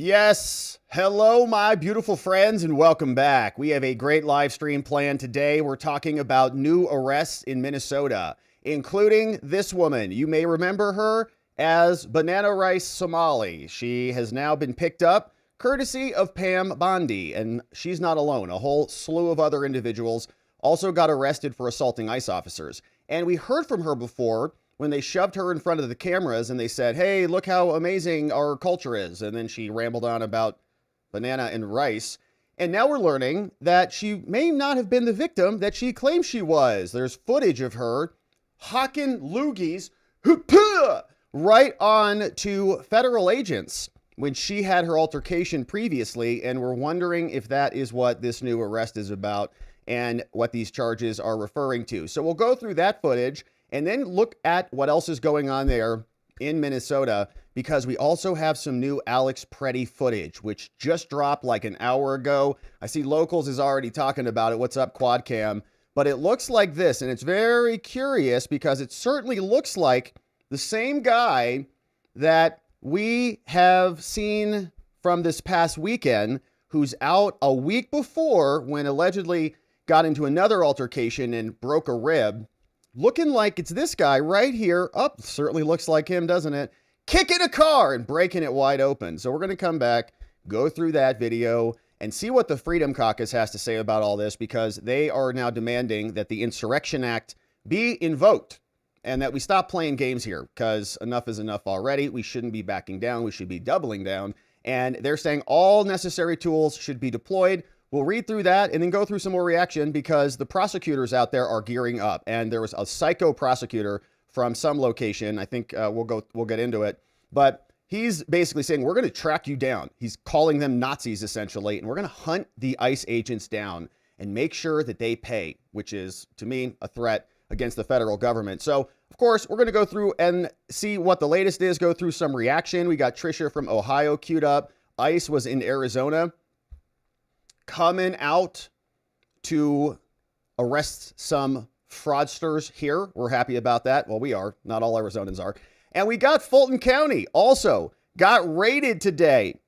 Yes. Hello, my beautiful friends, and welcome back. We have a great live stream planned today. We're talking about new arrests in Minnesota, including this woman. You may remember her as Banana Rice Somali. She has now been picked up courtesy of Pam Bondi, and she's not alone. A whole slew of other individuals also got arrested for assaulting ICE officers. And we heard from her before when they shoved her in front of the cameras and they said, hey, look how amazing our culture is. And then she rambled on about banana and rice. And now we're learning that she may not have been the victim that she claims she was. There's footage of her hawking loogies right on to federal agents when she had her altercation previously. And we're wondering if that is what this new arrest is about and what these charges are referring to. So we'll go through that footage and then look at what else is going on there in Minnesota, because we also have some new Alex Preddy footage, which just dropped like an hour ago. I see Locals is already talking about it. What's up, Quadcam? But it looks like this, and it's very curious because it certainly looks like the same guy that we have seen from this past weekend, who's out a week before when allegedly got into another altercation and broke a rib. Looking like it's this guy right here. Oh, certainly looks like him, doesn't it? Kicking a car and breaking it wide open. So we're going to come back, go through that video, and see what the Freedom Caucus has to say about all this, because they are now demanding that the Insurrection Act be invoked and that we stop playing games here, because enough is enough already. We shouldn't be backing down. We should be doubling down. And they're saying all necessary tools should be deployed. We'll read through that and then go through some more reaction, because the prosecutors out there are gearing up. And there was a psycho prosecutor from some location. I think we'll get into it. But he's basically saying, we're going to track you down. He's calling them Nazis, essentially. And we're going to hunt the ICE agents down and make sure that they pay, which is, to me, a threat against the federal government. So, of course, we're going to go through and see what the latest is, go through some reaction. We got Trisha from Ohio queued up. ICE was in Arizona, coming out to arrest some fraudsters here. We're happy about that. Well, we are. Not all Arizonans are. And we got Fulton County also got raided today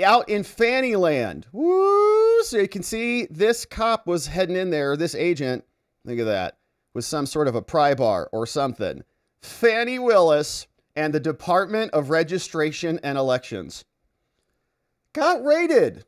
out in Fannyland. Woo! So you can see this cop was heading in there, this agent, look at that, with some sort of a pry bar or something. Fannie Willis and the Department of Registration and Elections got raided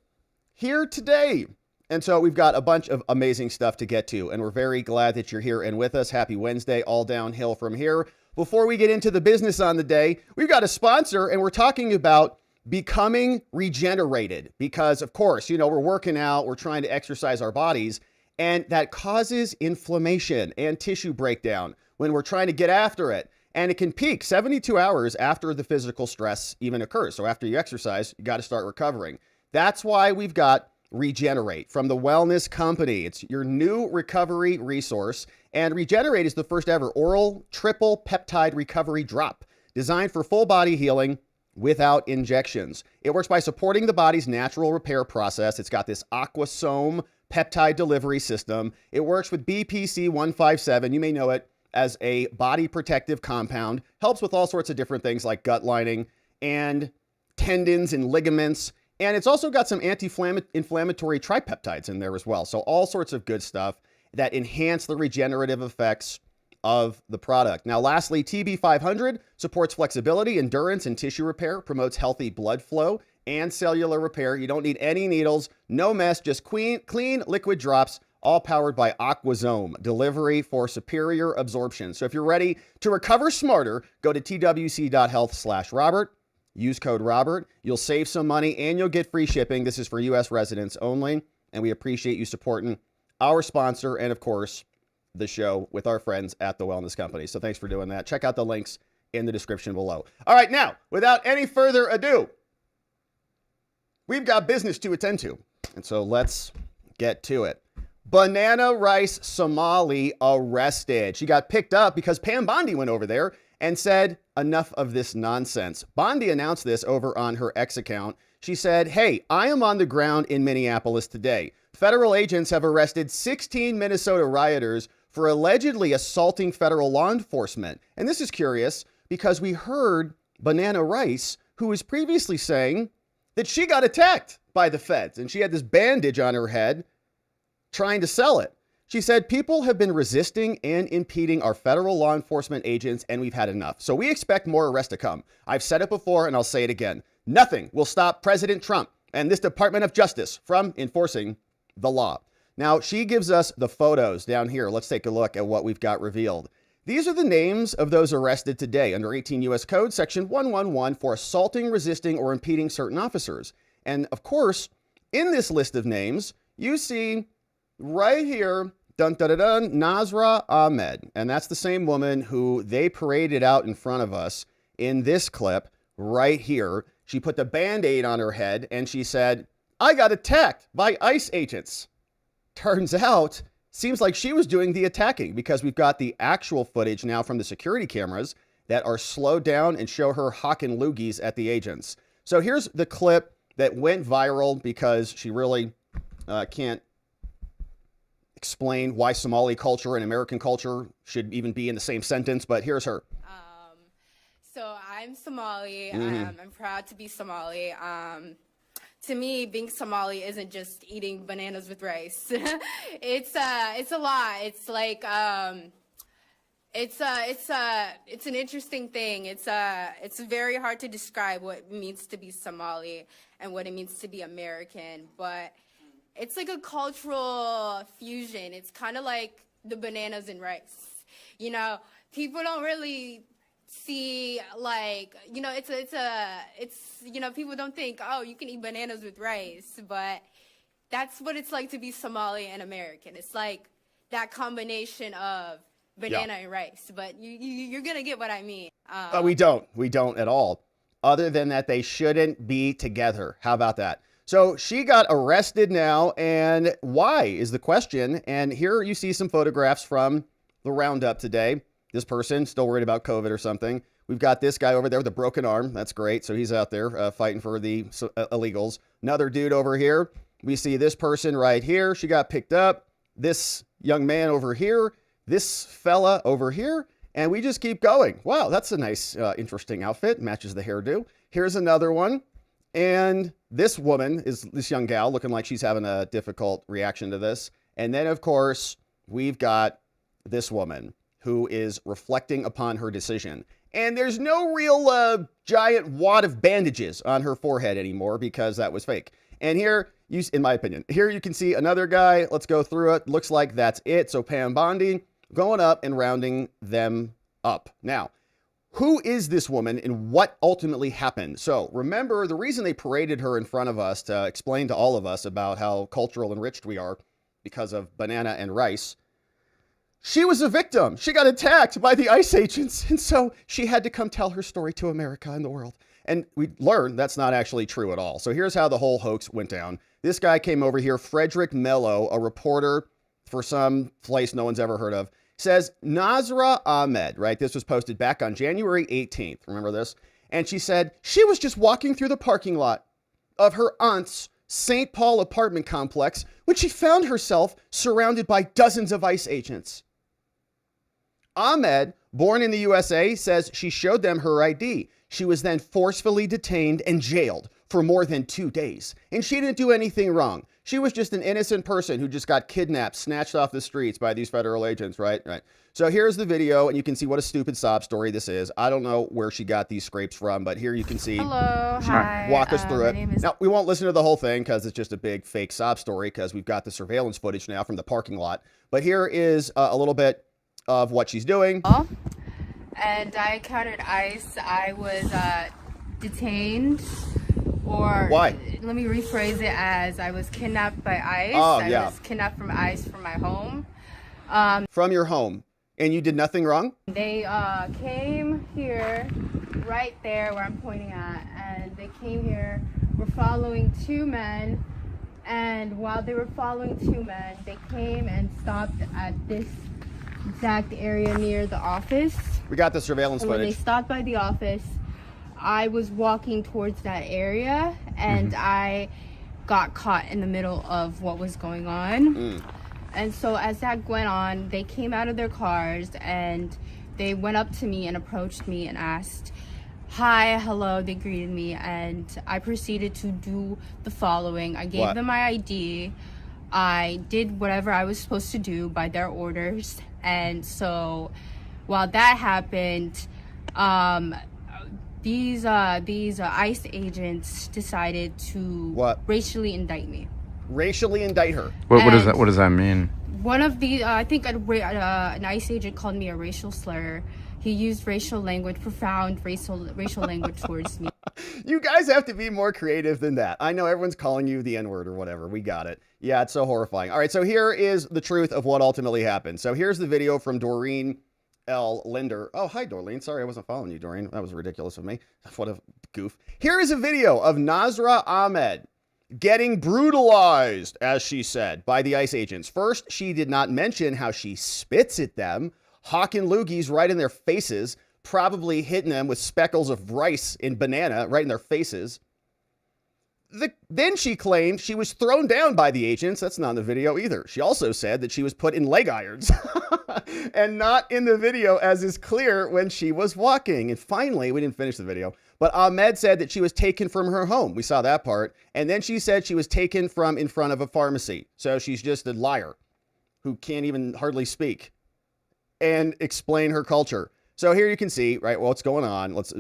here today. And so we've got a bunch of amazing stuff to get to, and we're very glad that you're here and with us. Happy Wednesday, all downhill from here. Before we get into the business on the day, we've got a sponsor, and we're talking about becoming regenerated, because of course, we're working out, we're trying to exercise our bodies, and that causes inflammation and tissue breakdown when we're trying to get after it. And it can peak 72 hours after the physical stress even occurs. So after you exercise, you got to start recovering. That's why we've got Regenerate from the Wellness Company. It's your new recovery resource. And Regenerate is the first ever oral triple peptide recovery drop designed for full body healing without injections. It works by supporting the body's natural repair process. It's got this aquasome peptide delivery system. It works with BPC 157. You may know it as a body protective compound. Helps with all sorts of different things like gut lining and tendons and ligaments. And it's also got some anti-inflammatory tripeptides in there as well. So all sorts of good stuff that enhance the regenerative effects of the product. Now, lastly, TB500 supports flexibility, endurance, and tissue repair, promotes healthy blood flow and cellular repair. You don't need any needles, no mess, just clean liquid drops, all powered by Aquasome, delivery for superior absorption. So if you're ready to recover smarter, go to twc.health/Robert. Use code Robert. You'll save some money and you'll get free shipping. This is for U.S. residents only, and we appreciate you supporting our sponsor and, of course, the show with our friends at the Wellness Company. So thanks for doing that. Check out the links in the description below. All right, now, without any further ado, we've got business to attend to, and so let's get to it. Banana Rice Somali arrested. She got picked up because Pam Bondi went over there and said, enough of this nonsense. Bondi announced this over on her X account. She said, hey, I am on the ground in Minneapolis today. Federal agents have arrested 16 Minnesota rioters for allegedly assaulting federal law enforcement. And this is curious because we heard Banana Rice, who was previously saying that she got attacked by the feds and she had this bandage on her head trying to sell it. She said, people have been resisting and impeding our federal law enforcement agents, and we've had enough. So we expect more arrests to come. I've said it before, and I'll say it again. Nothing will stop President Trump and this Department of Justice from enforcing the law. Now, she gives us the photos down here. Let's take a look at what we've got revealed. These are the names of those arrested today under 18 U.S. Code Section 111 for assaulting, resisting, or impeding certain officers. And of course, in this list of names, you see right here, dun, dun, dun, dun, Nasra Ahmed. And that's the same woman who they paraded out in front of us in this clip right here. She put the Band-Aid on her head and she said, I got attacked by ICE agents. Turns out, seems like she was doing the attacking because we've got the actual footage now from the security cameras that are slowed down and show her hawking loogies at the agents. So here's the clip that went viral because she really can't explain why Somali culture and American culture should even be in the same sentence, but here's her. So I'm Somali. I'm proud to be Somali. To me, being Somali isn't just eating bananas with rice. It's a lot. It's like it's an interesting thing. It's very hard to describe what it means to be Somali and what it means to be American, but it's like a cultural fusion. It's kind of like the bananas and rice. You know, people don't really see, like, you know, it's you know, people don't think, oh, you can eat bananas with rice, but that's what it's like to be Somali and American. It's like that combination of banana and rice, but you're gonna get what I mean. We don't at all, other than that they shouldn't be together. How about that? So she got arrested now, and why is the question. And here you see some photographs from the roundup today. This person still worried about COVID or something. We've got this guy over there with a broken arm. That's great. So he's out there fighting for the illegals. Another dude over here. We see this person right here. She got picked up. This young man over here. This fella over here. And we just keep going. Wow, that's a nice, interesting outfit. Matches the hairdo. Here's another one. And this woman is this young gal looking like she's having a difficult reaction to this. And then, of course, we've got this woman who is reflecting upon her decision. And there's no real giant wad of bandages on her forehead anymore because that was fake. And here, in my opinion, here you can see another guy. Let's go through it. Looks like that's it. So Pam Bondi going up and rounding them up. Now, who is this woman and what ultimately happened? So remember, the reason they paraded her in front of us to explain to all of us about how cultural enriched we are because of banana and rice. She was a victim. She got attacked by the ICE agents. And so she had to come tell her story to America and the world. And we learned that's not actually true at all. So here's how the whole hoax went down. This guy came over here, Frederick Mello, a reporter for some place no one's ever heard of, says Nasra Ahmed, right? This was posted back on January 18th. Remember this? And she said she was just walking through the parking lot of her aunt's St. Paul apartment complex when she found herself surrounded by dozens of ICE agents. Ahmed, born in the USA, says she showed them her ID. She was then forcefully detained and jailed for more than 2 days. And she didn't do anything wrong. She was just an innocent person who just got kidnapped, snatched off the streets by these federal agents, right? Right. So here's the video, and you can see what a stupid sob story this is. I don't know where she got these scrapes from, but here you can see. Hello, hi. Walk us through it. Now, we won't listen to the whole thing because it's just a big fake sob story because we've got the surveillance footage now from the parking lot. But here is a little bit of what she's doing. And I encountered ICE. I was detained, or why? Let me rephrase it as I was kidnapped by ICE. I was kidnapped from ICE from my home. From your home. And you did nothing wrong? They came here, right there where I'm pointing at, and they came here, were following two men, and while they were following two men, they came and stopped at this exact area near the office. We got the surveillance footage. When they stopped by the office, I was walking towards that area, and I got caught in the middle of what was going on. And so as that went on, they came out of their cars and they went up to me and approached me and asked, Hi, hello, they greeted me, and I proceeded to do the following. I gave them my ID. I did whatever I was supposed to do by their orders. And so while that happened, these ICE agents decided to racially indict me. Racially indict her. What does that mean? One of the, I think an ICE agent called me a racial slur. He used racial language, profound racial language towards me. You guys have to be more creative than that. I know everyone's calling you the N-word or whatever. We got it. Yeah, it's so horrifying. All right, so here is the truth of what ultimately happened. So here's the video from Doreen L. Linder. Oh, hi, Doreen. Sorry, I wasn't following you, Doreen. That was ridiculous of me. What a goof. Here is a video of Nasra Ahmed getting brutalized, as she said, by the ICE agents. First, she did not mention how she spits at them, hawking loogies right in their faces, probably hitting them with speckles of rice and banana right in their faces. Then she claimed she was thrown down by the agents. That's not in the video either. She also said that she was put in leg irons and not in the video, as is clear when she was walking. And finally, we didn't finish the video, but Ahmed said that she was taken from her home. We saw that part. And then she said she was taken from in front of a pharmacy. So she's just a liar who can't even hardly speak and explain her culture. So here you can see, right, what's going on. Let's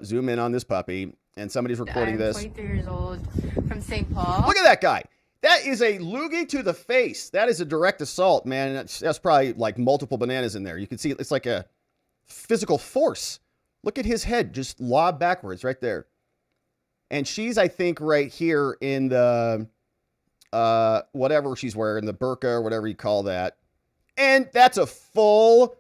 zoom in on this puppy. And somebody's recording this. 23 years old from St. Paul. Look at that guy. That is a loogie to the face. That is a direct assault, man. That's probably like multiple bananas in there. You can see it's like a physical force. Look at his head just lob backwards right there. And she's, I think, right here in the whatever she's wearing, the burqa or whatever you call that. And that's a full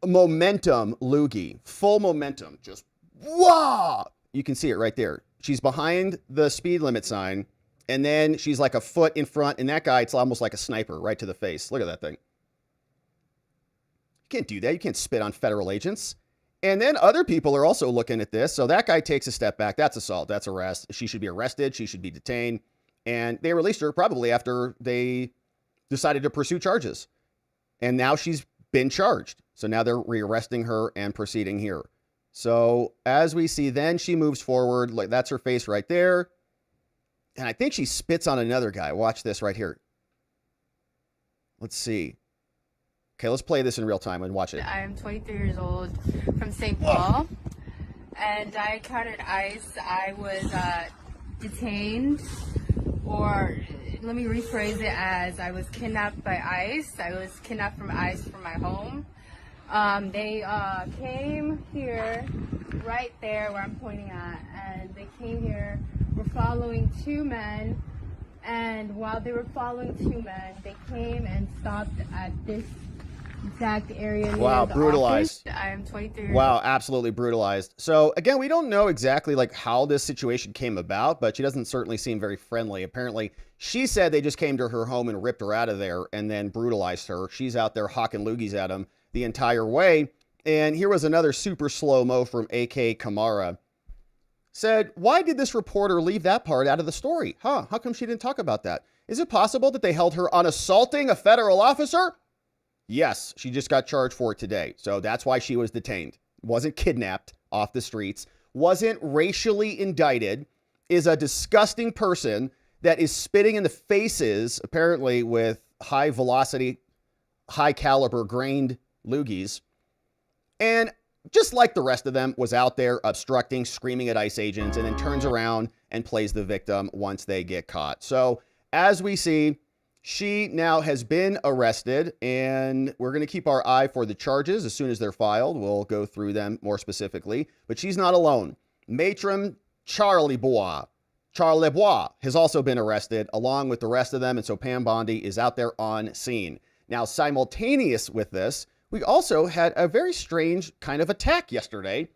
momentum loogie. Full momentum. Just whoa! You can see it right there. She's behind the speed limit sign, and then she's like a foot in front, and that guy, it's almost like a sniper right to the face. Look at that thing. You can't do that. You can't spit on federal agents. And then other people are also looking at this. So that guy takes a step back. That's assault. That's arrest. She should be arrested. She should be detained. And they released her probably after they decided to pursue charges. And now she's been charged. So now they're rearresting her and proceeding here. So as we see, then she moves forward. Like that's her face right there. And I think she spits on another guy. Watch this right here. Let's see. Okay, let's play this in real time and watch it. I am 23 years old from St. Paul. And I encountered ICE. I was detained, or let me rephrase it as I was kidnapped by ICE. I was kidnapped from ICE from my home. They came here, right there where I'm pointing at, and they came here, were following two men, and while they were following two men, they came and stopped at this exact area. Wow, brutalized. I am 23 years Wow, absolutely brutalized. So again, we don't know exactly like how this situation came about, but she doesn't certainly seem very friendly. Apparently, she said they just came to her home and ripped her out of there and then brutalized her. She's out there hawking loogies at them the entire way. And here was another super slow-mo from AK Kamara. Said, why did this reporter leave that part out of the story? How come she didn't talk about that? Is it possible that they held her on assaulting a federal officer? Yes, she just got charged for it today. So that's why she was detained. Wasn't kidnapped off the streets. Wasn't racially indicted. Is a disgusting person that is spitting in the faces, apparently with high velocity, high caliber grained loogies. And just like the rest of them, was out there obstructing, screaming at ICE agents, and then turns around and plays the victim once they get caught. So as we see, she now has been arrested, and we're going to keep our eye for the charges as soon as they're filed. We'll go through them more specifically, but she's not alone. Matron Charlie Bois has also been arrested along with the rest of them. And so Pam Bondi is out there on scene. Now, simultaneous with this, we also had a very strange kind of attack yesterday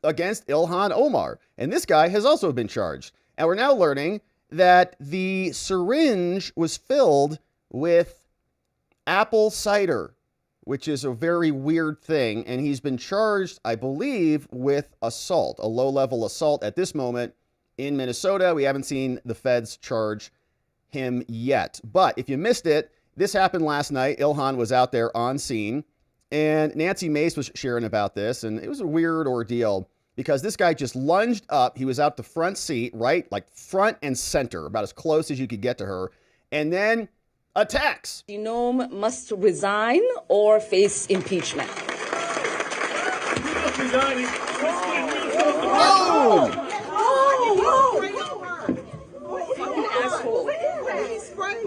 against Ilhan Omar. And this guy has also been charged. And we're now learning that the syringe was filled with apple cider, which is a very weird thing. And he's been charged, I believe, with assault, a low-level assault at this moment in Minnesota. We haven't seen the feds charge him yet. But if you missed it, this happened last night. Ilhan was out there on scene, and Nancy Mace was sharing about this, and it was a weird ordeal. because this guy just lunged up. He was out the front seat, right? Like front and center, about as close as you could get to her. And then attacks. Nome must resign or face impeachment. Oh!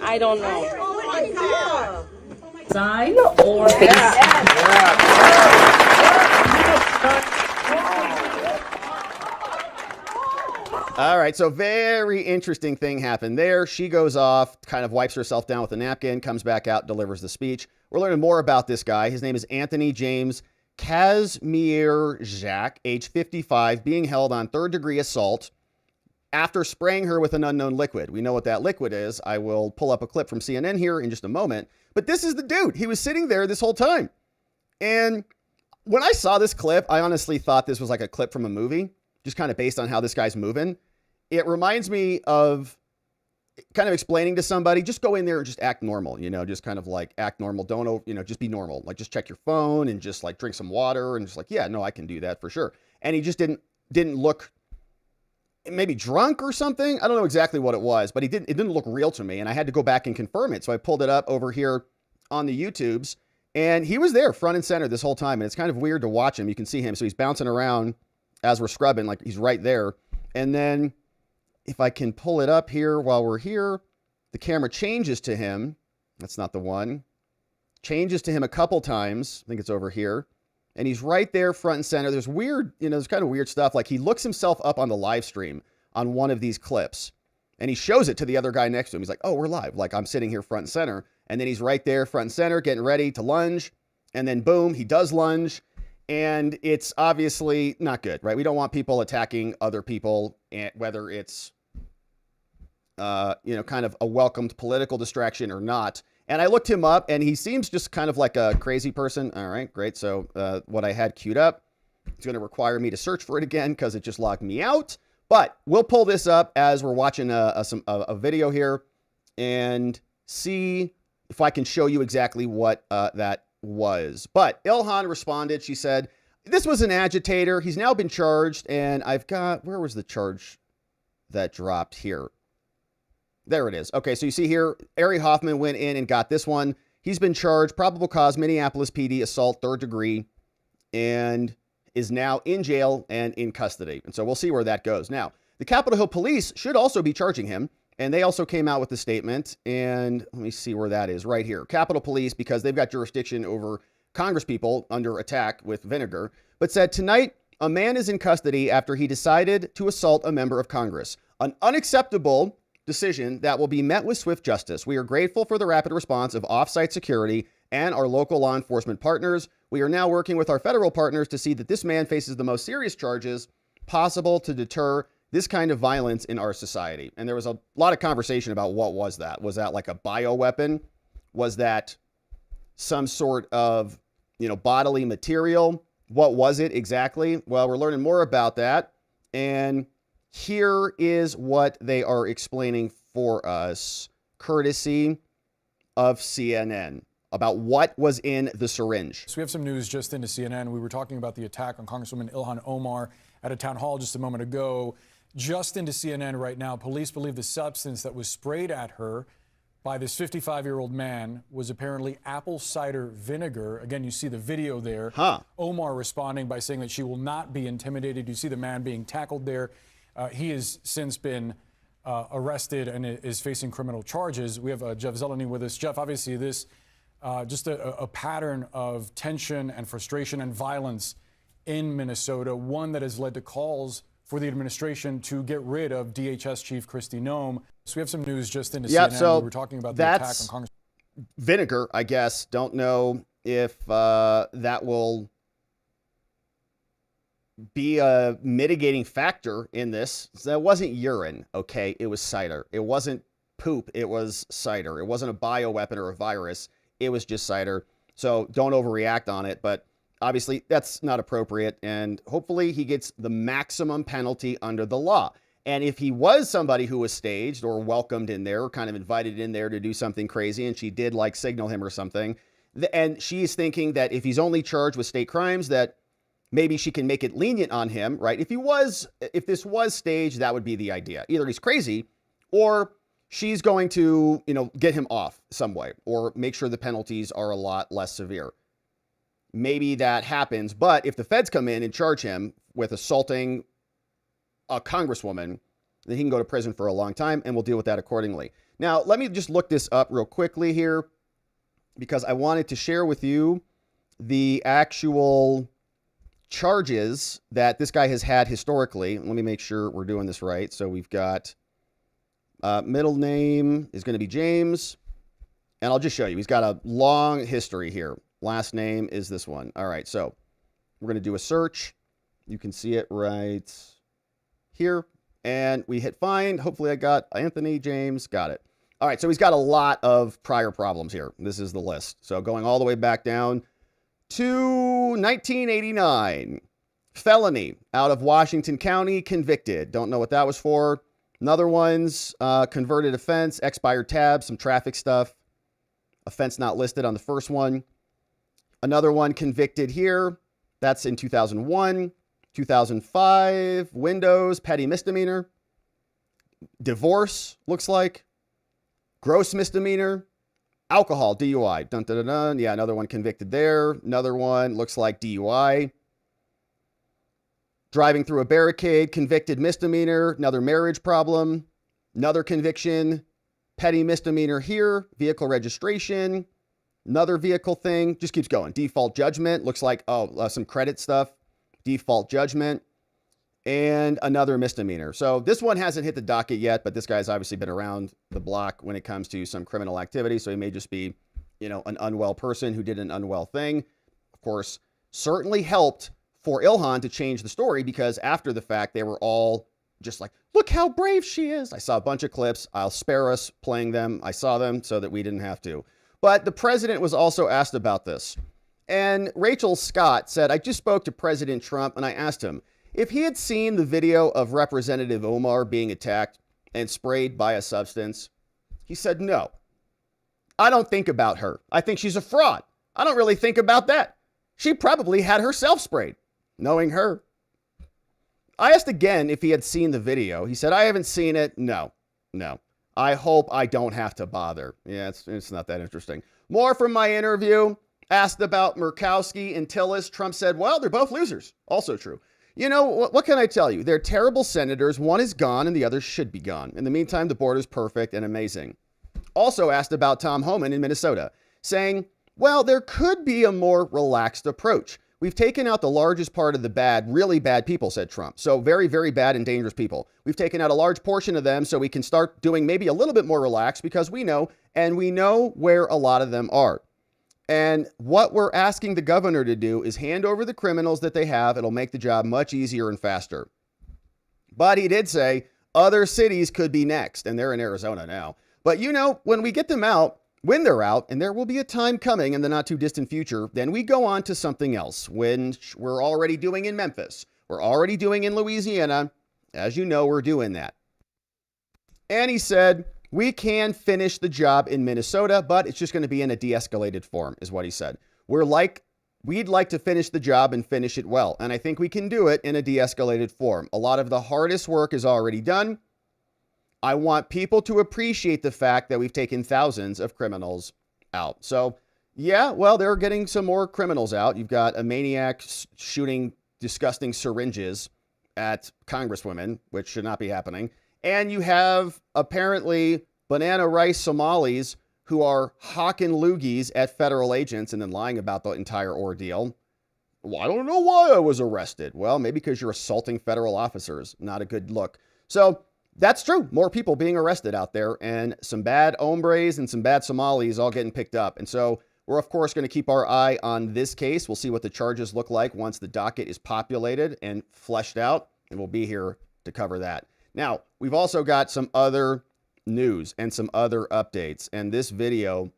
I don't know. Resign or face. All right, so very interesting thing happened there. She goes off, kind of wipes herself down with a napkin, comes back out, delivers the speech. We're learning more about this guy. His name is Anthony James Kazmierczak, age 55, being held on third-degree assault after spraying her with an unknown liquid. We know what that liquid is. I will pull up a clip from CNN here in just a moment. But this is the dude. He was sitting there this whole time. And when I saw this clip, I honestly thought this was like a clip from a movie, just kind of based on how this guy's moving. It reminds me of kind of explaining to somebody, just go in there and just act normal, you know, just kind of like act normal. Don't, you know, just be normal. Like just check your phone and just like drink some water and just like, yeah, no, I can do that for sure. And he just didn't look maybe drunk or something. I don't know exactly what it was, but it didn't look real to me. And I had to go back and confirm it. So I pulled it up over here on the YouTubes and he was there front and center this whole time. And it's kind of weird to watch him. You can see him. So he's bouncing around as we're scrubbing, like he's right there. And then if I can pull it up here while we're here, the camera changes to him. That's not the one. Changes to him a couple times. I think it's over here. And he's right there front and center. There's weird, you know, there's kind of weird stuff. Like he looks himself up on the live stream on one of these clips and he shows it to the other guy next to him. He's like, oh, we're live. Like I'm sitting here front and center. And then he's right there front and center getting ready to lunge. And then boom, he does lunge. And it's obviously not good, right? We don't want people attacking other people, whether it's, you know, kind of a welcomed political distraction or not. And I looked him up and he seems just kind of like a crazy person. All right, great. So what I had queued up, it's going to require me to search for it again because it just logged me out. But we'll pull this up as we're watching a video here and see if I can show you exactly what that was. But Ilhan responded. She said, this was an agitator. He's now been charged. And I've got, where was the charge that dropped here? There it is. Okay, so you see here, Ari Hoffman went in and got this one. He's been charged, probable cause, Minneapolis PD, assault, third degree, and is now in jail and in custody. And so we'll see where that goes. Now, the Capitol Hill Police should also be charging him, and they also came out with a statement, and let me see where that is, right here. Capitol Police, because they've got jurisdiction over Congresspeople under attack with Vinegar, but said, tonight, a man is in custody after he decided to assault a member of Congress. An unacceptable decision that will be met with swift justice. We are grateful for the rapid response of off-site security and our local law enforcement partners. We are now working with our federal partners to see that this man faces the most serious charges possible to deter this kind of violence in our society. And there was a lot of conversation about what was that? Was that like a bioweapon? Was that some sort of, you know, bodily material? What was it exactly? Well, we're learning more about that. And here is what they are explaining for us, courtesy of CNN, about what was in the syringe. So we have some news just into CNN. We were talking about the attack on Congresswoman Ilhan Omar at a town hall just a moment ago. Just into CNN right now, police believe the substance that was sprayed at her by this 55-year-old man was apparently apple cider vinegar. Again, you see the video there. Omar responding by saying that she will not be intimidated. You see the man being tackled there. He has since been arrested and is facing criminal charges. We have Jeff Zeleny with us. Jeff, obviously this just a pattern of tension and frustration and violence in Minnesota, one that has led to calls for the administration to get rid of DHS Chief Kristi Noem. So we have some news just into CNN. So we were talking about the attack on Congress. Vinegar, I guess. Don't know if that will be a mitigating factor in this. So it wasn't urine, okay? It was cider. It wasn't poop. It was cider. It wasn't a bioweapon or a virus. It was just cider. So don't overreact on it. But obviously, that's not appropriate. And hopefully he gets the maximum penalty under the law. And if he was somebody who was staged or welcomed in there or kind of invited in there to do something crazy and she did like signal him or something, and she's thinking that if he's only charged with state crimes, that maybe she can make it lenient on him, right? If this was staged, that would be the idea. Either he's crazy or she's going to, get him off some way or make sure the penalties are a lot less severe. Maybe that happens, but if the feds come in and charge him with assaulting a congresswoman, then he can go to prison for a long time, and we'll deal with that accordingly. Now, let me just look this up real quickly here because I wanted to share with you the actual charges that this guy has had historically. Let me make sure we're doing this right. So we've got middle name is going to be James, and I'll just show you. He's got a long history here. Last name is this one. All right, so we're going to do a search. You can see it right here. And we hit find. Hopefully I got Anthony James. Got it. All right, so he's got a lot of prior problems here. This is the list. So going all the way back down to 1989. Felony out of Washington County, convicted. Don't know what that was for. Another one's converted offense, expired tab, some traffic stuff. Offense not listed on the first one. Another one convicted here. That's in 2001. 2005, Windows, petty misdemeanor. Divorce, looks like. Gross misdemeanor. Alcohol, DUI. Dun, dun, dun, dun. Yeah, another one convicted there. Another one looks like DUI. Driving through a barricade, convicted misdemeanor. Another marriage problem. Another conviction. Petty misdemeanor here. Vehicle registration. Another vehicle thing. Just keeps going. Default judgment. Looks like, some credit stuff. Default judgment. And another misdemeanor. So this one hasn't hit the docket yet, but this guy's obviously been around the block when it comes to some criminal activity. So he may just be, an unwell person who did an unwell thing. Of course, certainly helped for Ilhan to change the story because after the fact, they were all just like, look how brave she is. I saw a bunch of clips. I'll spare us playing them. I saw them so that we didn't have to. But the president was also asked about this. And Rachel Scott said, I just spoke to President Trump and I asked him if he had seen the video of Representative Omar being attacked and sprayed by a substance. He said, no, I don't think about her. I think she's a fraud. I don't really think about that. She probably had herself sprayed, knowing her. I asked again if he had seen the video. He said, I haven't seen it. No. I hope I don't have to bother. Yeah, it's not that interesting. More from my interview. Asked about Murkowski and Tillis. Trump said, well, they're both losers. Also true. What can I tell you? They're terrible senators. One is gone and the other should be gone. In the meantime, the border's perfect and amazing. Also asked about Tom Homan in Minnesota, saying, well, there could be a more relaxed approach. We've taken out the largest part of the bad, really bad people, said Trump. So very, very bad and dangerous people. We've taken out a large portion of them so we can start doing maybe a little bit more relaxed because we know where a lot of them are. And what we're asking the governor to do is hand over the criminals that they have. It'll make the job much easier and faster. But he did say other cities could be next, and they're in Arizona now. But when we get them out, when they're out, and there will be a time coming in the not too distant future, then we go on to something else. When we're already doing in Memphis, we're already doing in Louisiana. As you know, we're doing that. And he said, we can finish the job in Minnesota, but it's just going to be in a de-escalated form, is what he said. We'd like to finish the job and finish it well. And I think we can do it in a de-escalated form. A lot of the hardest work is already done. I want people to appreciate the fact that we've taken thousands of criminals out. So, yeah, well, they're getting some more criminals out. You've got a maniac shooting disgusting syringes at congresswomen, which should not be happening. And you have apparently banana rice Somalis who are hawking loogies at federal agents and then lying about the entire ordeal. Well, I don't know why I was arrested. Well, maybe because you're assaulting federal officers. Not a good look. So that's true. More people being arrested out there and some bad hombres and some bad Somalis all getting picked up. And so we're, of course, going to keep our eye on this case. We'll see what the charges look like once the docket is populated and fleshed out. And we'll be here to cover that. Now, we've also got some other news and some other updates. And this video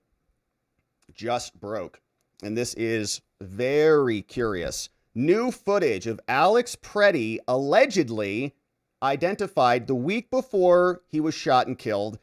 just broke. And this is very curious. New footage of Alex Preddy allegedly identified the week before he was shot and killed,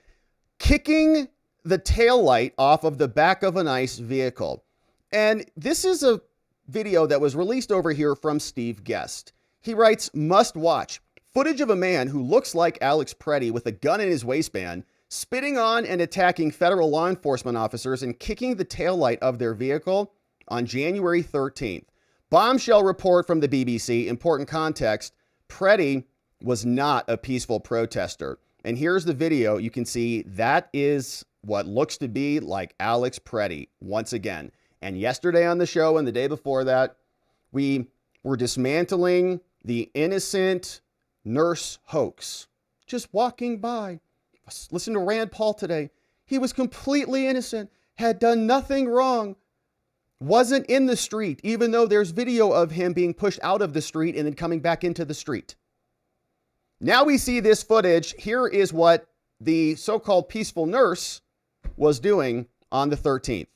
kicking the taillight off of the back of an ICE vehicle. And this is a video that was released over here from Steve Guest. He writes, must watch. Footage of a man who looks like Alex Preddy with a gun in his waistband, spitting on and attacking federal law enforcement officers and kicking the taillight of their vehicle on January 13th. Bombshell report from the BBC. Important context. Preddy was not a peaceful protester. And here's the video. You can see that is what looks to be like Alex Preddy once again. And yesterday on the show and the day before that, we were dismantling the innocent nurse hoax. Just walking by. Listen to Rand Paul today. He was completely innocent, had done nothing wrong, wasn't in the street, even though there's video of him being pushed out of the street and then coming back into the street. Now we see this footage. Here is what the so-called peaceful nurse was doing on the 13th.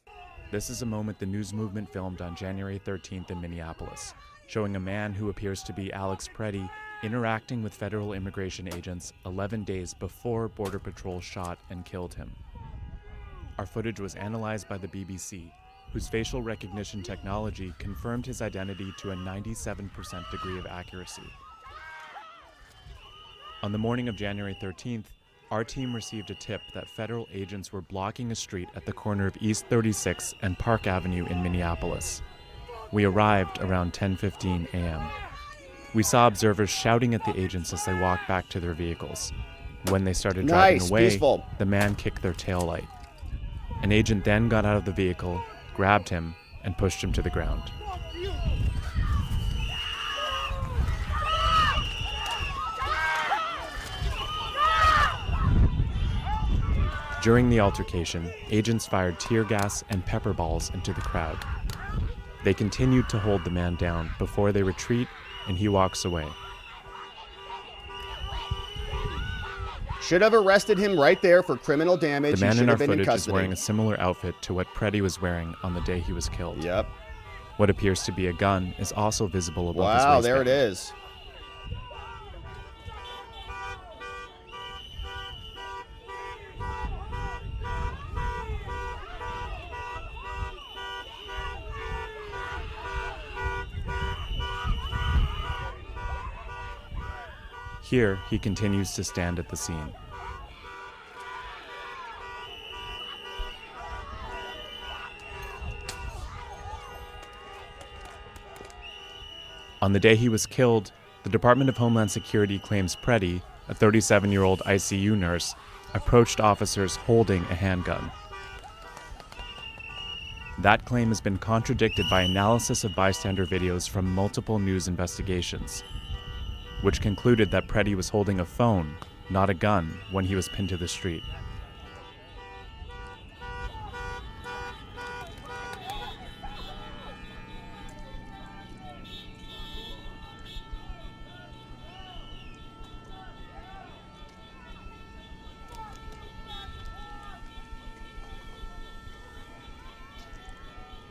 This is a moment the news movement filmed on January 13th in Minneapolis, showing a man who appears to be Alex Preddy interacting with federal immigration agents 11 days before Border Patrol shot and killed him. Our footage was analyzed by the BBC, whose facial recognition technology confirmed his identity to a 97% degree of accuracy. On the morning of January 13th, our team received a tip that federal agents were blocking a street at the corner of East 36 and Park Avenue in Minneapolis. We arrived around 10:15 a.m. We saw observers shouting at the agents as they walked back to their vehicles. When they started driving away, peaceful. The man kicked their taillight. An agent then got out of the vehicle, grabbed him, and pushed him to the ground. During the altercation, agents fired tear gas and pepper balls into the crowd. They continued to hold the man down before they retreat, and he walks away. Should have arrested him right there for criminal damage. The man in our been in footage is custody. wearing a similar outfit to what Preddy was wearing on the day he was killed. Yep. What appears to be a gun is also visible above his Wow, waistband. there it is. Here, he continues to stand at the scene. On the day he was killed, the Department of Homeland Security claims Preddy, a 37-year-old ICU nurse, approached officers holding a handgun. That claim has been contradicted by analysis of bystander videos from multiple news investigations, which concluded that Preddy was holding a phone, not a gun, when he was pinned to the street.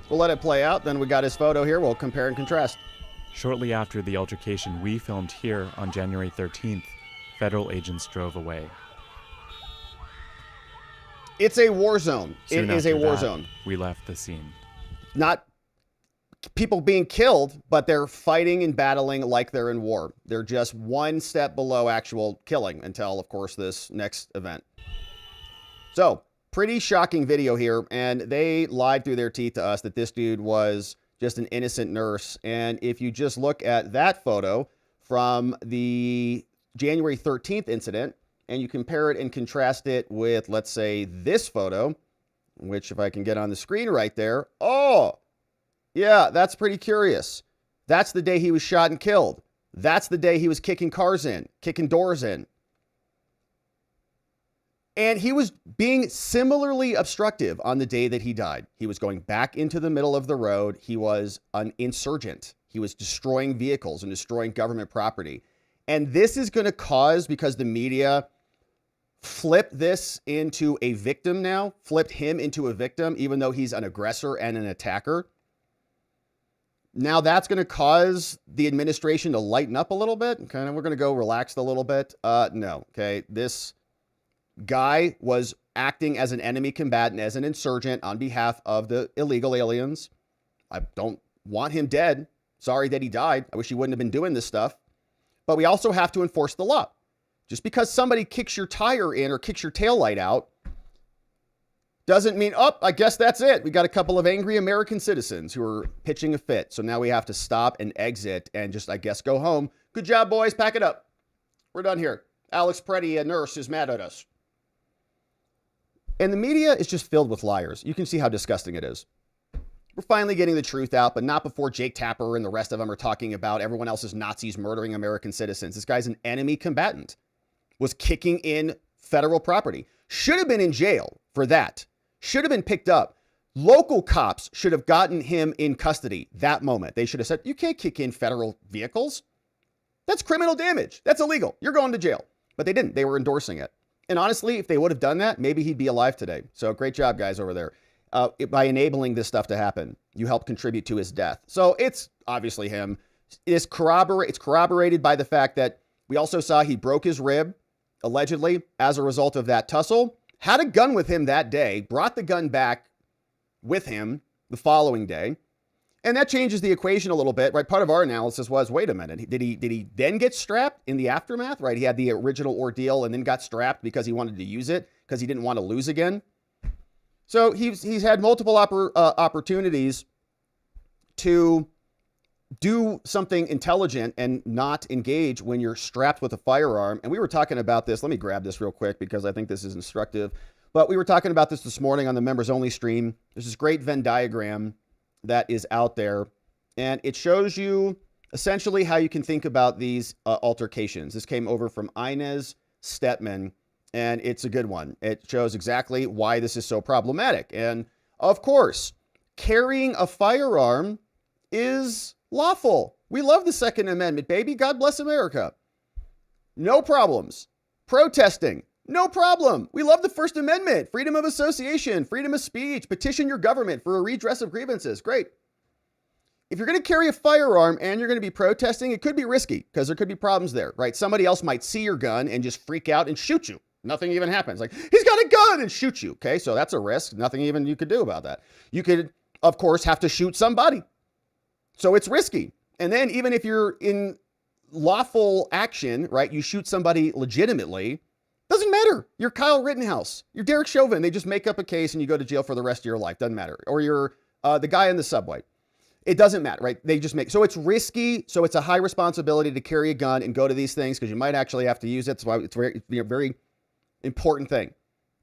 We'll let it play out. Then we got his photo here. We'll compare and contrast. Shortly after the altercation we filmed here on January 13th, federal agents drove away. It's a war zone. Soon It is a after war that, zone. We left the scene. Not people being killed, but they're fighting and battling like they're in war. They're just one step below actual killing until, of course, this next event. So, pretty shocking video here. And they lied through their teeth to us that this dude was just an innocent nurse. And if you just look at that photo from the January 13th incident, and you compare it and contrast it with, let's say, this photo, which if I can get on the screen right there, oh, yeah, that's pretty curious. That's the day he was shot and killed. That's the day he was kicking cars in, kicking doors in. And he was being similarly obstructive on the day that he died. He was going back into the middle of the road. He was an insurgent. He was destroying vehicles and destroying government property. And this is going to cause, because the media flipped this into a victim now, flipped him into a victim, even though he's an aggressor and an attacker. Now that's going to cause the administration to lighten up a little bit. Kind of, we're going to go relaxed a little bit. No, okay. This guy was acting as an enemy combatant, as an insurgent on behalf of the illegal aliens. I don't want him dead. Sorry that he died. I wish he wouldn't have been doing this stuff. But we also have to enforce the law. Just because somebody kicks your tire in or kicks your taillight out doesn't mean, oh, I guess that's it. We got a couple of angry American citizens who are pitching a fit. So now we have to stop and exit and just, I guess, go home. Good job, boys. Pack it up. We're done here. Alex Preddy, a nurse, is mad at us. And the media is just filled with liars. You can see how disgusting it is. We're finally getting the truth out, but not before Jake Tapper and the rest of them are talking about everyone else's Nazis murdering American citizens. This guy's an enemy combatant. Was kicking in federal property. Should have been in jail for that. Should have been picked up. Local cops should have gotten him in custody that moment. They should have said, you can't kick in federal vehicles. That's criminal damage. That's illegal. You're going to jail. But they didn't. They were endorsing it. And honestly, if they would have done that, maybe he'd be alive today. So great job, guys, over there. By enabling this stuff to happen, you helped contribute to his death. So it's obviously him. It's corroborated by the fact that we also saw he broke his rib, allegedly, as a result of that tussle. Had a gun with him that day, brought the gun back with him the following day. And that changes the equation a little bit, right? Part of our analysis was, wait a minute, did he then get strapped in the aftermath, right? He had the original ordeal and then got strapped because he wanted to use it because he didn't want to lose again. So he's had multiple opportunities to do something intelligent and not engage when you're strapped with a firearm. And we were talking about this. Let me grab this real quick because I think this is instructive. But we were talking about this morning on the members only stream. There's this great Venn diagram that is out there, and it shows you essentially how you can think about these altercations. This came over from Inez Stetman, and it's a good one. It shows exactly why this is so problematic. And of course, carrying a firearm is lawful. We love the Second Amendment, baby. God bless America. No problems. Protesting. No problem. We love the First Amendment, freedom of association, freedom of speech, petition your government for a redress of grievances. Great. If you're going to carry a firearm and you're going to be protesting, it could be risky because there could be problems there, right? Somebody else might see your gun and just freak out and shoot you. Nothing even happens. Like, he's got a gun and shoot you. Okay, so that's a risk. Nothing even you could do about that. You could, of course, have to shoot somebody. So it's risky. And then even if you're in lawful action, right, you shoot somebody legitimately, doesn't matter. You're Kyle Rittenhouse. You're Derek Chauvin. They just make up a case and you go to jail for the rest of your life. Doesn't matter. Or you're the guy in the subway. It doesn't matter, right? They just make, so it's risky. So it's a high responsibility to carry a gun and go to these things because you might actually have to use it. So it's very, very important thing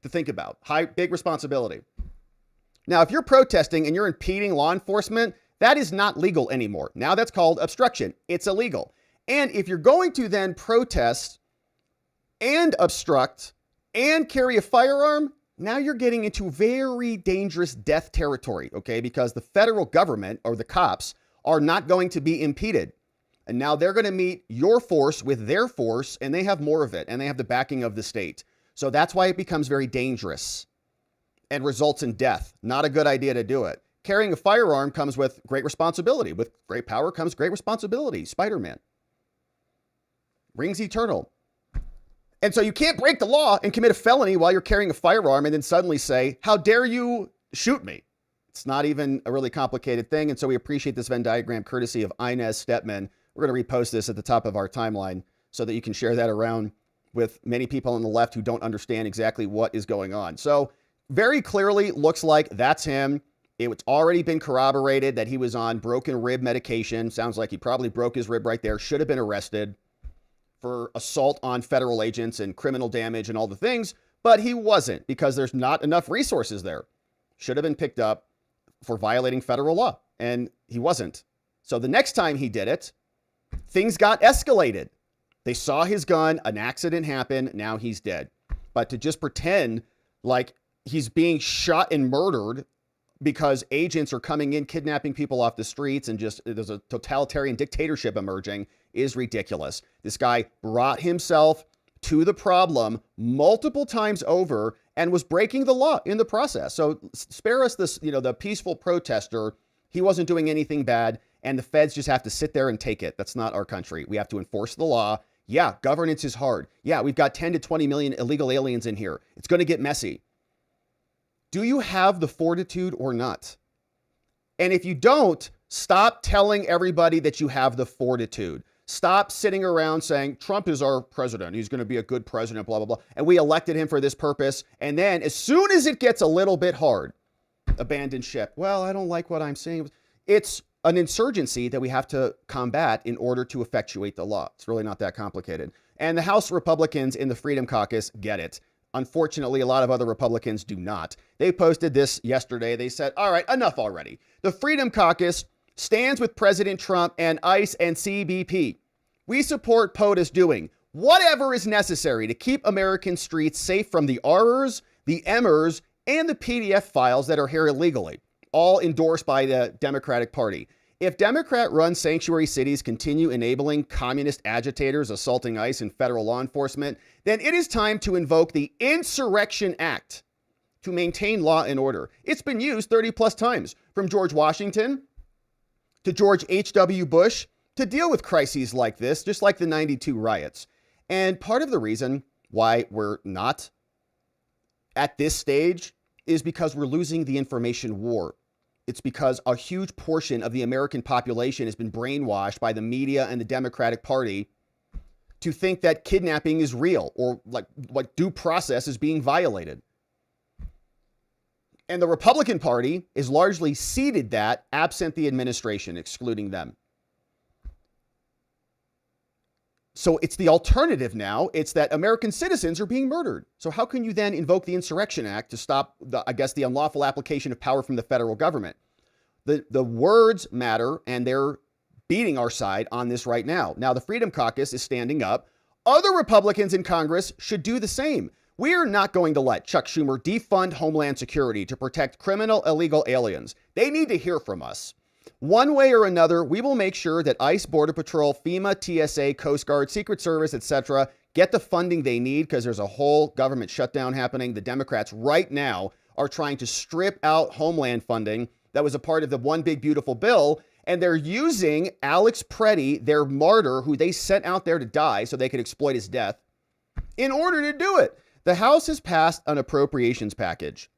to think about. Big responsibility. Now, if you're protesting and you're impeding law enforcement, that is not legal anymore. Now that's called obstruction. It's illegal. And if you're going to then protest and obstruct and carry a firearm, now you're getting into very dangerous death territory, okay? Because the federal government or the cops are not going to be impeded. And now they're going to meet your force with their force, and they have more of it, and they have the backing of the state. So that's why it becomes very dangerous and results in death. Not a good idea to do it. Carrying a firearm comes with great responsibility. With great power comes great responsibility. Spider-Man. Rings eternal. And so you can't break the law and commit a felony while you're carrying a firearm and then suddenly say, how dare you shoot me? It's not even a really complicated thing. And so we appreciate this Venn diagram courtesy of Inez Stetman. We're going to repost this at the top of our timeline so that you can share that around with many people on the left who don't understand exactly what is going on. So very clearly looks like that's him. It's already been corroborated that he was on broken rib medication. Sounds like he probably broke his rib right there. Should have been arrested for assault on federal agents and criminal damage and all the things, but he wasn't because there's not enough resources there. Should have been picked up for violating federal law, and he wasn't. So the next time he did it, things got escalated. They saw his gun, an accident happened, now he's dead. But to just pretend like he's being shot and murdered because agents are coming in, kidnapping people off the streets, and just there's a totalitarian dictatorship emerging is ridiculous. This guy brought himself to the problem multiple times over and was breaking the law in the process. So spare us this, the peaceful protester. He wasn't doing anything bad, and the feds just have to sit there and take it. That's not our country. We have to enforce the law. Yeah, governance is hard. Yeah, we've got 10 to 20 million illegal aliens in here. It's going to get messy. Do you have the fortitude or not? And if you don't, Stop telling everybody that you have the fortitude. Stop sitting around saying, Trump is our president. He's going to be a good president, blah, blah, blah. And we elected him for this purpose. And then as soon as it gets a little bit hard, abandon ship. Well, I don't like what I'm seeing. It's an insurgency that we have to combat in order to effectuate the law. It's really not that complicated. And the House Republicans in the Freedom Caucus get it. Unfortunately, a lot of other Republicans do not. They posted this yesterday. They said, all right, enough already. The Freedom Caucus stands with President Trump and ICE and CBP. We support POTUS doing whatever is necessary to keep American streets safe from the R'ers, the M'ers, and the PDF files that are here illegally, all endorsed by the Democratic Party. If Democrat-run sanctuary cities continue enabling communist agitators assaulting ICE and federal law enforcement, then it is time to invoke the Insurrection Act to maintain law and order. It's been used 30 plus times, from George Washington to George H.W. Bush, to deal with crises like this, just like the 92 riots. And part of the reason why we're not at this stage is because we're losing the information war. It's because a huge portion of the American population has been brainwashed by the media and the Democratic Party to think that kidnapping is real, or like due process is being violated. And the Republican Party is largely ceded that, absent the administration, excluding them. So it's the alternative now. It's that American citizens are being murdered. So how can you then invoke the Insurrection Act to stop, the unlawful application of power from the federal government? The words matter, and they're beating our side on this right now. Now, the Freedom Caucus is standing up. Other Republicans in Congress should do the same. We are not going to let Chuck Schumer defund Homeland Security to protect criminal illegal aliens. They need to hear from us. One way or another, we will make sure that ICE, Border Patrol, FEMA, TSA, Coast Guard, Secret Service, etc. get the funding they need, because there's a whole government shutdown happening. The Democrats right now are trying to strip out Homeland funding that was a part of the One Big Beautiful Bill, and they're using Alex Preddy, their martyr, who they sent out there to die so they could exploit his death, in order to do it. The House has passed an appropriations package,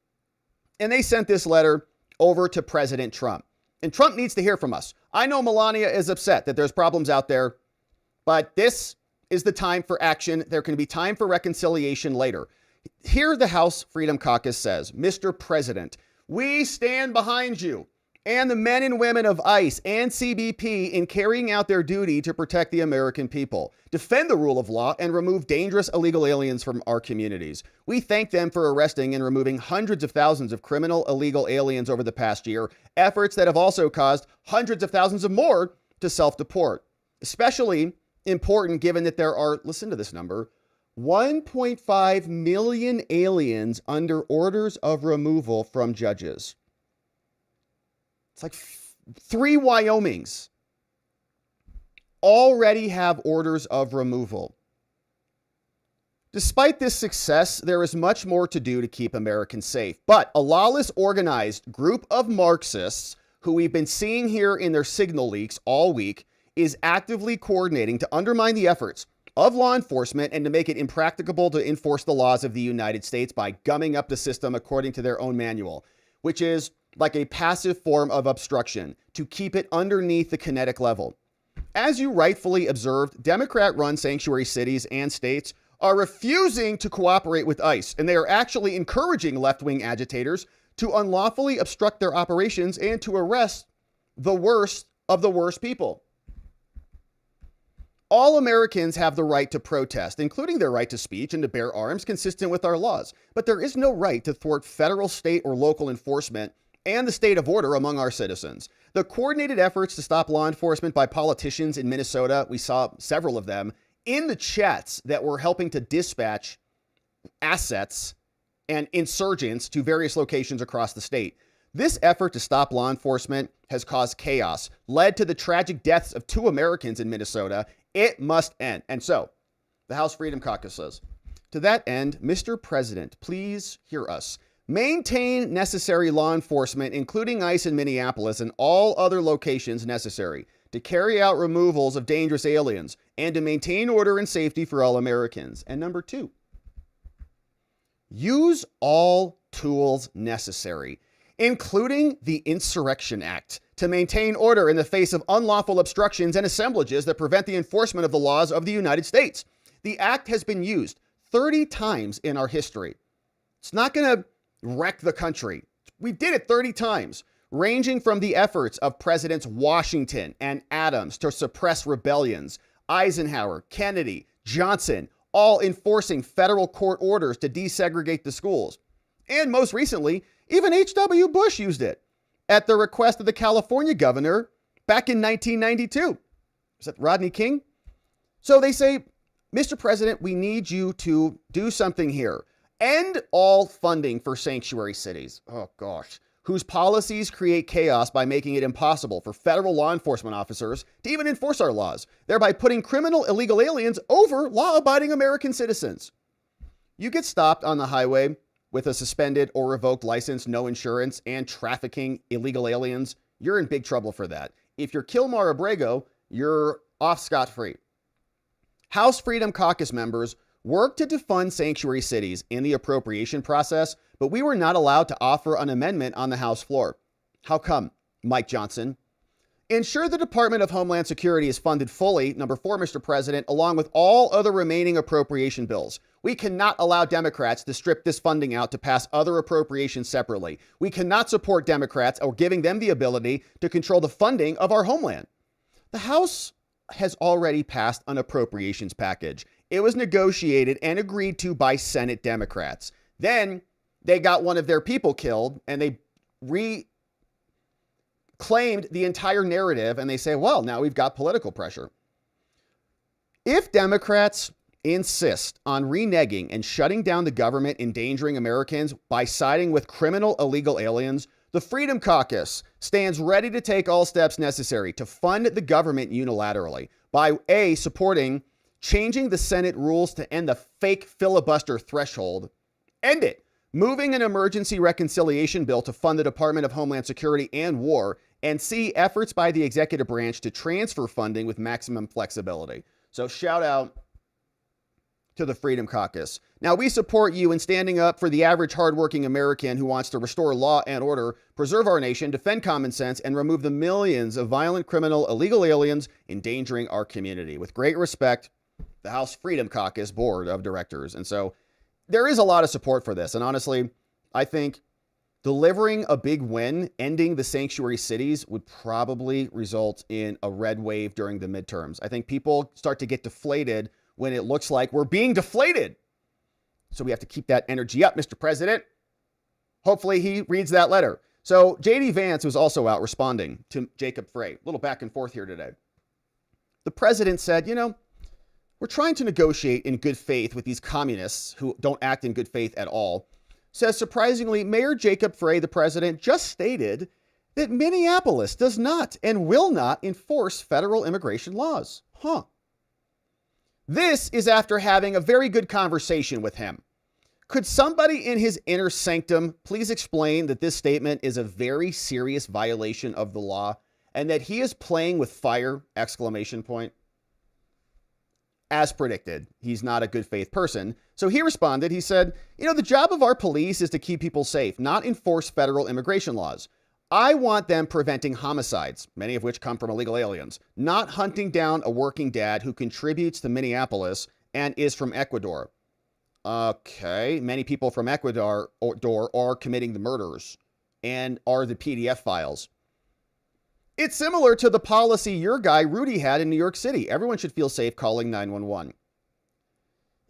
and they sent this letter over to President Trump. And Trump needs to hear from us. I know Melania is upset that there's problems out there, but this is the time for action. There can be time for reconciliation later. Here the House Freedom Caucus says, Mr. President, we stand behind you and the men and women of ICE and CBP in carrying out their duty to protect the American people, defend the rule of law, and remove dangerous illegal aliens from our communities. We thank them for arresting and removing hundreds of thousands of criminal illegal aliens over the past year, efforts that have also caused hundreds of thousands of more to self-deport. Especially important given that there are, listen to this number, 1.5 million aliens under orders of removal from judges. It's like 3 Wyomings already have orders of removal. Despite this success, there is much more to do to keep Americans safe. But a lawless, organized group of Marxists, who we've been seeing here in their signal leaks all week, is actively coordinating to undermine the efforts of law enforcement and to make it impracticable to enforce the laws of the United States by gumming up the system according to their own manual, which is like a passive form of obstruction to keep it underneath the kinetic level. As you rightfully observed, Democrat-run sanctuary cities and states are refusing to cooperate with ICE, and they are actually encouraging left-wing agitators to unlawfully obstruct their operations and to arrest the worst of the worst people. All Americans have the right to protest, including their right to speech and to bear arms consistent with our laws. But there is no right to thwart federal, state, or local enforcement and the state of order among our citizens. The coordinated efforts to stop law enforcement by politicians in Minnesota, we saw several of them in the chats that were helping to dispatch assets and insurgents to various locations across the state. This effort to stop law enforcement has caused chaos, led to the tragic deaths of 2 Americans in Minnesota. It must end. And so, the House Freedom Caucus says, to that end, Mr. President, please hear us. Maintain necessary law enforcement, including ICE in Minneapolis and all other locations necessary to carry out removals of dangerous aliens and to maintain order and safety for all Americans. And number 2, use all tools necessary. including the Insurrection Act, to maintain order in the face of unlawful obstructions and assemblages that prevent the enforcement of the laws of the United States. The act has been used 30 times in our history. It's not going to wreck the country. We did it 30 times, ranging from the efforts of Presidents Washington and Adams to suppress rebellions, Eisenhower, Kennedy, Johnson, all enforcing federal court orders to desegregate the schools. And most recently, even H.W. Bush used it at the request of the California governor back in 1992. Was that Rodney King? So they say, Mr. President, we need you to do something here. End all funding for sanctuary cities. Oh, gosh. Whose policies create chaos by making it impossible for federal law enforcement officers to even enforce our laws, thereby putting criminal illegal aliens over law-abiding American citizens. You get stopped on the highway with a suspended or revoked license, no insurance, and trafficking illegal aliens, you're in big trouble for that. If you're Kilmar Abrego, you're off scot-free. House Freedom Caucus members worked to defund sanctuary cities in the appropriation process, but we were not allowed to offer an amendment on the House floor. How come, Mike Johnson? Ensure the Department of Homeland Security is funded fully, number 4, Mr. President, along with all other remaining appropriation bills. We cannot allow Democrats to strip this funding out to pass other appropriations separately. We cannot support Democrats or giving them the ability to control the funding of our homeland. The House has already passed an appropriations package. It was negotiated and agreed to by Senate Democrats. Then they got one of their people killed and they reclaimed the entire narrative and they say, well, now we've got political pressure. If Democrats insist on reneging and shutting down the government, endangering Americans by siding with criminal illegal aliens, the Freedom Caucus stands ready to take all steps necessary to fund the government unilaterally by A, supporting changing the Senate rules to end the fake filibuster threshold, end it, moving an emergency reconciliation bill to fund the Department of Homeland Security and War, and C, efforts by the executive branch to transfer funding with maximum flexibility. So shout out to the Freedom Caucus. Now, we support you in standing up for the average hardworking American who wants to restore law and order, preserve our nation, defend common sense, and remove the millions of violent, criminal, illegal aliens endangering our community. With great respect, the House Freedom Caucus Board of Directors. And so there is a lot of support for this. And honestly, I think delivering a big win, ending the sanctuary cities, would probably result in a red wave during the midterms. I think people start to get deflated when it looks like we're being deflated. So we have to keep that energy up, Mr. President. Hopefully he reads that letter. So J.D. Vance was also out responding to Jacob Frey. A little back and forth here today. The president said, you know, we're trying to negotiate in good faith with these communists who don't act in good faith at all. Says, surprisingly, Mayor Jacob Frey, the president, just stated that Minneapolis does not and will not enforce federal immigration laws. This is after having a very good conversation with him. Could somebody in his inner sanctum please explain that this statement is a very serious violation of the law and that he is playing with fire, exclamation point? As predicted, he's not a good faith person. So he responded, he said, you know, the job of our police is to keep people safe, not enforce federal immigration laws. I want them preventing homicides, many of which come from illegal aliens, not hunting down a working dad who contributes to Minneapolis and is from Ecuador. Okay, many people from Ecuador are committing the murders and are the PDF files. It's similar to the policy your guy Rudy had in New York City. Everyone should feel safe calling 911.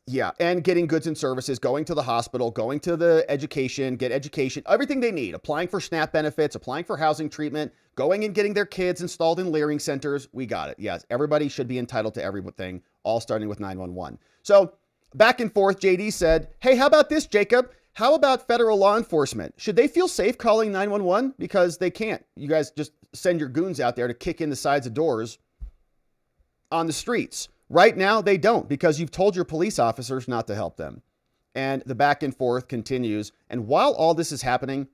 Yeah, and getting goods and services, going to the hospital, going to the education, get education, everything they need, applying for SNAP benefits, applying for housing treatment, going and getting their kids installed in Leering centers. We got it. Yes, everybody should be entitled to everything, all starting with 911. So back and forth, JD said, hey, how about this, Jacob? How about federal law enforcement? Should they feel safe calling 911? Because they can't. You guys just send your goons out there to kick in the sides of doors on the streets. Right now, they don't, because you've told your police officers not to help them. And the back and forth continues. And while all this is happening,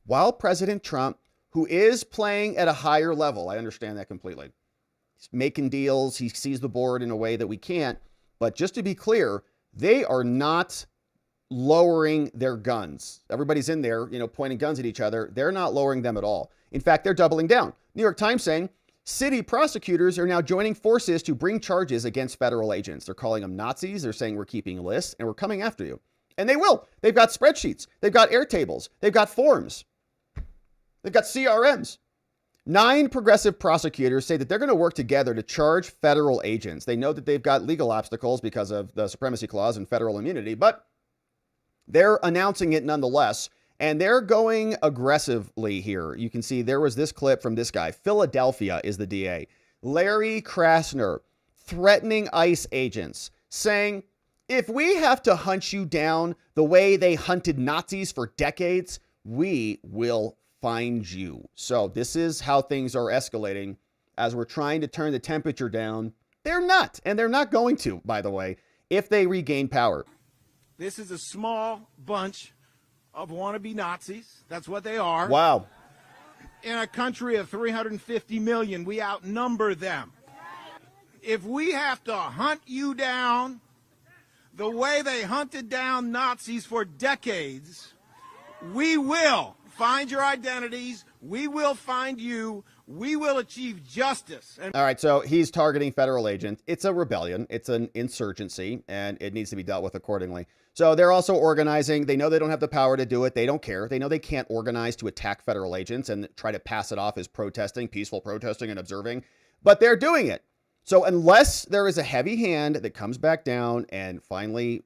while President Trump, who is playing at a higher level, I understand that completely. He's making deals. He sees the board in a way that we can't. But just to be clear, they are not lowering their guns. Everybody's in there, pointing guns at each other. They're not lowering them at all. In fact, they're doubling down. New York Times saying city prosecutors are now joining forces to bring charges against federal agents. They're calling them Nazis. They're saying we're keeping lists and we're coming after you. And they will. They've got spreadsheets. They've got airtables. They've got forms. They've got CRMs. 9 progressive prosecutors say that they're going to work together to charge federal agents. They know that they've got legal obstacles because of the supremacy clause and federal immunity, but they're announcing it nonetheless. And they're going aggressively here. You can see there was this clip from this guy. Philadelphia is the DA. Larry Krasner threatening ICE agents, saying, if we have to hunt you down the way they hunted Nazis for decades, we will find you. So this is how things are escalating as we're trying to turn the temperature down. They're not, and they're not going to, by the way, if they regain power. This is a small bunch of wannabe Nazis. That's what they are. Wow. In a country of 350 million, we outnumber them. If we have to hunt you down the way they hunted down Nazis for decades, we will find your identities. We will find you. We will achieve justice. All right, so he's targeting federal agents. It's a rebellion. It's an insurgency, and it needs to be dealt with accordingly. So they're also organizing. They know they don't have the power to do it. They don't care. They know they can't organize to attack federal agents and try to pass it off as protesting, peaceful protesting and observing, but they're doing it. So unless there is a heavy hand that comes back down and finally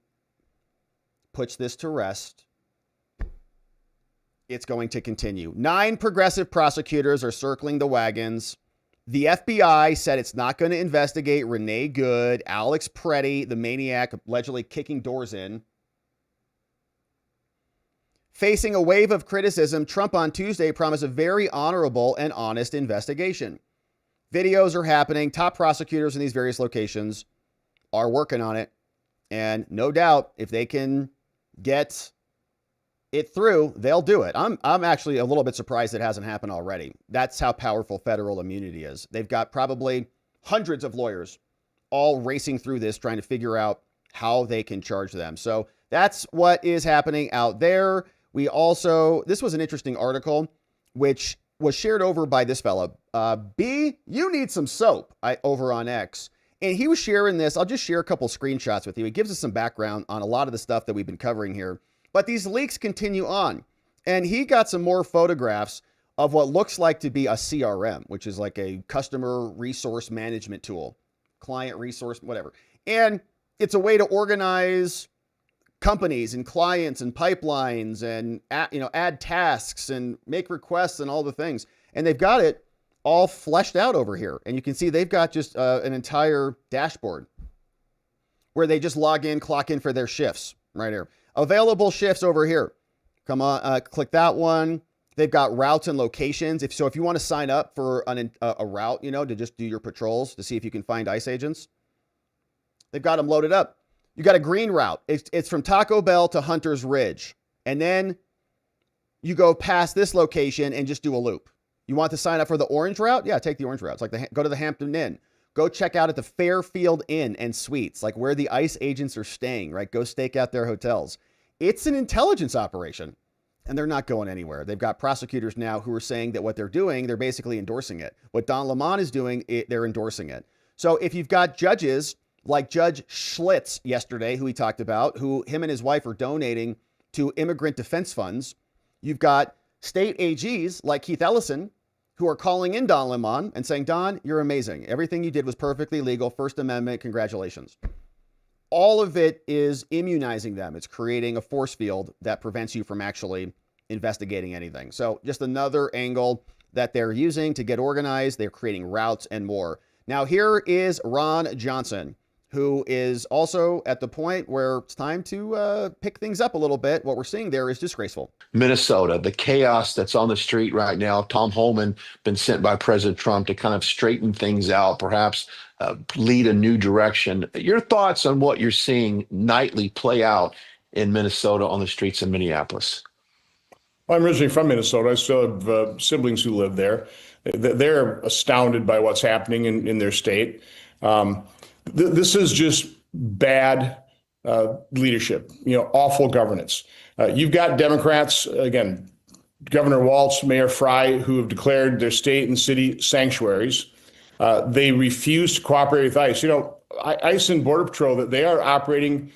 puts this to rest, it's going to continue. 9 progressive prosecutors are circling the wagons. The FBI said it's not going to investigate Renee Good, Alex Preddy, the maniac allegedly kicking doors in. Facing a wave of criticism, Trump on Tuesday promised a very honorable and honest investigation. Videos are happening. Top prosecutors in these various locations are working on it. And no doubt, if they can get it through, they'll do it. I'm actually a little bit surprised it hasn't happened already. That's how powerful federal immunity is. They've got probably hundreds of lawyers all racing through this, trying to figure out how they can charge them. So that's what is happening out there. We also, this was an interesting article, which was shared over by this fella. B, you need some soap, over on X. And he was sharing this. I'll just share a couple screenshots with you. It gives us some background on a lot of the stuff that we've been covering here. But these leaks continue on. And he got some more photographs of what looks like to be a CRM, which is like a customer resource management tool, client resource, whatever. And it's a way to organize companies and clients and pipelines and add tasks and make requests and all the things. And they've got it all fleshed out over here. And you can see they've got just an entire dashboard where they just log in, clock in for their shifts right here. Available shifts over here. Come on, click that one. They've got routes and locations. If you want to sign up for a route, to just do your patrols to see if you can find ICE agents, they've got them loaded up. You got a green route. It's from Taco Bell to Hunter's Ridge. And then you go past this location and just do a loop. You want to sign up for the orange route? Yeah, take the orange route. It's like go to the Hampton Inn. Go check out at the Fairfield Inn and Suites, like where the ICE agents are staying, right? Go stake out their hotels. It's an intelligence operation, and they're not going anywhere. They've got prosecutors now who are saying that what they're doing, they're basically endorsing it. What Don Lemon is doing, they're endorsing it. So if you've got judges like Judge Schlitz yesterday, who we talked about, who him and his wife are donating to immigrant defense funds, you've got state AGs like Keith Ellison, who are calling in Don Lemon and saying, Don, you're amazing. Everything you did was perfectly legal. First Amendment, congratulations. All of it is immunizing them. It's creating a force field that prevents you from actually investigating anything. So just another angle that they're using to get organized. They're creating routes and more. Now here is Ron Johnson, who is also at the point where it's time to pick things up a little bit. What we're seeing there is disgraceful. Minnesota, the chaos that's on the street right now. Tom Homeland been sent by President Trump to kind of straighten things out, perhaps lead a new direction. Your thoughts on what you're seeing nightly play out in Minnesota on the streets of Minneapolis? Well, I'm originally from Minnesota. I still have siblings who live there. They're astounded by what's happening in their state. This is just bad leadership, awful governance. You've got Democrats, again, Governor Walz, Mayor Frey, who have declared their state and city sanctuaries. They refuse to cooperate with ICE. ICE and Border Patrol, that they are operating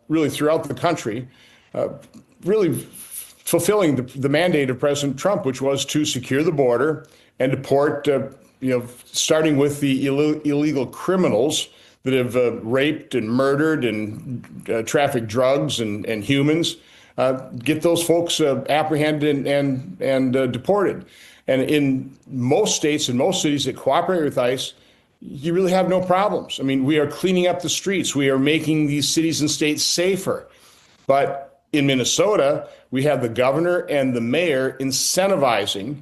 really throughout the country, really fulfilling the mandate of President Trump, which was to secure the border and deport, starting with the illegal criminals that have raped and murdered and trafficked drugs and humans, get those folks apprehended and deported. And in most states and most cities that cooperate with ICE, you really have no problems. I mean, we are cleaning up the streets. We are making these cities and states safer. But in Minnesota, we have the governor and the mayor incentivizing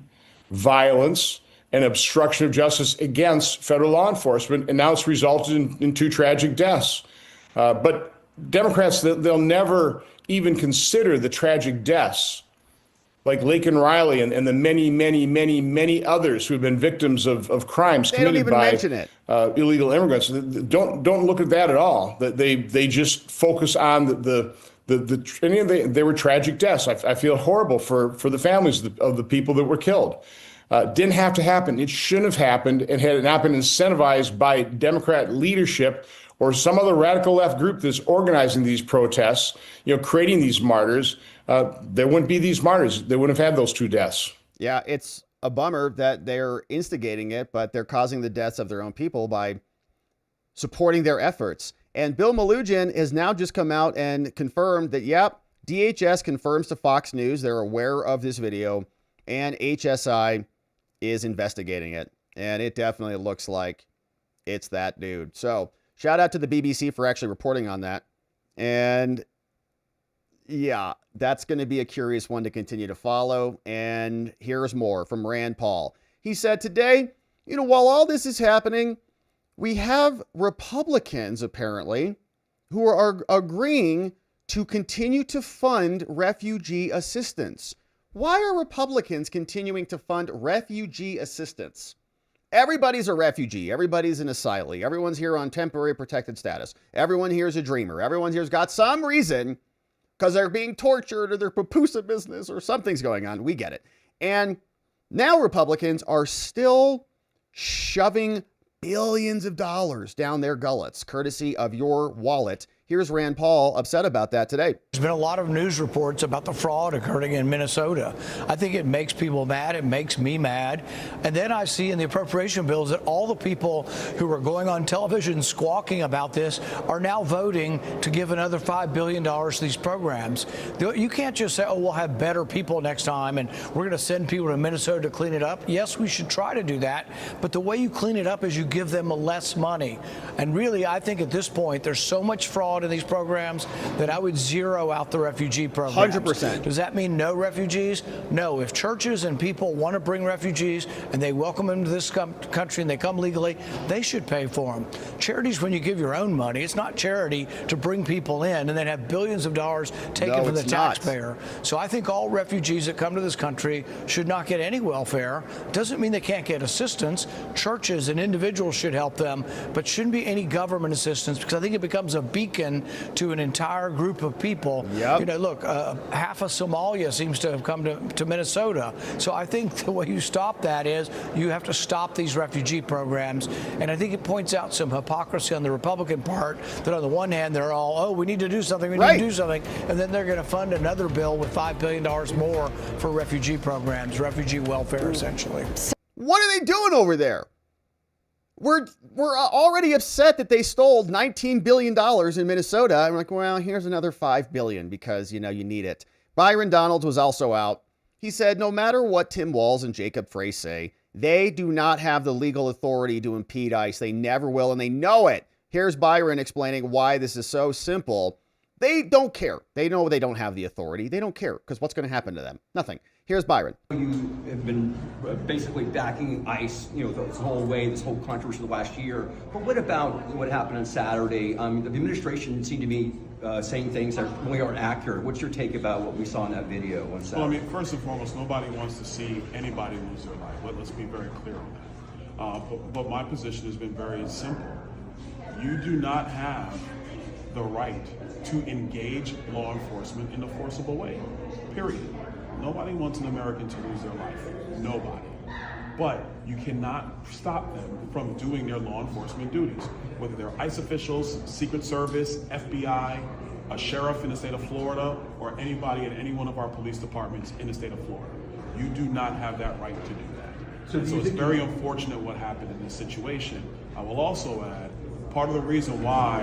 violence and obstruction of justice against federal law enforcement, and now it's resulted in 2 tragic deaths. But Democrats, they'll never even consider the tragic deaths, like Laken Riley and the many, many, many, many others who have been victims of crimes committed by illegal immigrants. Don't look at that at all. They just focus on they were tragic deaths. I feel horrible for the families of the people that were killed. Didn't have to happen. It shouldn't have happened. And had it not been incentivized by Democrat leadership or some other radical left group that's organizing these protests, creating these martyrs, there wouldn't be these martyrs. They wouldn't have had those 2 deaths. Yeah, it's a bummer that they're instigating it, but they're causing the deaths of their own people by supporting their efforts. And Bill Melugin has now just come out and confirmed that, yep, DHS confirms to Fox News they're aware of this video, and HSI is investigating it. And it definitely looks like it's that dude. So shout out to the BBC for actually reporting on that. And yeah, that's going to be a curious one to continue to follow. And here's more from Rand Paul. He said today, while all this is happening, we have Republicans apparently who are agreeing to continue to fund refugee assistance. Why are Republicans continuing to fund refugee assistance? Everybody's a refugee. Everybody's an asylee. Everyone's here on temporary protected status. Everyone here's a dreamer. Everyone here's got some reason because they're being tortured or their papusa business or something's going on. We get it. And now Republicans are still shoving billions of dollars down their gullets, courtesy of your wallet. Here's Rand Paul upset about that today. There's been a lot of news reports about the fraud occurring in Minnesota. I think it makes people mad. It makes me mad. And then I see in the appropriation bills that all the people who are going on television squawking about this are now voting to give another $5 billion to these programs. You can't just say, oh, we'll have better people next time and we're going to send people to Minnesota to clean it up. Yes, we should try to do that. But the way you clean it up is you give them less money. And really, I think at this point, there's so much fraud in these programs that I would zero out the refugee programs. 100%. Does that mean no refugees? No. If churches and people want to bring refugees and they welcome them to this country and they come legally, they should pay for them. Charities, when you give your own money, it's not charity to bring people in and then have billions of dollars taken from the taxpayer. So I think all refugees that come to this country should not get any welfare. Doesn't mean they can't get assistance. Churches and individuals should help them, but shouldn't be any government assistance because I think it becomes a beacon to an entire group of people. Yep. Look, half of Somalia seems to have come to Minnesota. So I think the way you stop that is you have to stop these refugee programs. And I think it points out some hypocrisy on the Republican part that on the one hand, they're all, oh, we need to do something, we need to do something. And then they're going to fund another bill with $5 billion more for refugee programs, refugee welfare, essentially. What are they doing over there? We're already upset that they stole $19 billion in Minnesota. I'm like, well, here's another $5 billion because, you need it. Byron Donalds was also out. He said, no matter what Tim Walz and Jacob Frey say, they do not have the legal authority to impede ICE. They never will, and they know it. Here's Byron explaining why this is so simple. They don't care. They know they don't have the authority. They don't care because what's going to happen to them? Nothing. Here's Byron. You have been basically backing ICE, this whole way, this whole controversy the last year. But what about what happened on Saturday? The administration seemed to be saying things that really aren't accurate. What's your take about what we saw in that video on Saturday? Well, I mean, first and foremost, nobody wants to see anybody lose their life. Let's be very clear on that. But my position has been very simple. You do not have the right to engage law enforcement in a forcible way, period. Nobody wants an American to lose their life, nobody. But you cannot stop them from doing their law enforcement duties, whether they're ICE officials, Secret Service, FBI, a sheriff in the state of Florida, or anybody at any one of our police departments in the state of Florida. You do not have that right to do that. So it's very unfortunate what happened in this situation. I will also add, part of the reason why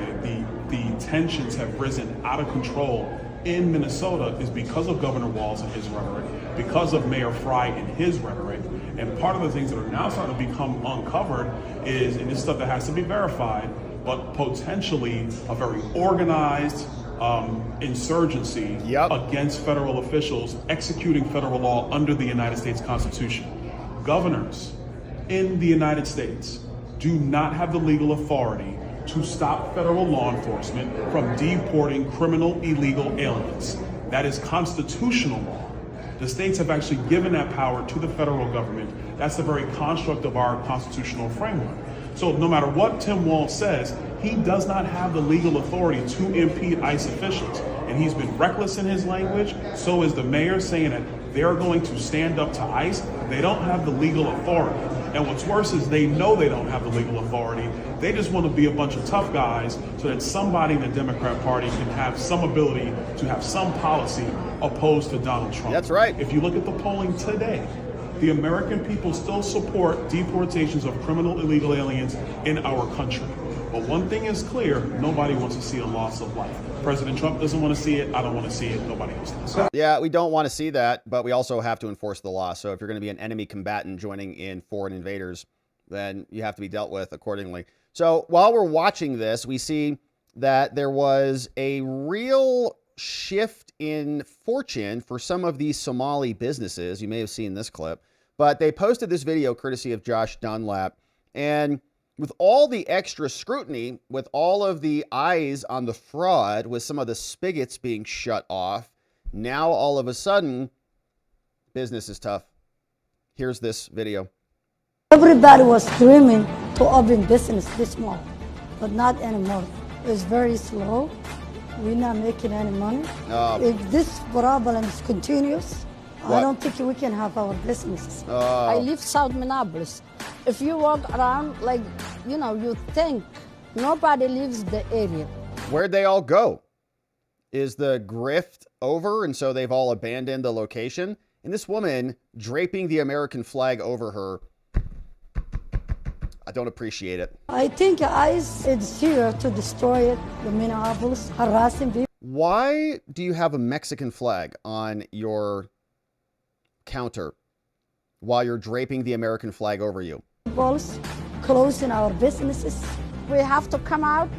the tensions have risen out of control in Minnesota is because of Governor Walz and his rhetoric, because of Mayor Fry and his rhetoric. And part of the things that are now starting to become uncovered is, and this stuff that has to be verified, but potentially a very organized insurgency against federal officials executing federal law under the United States Constitution. Governors in the United States do not have the legal authority to stop federal law enforcement from deporting criminal illegal aliens. That is constitutional law. The states have actually given that power to the federal government. That's the very construct of our constitutional framework. So no matter what Tim Walz says, he does not have the legal authority to impede ICE officials. And he's been reckless in his language. So is the mayor, saying that they're going to stand up to ICE. They don't have the legal authority. And what's worse is they know they don't have the legal authority. They just want to be a bunch of tough guys so that somebody in the Democrat Party can have some ability to have some policy opposed to Donald Trump. That's right. If you look at the polling today, the American people still support deportations of criminal illegal aliens in our country. But one thing is clear, nobody wants to see a loss of life. President Trump doesn't want to see it. I don't want to see it. Nobody else does. Yeah, we don't want to see that, but we also have to enforce the law. So if you're going to be an enemy combatant joining in foreign invaders, then you have to be dealt with accordingly. So while we're watching this, we see that there was a real shift in fortune for some of these Somali businesses. You may have seen this clip, but they posted this video courtesy of Josh Dunlap. And with all the extra scrutiny, with all of the eyes on the fraud, with some of the spigots being shut off, now all of a sudden, business is tough. Here's this video. Everybody was dreaming to open business this small, but not anymore. It's very slow. We're not making any money. If this problem continues, I don't think we can have our businesses. I live South Minneapolis. If you walk around, like, you think nobody lives the area. Where'd they all go? Is the grift over and so they've all abandoned the location? And this woman draping the American flag over her, I don't appreciate it. I think ICE is here to destroy it, the Minneapolis, harassing people. Why do you have a Mexican flag on your counter while you're draping the American flag over you? Closing our businesses. We have to come out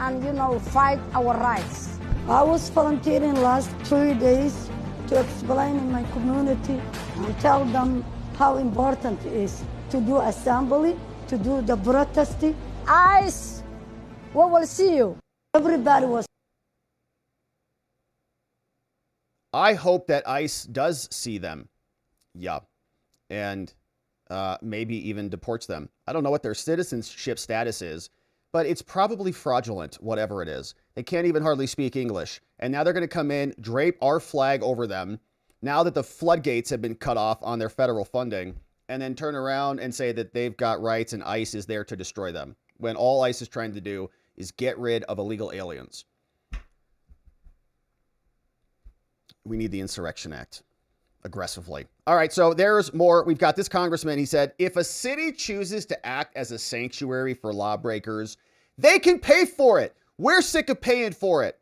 and, fight our rights. I was volunteering last 3 days to explain in my community and tell them how important it is to do assembly, to do the protesting. ICE, we will see you. Everybody was. I hope that ICE does see them. Yeah. And maybe even deports them. I don't know what their citizenship status is, but it's probably fraudulent, whatever it is. They can't even hardly speak English. And now they're going to come in, drape our flag over them, now that the floodgates have been cut off on their federal funding, and then turn around and say that they've got rights and ICE is there to destroy them, when all ICE is trying to do is get rid of illegal aliens. We need the Insurrection Act. Aggressively. All right, so there's more. We've got this congressman. He said, if a city chooses to act as a sanctuary for lawbreakers, they can pay for it. We're sick of paying for it.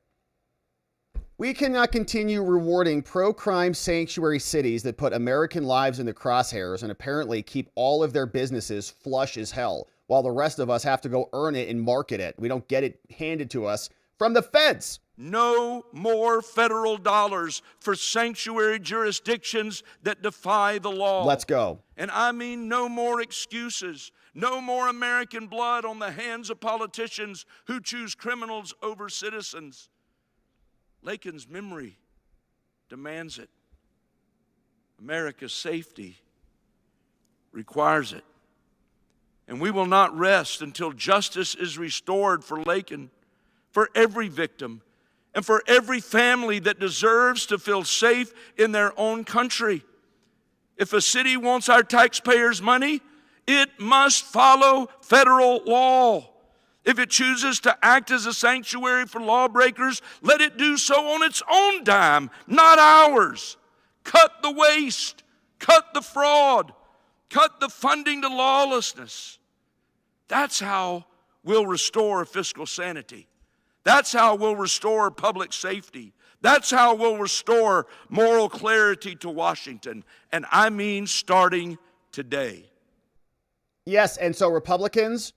We cannot continue rewarding pro-crime sanctuary cities that put American lives in the crosshairs and apparently keep all of their businesses flush as hell, while the rest of us have to go earn it and market it. We don't get it handed to us from the feds. No more federal dollars for sanctuary jurisdictions that defy the law. Let's go. And I mean no more excuses. No more American blood on the hands of politicians who choose criminals over citizens. Lakin's memory demands it. America's safety requires it. And we will not rest until justice is restored for Lakin, for every victim, and for every family that deserves to feel safe in their own country. If a city wants our taxpayers' money, it must follow federal law. If it chooses to act as a sanctuary for lawbreakers, let it do so on its own dime, not ours. Cut the waste, cut the fraud, cut the funding to lawlessness. That's how we'll restore fiscal sanity. That's how we'll restore public safety. That's how we'll restore moral clarity to Washington. And I mean starting today. Yes, and so Republicans,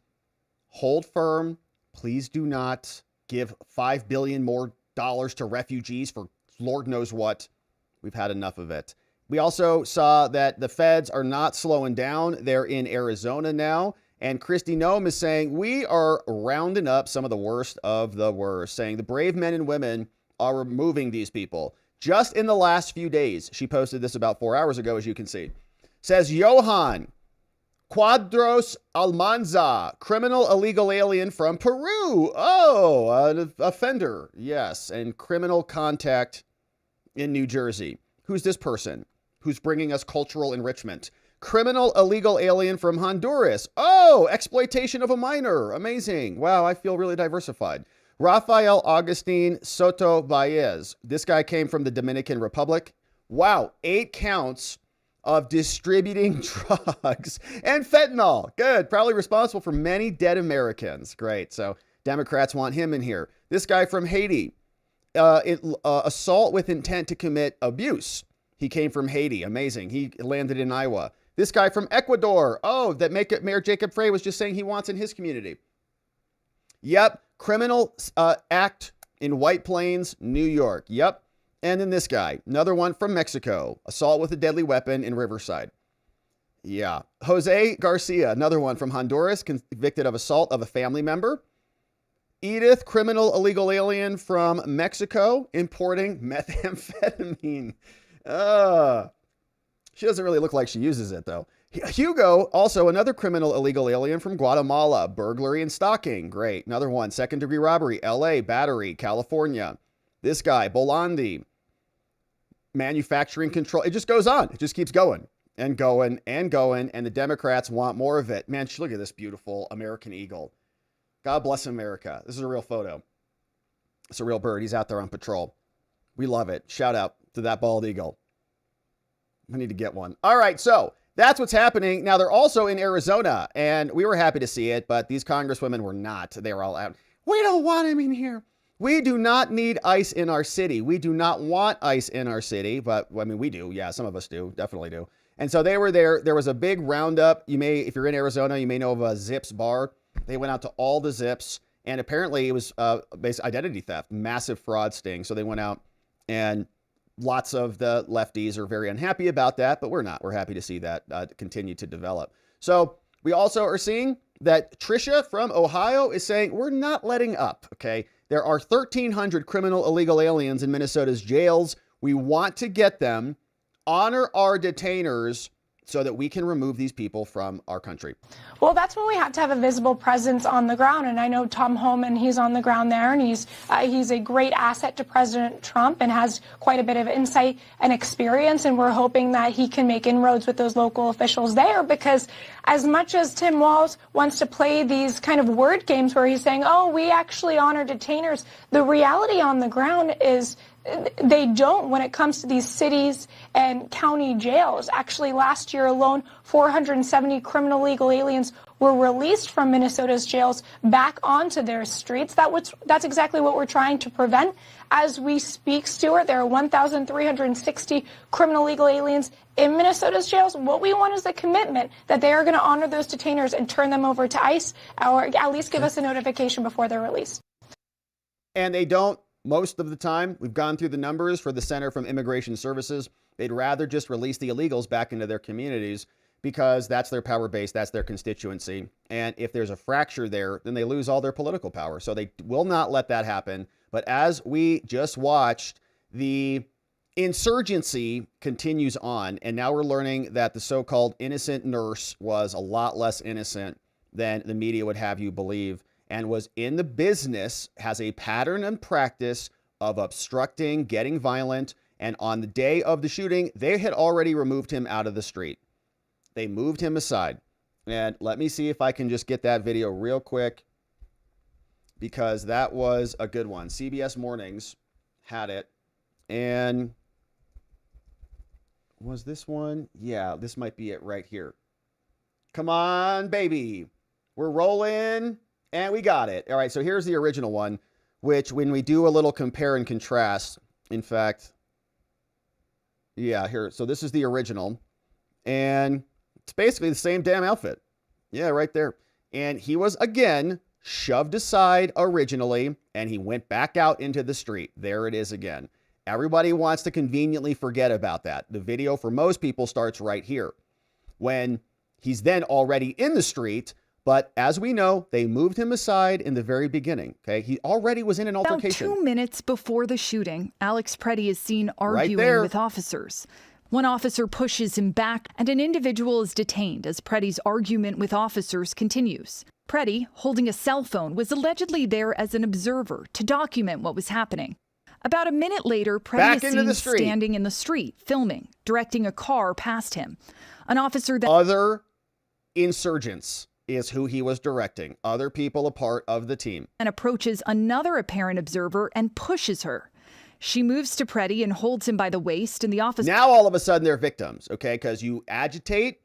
hold firm. Please do not give $5 billion more to refugees for Lord knows what. We've had enough of it. We also saw that the feds are not slowing down. They're in Arizona now. And Kristi Noem is saying we are rounding up some of the worst of the worst, saying the brave men and women are removing these people. Just in the last few days, she posted this about 4 hours ago, as you can see. Says Johan Quadros Almanza, criminal illegal alien from Peru. Oh, an offender. Yes, and criminal contact in New Jersey. Who's this person who's bringing us cultural enrichment? Criminal illegal alien from Honduras. Oh, exploitation of a minor. Amazing. Wow, I feel really diversified. Rafael Agustin Soto Baez. This guy came from the Dominican Republic. Wow, 8 counts of distributing drugs and fentanyl. Good. Probably responsible for many dead Americans. Great. So Democrats want him in here. This guy from Haiti. Assault with intent to commit abuse. He came from Haiti. Amazing. He landed in Iowa. This guy from Ecuador. Oh, that Mayor Jacob Frey was just saying he wants in his community. Yep. Criminal act in White Plains, New York. Yep. And then this guy, another one from Mexico. Assault with a deadly weapon in Riverside. Yeah. Jose Garcia, another one from Honduras, convicted of assault of a family member. Edith, criminal illegal alien from Mexico, importing methamphetamine. She doesn't really look like she uses it, though. Hugo, also another criminal illegal alien from Guatemala, burglary and stalking. Great. Another one, second-degree robbery, LA, battery, California. This guy, Bolandi, manufacturing control. It just goes on. It just keeps going and going and going, and the Democrats want more of it. Man, look at this beautiful American eagle. God bless America. This is a real photo. It's a real bird. He's out there on patrol. We love it. Shout out to that bald eagle. I need to get one. All right, so that's what's happening. Now, they're also in Arizona, and we were happy to see it, but these congresswomen were not. They were all out. We don't want him in here. We do not need ICE in our city. We do not want ICE in our city, but I mean, we do. Yeah, some of us do. Definitely do. And so they were there. There was a big roundup. You may, if you're in Arizona, you may know of a Zips bar. They went out to all the Zips, and apparently it was basic identity theft, massive fraud sting. So they went out, and lots of the lefties are very unhappy about that, but we're not. We're happy to see that continue to develop. So we also are seeing that Tricia from Ohio is saying we're not letting up, okay? There are 1,300 criminal illegal aliens in Minnesota's jails. We want to get them, honor our detainers, so that we can remove these people from our country. Well, that's when we have to have a visible presence on the ground. And I know Tom Homan, he's on the ground there, and he's a great asset to President Trump and has quite a bit of insight and experience. And we're hoping that he can make inroads with those local officials there, because as much as Tim Walz wants to play these kind of word games where he's saying, oh, we actually honor detainers, the reality on the ground is they don't when it comes to these cities and county jails. Actually, last year alone, 470 criminal legal aliens were released from Minnesota's jails back onto their streets. That's exactly what we're trying to prevent. As we speak, Stuart, there are 1,360 criminal legal aliens in Minnesota's jails. What we want is the commitment that they are going to honor those detainers and turn them over to ICE, or at least give us a notification before they're released. And they don't. Most of the time, we've gone through the numbers for the Center for Immigration Services. They'd rather just release the illegals back into their communities because that's their power base, that's their constituency. And if there's a fracture there, then they lose all their political power. So they will not let that happen. But as we just watched, the insurgency continues on. And now we're learning that the so-called innocent nurse was a lot less innocent than the media would have you believe. and was in the business, has a pattern and practice of obstructing, getting violent. And on the day of the shooting, they had already removed him out of the street. They moved him aside. And let me see if I can just get that video real quick, because that was a good one. CBS Mornings had it. And was this one? Yeah, this might be it right here. Come on, baby. We're rolling, and we got it. All right, so here's the original one, which when we do a little compare and contrast, in fact, yeah, here. So this is the original, and it's basically the same damn outfit. Yeah, right there. And he was, again, shoved aside originally, and he went back out into the street. There it is again. Everybody wants to conveniently forget about that. The video for most people starts right here, when he's then already in the street. But as we know, they moved him aside in the very beginning. Okay, he already was in an altercation. About 2 minutes before the shooting, Alex Preddy is seen arguing with officers. One officer pushes him back, and an individual is detained as Preddy's argument with officers continues. Preddy, holding a cell phone, was allegedly there as an observer to document what was happening. About a minute later, Preddy is seen standing in the street, filming, directing a car past him. An officer that... Other insurgents is who he was directing. Other people a part of the team. And approaches another apparent observer and pushes her. She moves to Preddy and holds him by the waist, and the officer... Now all of a sudden they're victims, okay? Because you agitate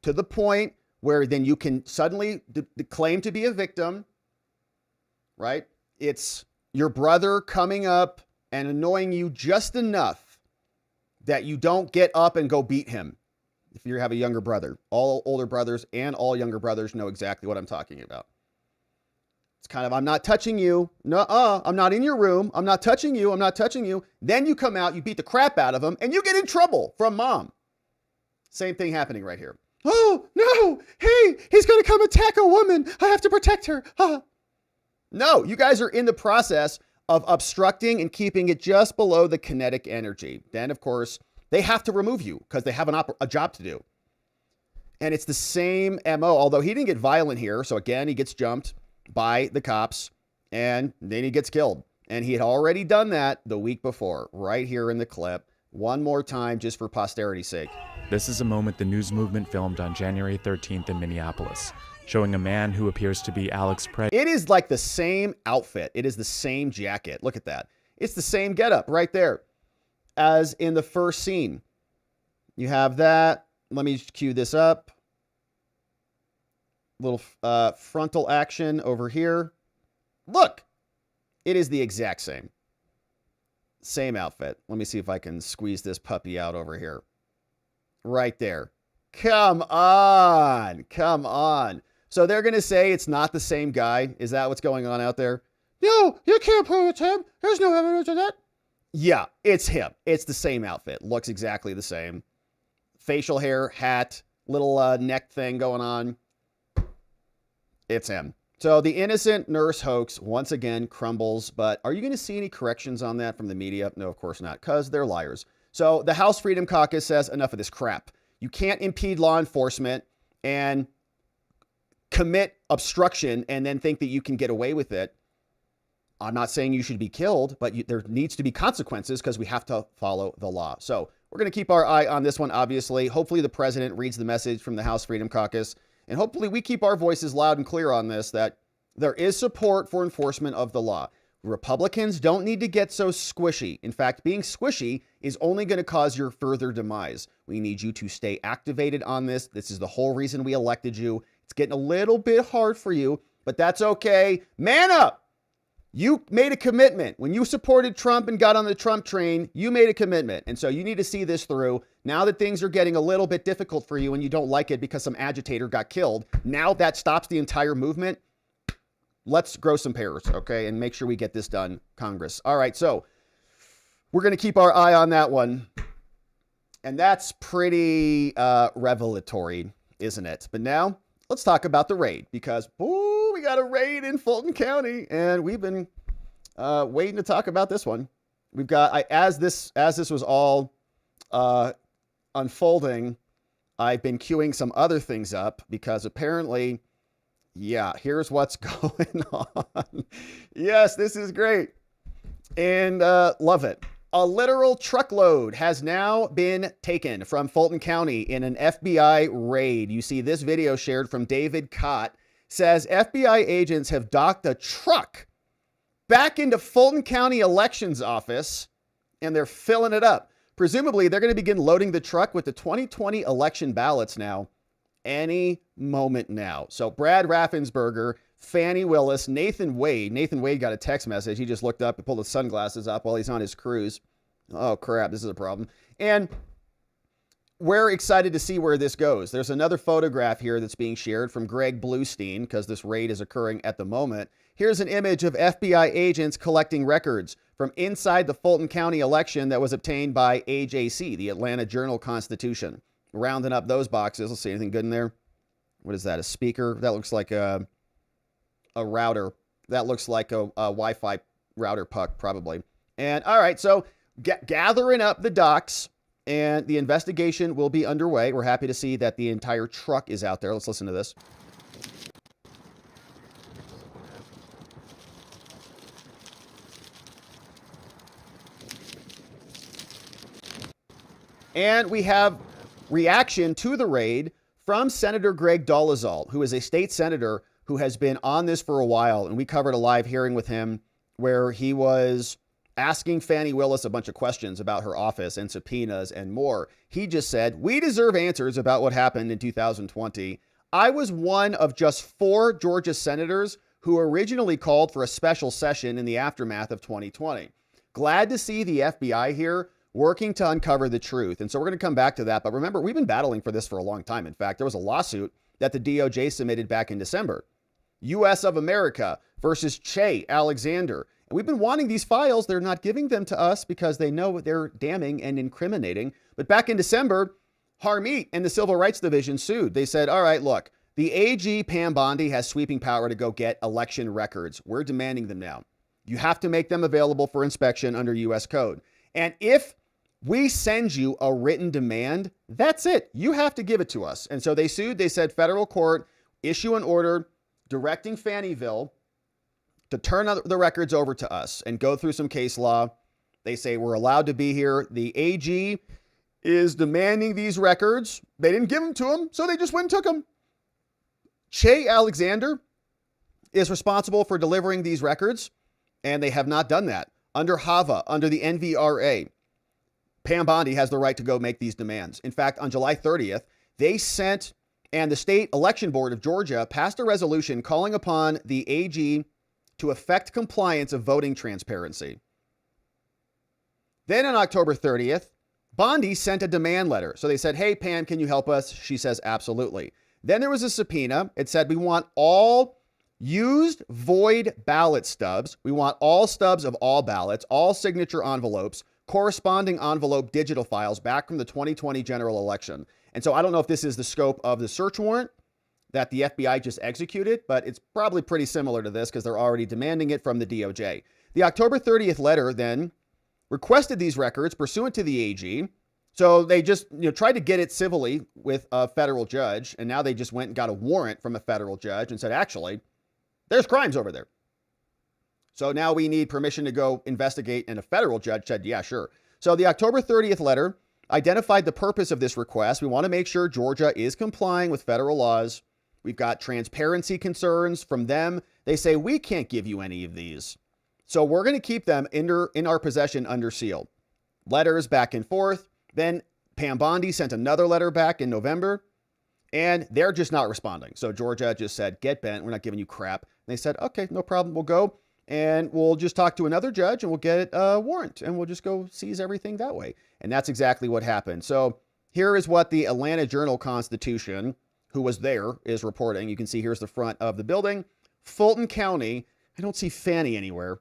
to the point where then you can suddenly claim to be a victim, right? It's your brother coming up and annoying you just enough that you don't get up and go beat him. If you have a younger brother, all older brothers and all younger brothers know exactly what I'm talking about. It's kind of, I'm not touching you. Nuh-uh, I'm not in your room. I'm not touching you. I'm not touching you. Then you come out, you beat the crap out of him, and you get in trouble from mom. Same thing happening right here. Oh, no. Hey, he's going to come attack a woman. I have to protect her. No, you guys are in the process of obstructing and keeping it just below the kinetic energy. Then, of course, they have to remove you because they have a job to do. And it's the same MO, although he didn't get violent here. So again, he gets jumped by the cops and then he gets killed. And he had already done that the week before, right here in the clip. One more time, just for posterity's sake. This is a moment the news movement filmed on January 13th in Minneapolis, showing a man who appears to be Alex Preddy. It is like the same outfit. It is the same jacket. Look at that. It's the same getup right there as in the first scene. You have that. Let me cue this up. Little frontal action over here. Look, it is the exact same. Same outfit. Let me see if I can squeeze this puppy out over here. Right there. Come on. Come on. So they're going to say it's not the same guy. Is that what's going on out there? No, you can't prove it's him. There's no evidence of that. Yeah, it's him. It's the same outfit. Looks exactly the same. Facial hair, hat, little neck thing going on. It's him. So the innocent nurse hoax once again crumbles, but are you going to see any corrections on that from the media? No, of course not, because they're liars. So the House Freedom Caucus says enough of this crap. You can't impede law enforcement and commit obstruction and then think that you can get away with it. I'm not saying you should be killed, but there needs to be consequences because we have to follow the law. So we're going to keep our eye on this one, obviously. Hopefully the president reads the message from the House Freedom Caucus. And hopefully we keep our voices loud and clear on this, that there is support for enforcement of the law. Republicans don't need to get so squishy. In fact, being squishy is only going to cause your further demise. We need you to stay activated on this. This is the whole reason we elected you. It's getting a little bit hard for you, but that's okay. Man up. You made a commitment. When you supported Trump and got on the Trump train, you made a commitment. And so you need to see this through. Now that things are getting a little bit difficult for you and you don't like it because some agitator got killed, now that stops the entire movement. Let's grow some pears, okay? And make sure we get this done, Congress. All right, so we're going to keep our eye on that one. And that's pretty revelatory, isn't it? But now let's talk about the raid because, ooh, we got a raid in Fulton County, and we've been waiting to talk about this one. We've got, as this was all unfolding, I've been queuing some other things up because apparently Yeah, here's what's going on. Yes, this is great. And love it. A literal truckload has now been taken from Fulton County in an FBI raid. You see this video shared from David Cott. Says FBI agents have docked a truck back into Fulton County Elections Office, and they're filling it up. Presumably, they're going to begin loading the truck with the 2020 election ballots now, any moment now. So Brad Raffensperger, Fani Willis, Nathan Wade. Nathan Wade got a text message. He just looked up and pulled his sunglasses up while he's on his cruise. Oh, crap, this is a problem. And we're excited to see where this goes. There's another photograph here that's being shared from Greg Bluestein because this raid is occurring at the moment. Here's an image of FBI agents collecting records from inside the Fulton County election that was obtained by AJC, the Atlanta Journal-Constitution. Rounding up those boxes. Let's see, anything good in there? What is that, a speaker? That looks like a router. That looks like a Wi-Fi router puck, probably. And all right, so gathering up the docs, and the investigation will be underway. We're happy to see that the entire truck is out there. Let's listen to this. And we have reaction to the raid from Senator Greg Dolezal, who is a state senator who has been on this for a while. And we covered a live hearing with him where he was asking Fani Willis a bunch of questions about her office and subpoenas and more. He just said, we deserve answers about what happened in 2020. I was one of just 4 Georgia senators who originally called for a special session in the aftermath of 2020. Glad to see the FBI here working to uncover the truth. And so we're going to come back to that. But remember, we've been battling for this for a long time. In fact, there was a lawsuit that the DOJ submitted back in December. U.S. of America versus Che Alexander. And we've been wanting these files. They're not giving them to us because they know they're damning and incriminating. But back in December, Harmeet and the Civil Rights Division sued. They said, all right, look, the AG Pam Bondi has sweeping power to go get election records. We're demanding them now. You have to make them available for inspection under U.S. code. And if we send you a written demand, that's it. You have to give it to us. And so they sued. They said federal court issue an order directing Fannieville to turn the records over to us and go through some case law. They say we're allowed to be here. The AG is demanding these records. They didn't give them to him, so they just went and took them. Che Alexander is responsible for delivering these records, and they have not done that. Under HAVA, under the NVRA, Pam Bondi has the right to go make these demands. In fact, on July 30th, they sent, and the State Election Board of Georgia passed a resolution calling upon the AG to effect compliance of voting transparency. Then on October 30th, Bondi sent a demand letter. So they said, hey, Pam, can you help us? She says, absolutely. Then there was a subpoena. It said, we want all used void ballot stubs. We want all stubs of all ballots, all signature envelopes, corresponding envelope digital files back from the 2020 general election. And so I don't know if this is the scope of the search warrant that the FBI just executed, but it's probably pretty similar to this because they're already demanding it from the DOJ. The October 30th letter then requested these records pursuant to the AG. So they just tried to get it civilly with a federal judge, and now they just went and got a warrant from a federal judge and said, actually, there's crimes over there. So now we need permission to go investigate, and a federal judge said, yeah, sure. So the October 30th letter identified the purpose of this request. We want to make sure Georgia is complying with federal laws. We've got transparency concerns from them. They say, we can't give you any of these. So we're going to keep them in our possession under seal. Letters back and forth. Then Pam Bondi sent another letter back in November, and they're just not responding. So Georgia just said, get bent. We're not giving you crap. And they said, okay, no problem. We'll go. And we'll just talk to another judge and we'll get a warrant and we'll just go seize everything that way. And that's exactly what happened. So here is what the Atlanta Journal-Constitution, who was there, is reporting. You can see here's the front of the building. Fulton County. I don't see Fanny anywhere.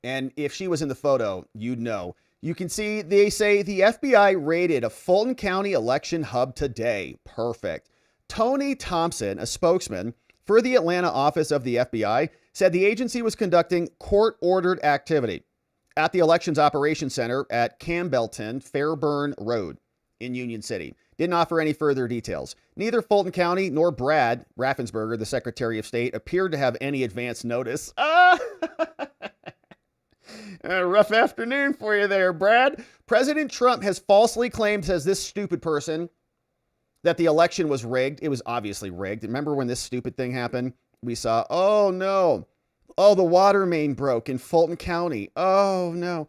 And if she was in the photo, you'd know. You can see they say the FBI raided a Fulton County election hub today. Perfect. Tony Thompson, a spokesman for the Atlanta office of the FBI, said the agency was conducting court-ordered activity at the Elections Operations Center at Campbellton, Fairburn Road. in Union City. Didn't offer any further details. Neither Fulton County nor Brad Raffensperger, the Secretary of State, appeared to have any advance notice. A rough afternoon for you there, Brad. President Trump has falsely claimed, says this stupid person, that the election was rigged. It was obviously rigged. Remember when this stupid thing happened? We saw, oh no, oh, the water main broke in Fulton County. Oh no.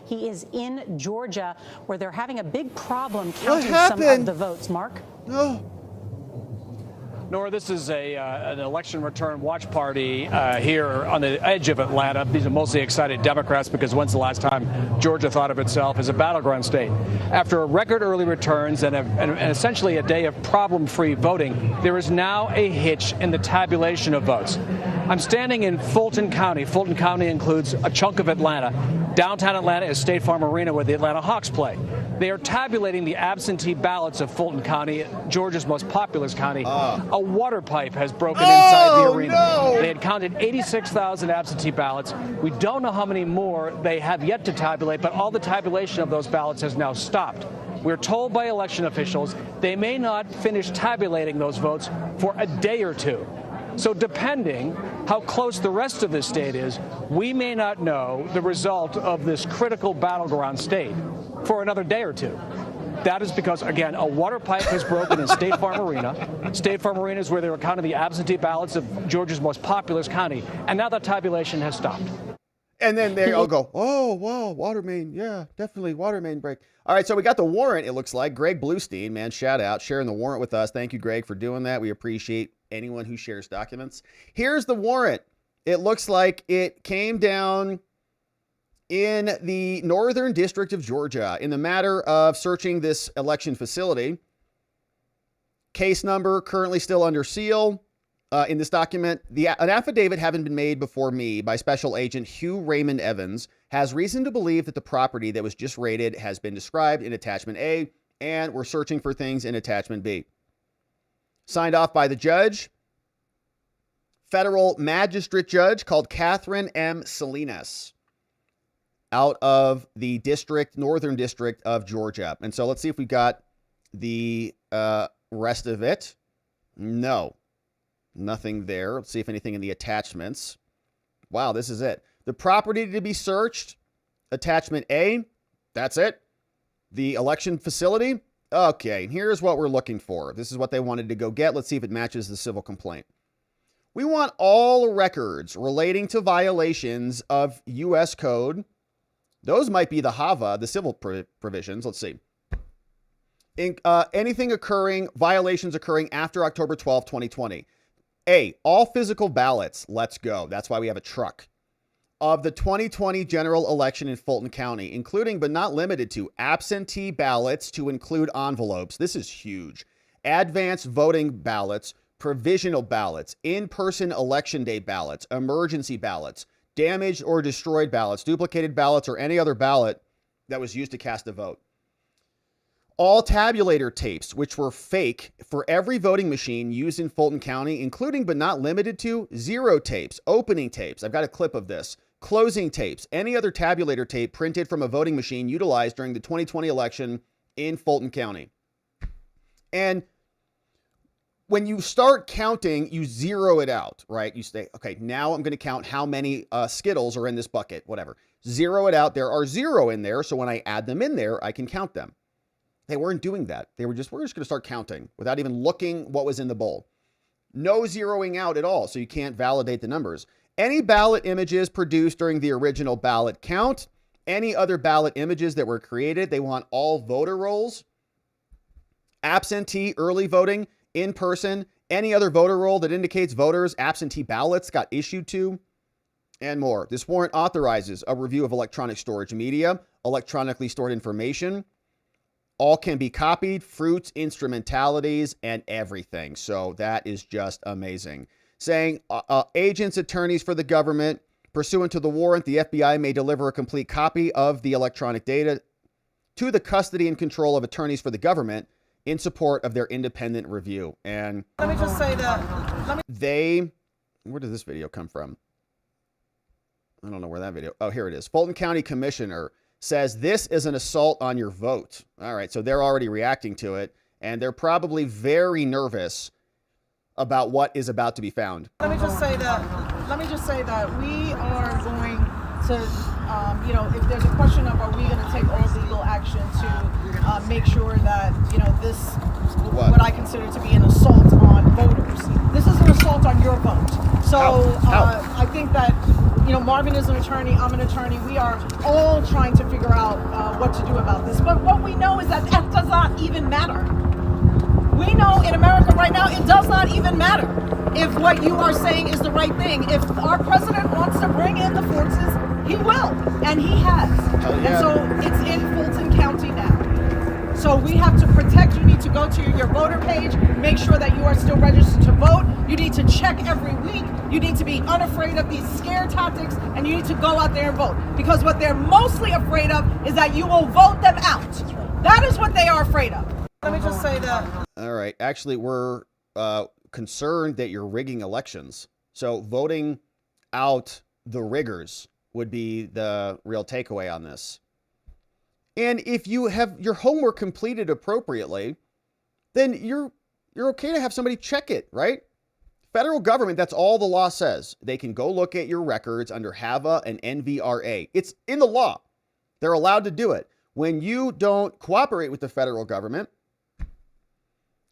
He is in Georgia, where they're having a big problem counting some of the votes. Mark? No. Nora, this is an election return watch party here on the edge of Atlanta. These are mostly excited Democrats because when's the last time Georgia thought of itself as a battleground state? After record early returns and essentially a day of problem-free voting, there is now a hitch in the tabulation of votes. I'm standing in Fulton County. Fulton County includes a chunk of Atlanta. Downtown Atlanta is State Farm Arena, where the Atlanta Hawks play. They are tabulating the absentee ballots of Fulton County, Georgia's most populous county. A water pipe has broken inside the arena. No. They had counted 86,000 absentee ballots. We don't know how many more they have yet to tabulate, but all the tabulation of those ballots has now stopped. We're told by election officials they may not finish tabulating those votes for a day or two. So depending how close the rest of the state is, we may not know the result of this critical battleground state for another day or two. That is because, again, a water pipe has broken in State Farm Arena. State Farm Arena is where they were counting the absentee ballots of Georgia's most populous county, and now the tabulation has stopped. And then they all go, oh, whoa, water main. Yeah, definitely water main break. All right, so we got the warrant, it looks like. Greg Bluestein, man, shout out, sharing the warrant with us. Thank you, Greg, for doing that. We appreciate anyone who shares documents. Here's the warrant. It looks like it came down in the Northern District of Georgia in the matter of searching this election facility. Case number currently still under seal. In this document, an affidavit having been made before me by Special Agent Hugh Raymond Evans has reason to believe that the property that was just raided has been described in Attachment A, and we're searching for things in Attachment B. Signed off by the judge, federal magistrate judge called Catherine M. Salinas, out of the Northern District of Georgia. And so let's see if we got the rest of it. No. Nothing there. Let's see if anything in the attachments. Wow, this is it. The property to be searched, Attachment A, that's it. The election facility, okay, here's what we're looking for. This is what they wanted to go get. Let's see if it matches the civil complaint. We want all records relating to violations of U.S. Code. Those might be the HAVA, the civil provisions. Let's see. Violations occurring after October 12, 2020. A, all physical ballots, let's go. That's why we have a truck. Of the 2020 general election in Fulton County, including but not limited to absentee ballots to include envelopes. This is huge. Advanced voting ballots, provisional ballots, in-person election day ballots, emergency ballots, damaged or destroyed ballots, duplicated ballots, or any other ballot that was used to cast a vote. All tabulator tapes, which were fake, for every voting machine used in Fulton County, including but not limited to zero tapes, opening tapes. I've got a clip of this. Closing tapes, any other tabulator tape printed from a voting machine utilized during the 2020 election in Fulton County. And when you start counting, you zero it out, right? You say, okay, now I'm going to count how many Skittles are in this bucket, whatever. Zero it out. There are zero in there, so when I add them in there, I can count them. They weren't doing that. We're just going to start counting without even looking what was in the bowl. No zeroing out at all, so you can't validate the numbers. Any ballot images produced during the original ballot count, any other ballot images that were created, they want all voter rolls, absentee early voting, in person, any other voter roll that indicates voters' absentee ballots got issued to, and more. This warrant authorizes a review of electronic storage media, electronically stored information. All can be copied, fruits, instrumentalities, and everything. So that is just amazing. Saying agents, attorneys for the government, pursuant to the warrant, the FBI may deliver a complete copy of the electronic data to the custody and control of attorneys for the government in support of their independent review. And let me just say that where does this video come from? I don't know where that video. Oh, here it is. Fulton County Commissioner says this is an assault on your vote. All right, so they're already reacting to it, and they're probably very nervous about what is about to be found. Let me just say that we are going to, if there's a question of are we going to take all legal action to make sure that, this, what I consider to be an assault on voters. This is an assault on your vote. So I think that, Marvin is an attorney, I'm an attorney. We are all trying to figure out what to do about this. But what we know is that does not even matter. We know in America right now, it does not even matter if what you are saying is the right thing. If our president wants to bring in the forces, he will, and he has. And so it's in Fulton County now. So we have to protect. You need to go to your voter page, make sure that you are still registered to vote. You need to check every week. You need to be unafraid of these scare tactics, and you need to go out there and vote. Because what they're mostly afraid of is that you will vote them out. That is what they are afraid of. Let me just say that. All right. Actually, we're concerned that you're rigging elections. So voting out the riggers would be the real takeaway on this. And if you have your homework completed appropriately, then you're okay to have somebody check it, right? Federal government, that's all the law says. They can go look at your records under HAVA and NVRA. It's in the law. They're allowed to do it. When you don't cooperate with the federal government,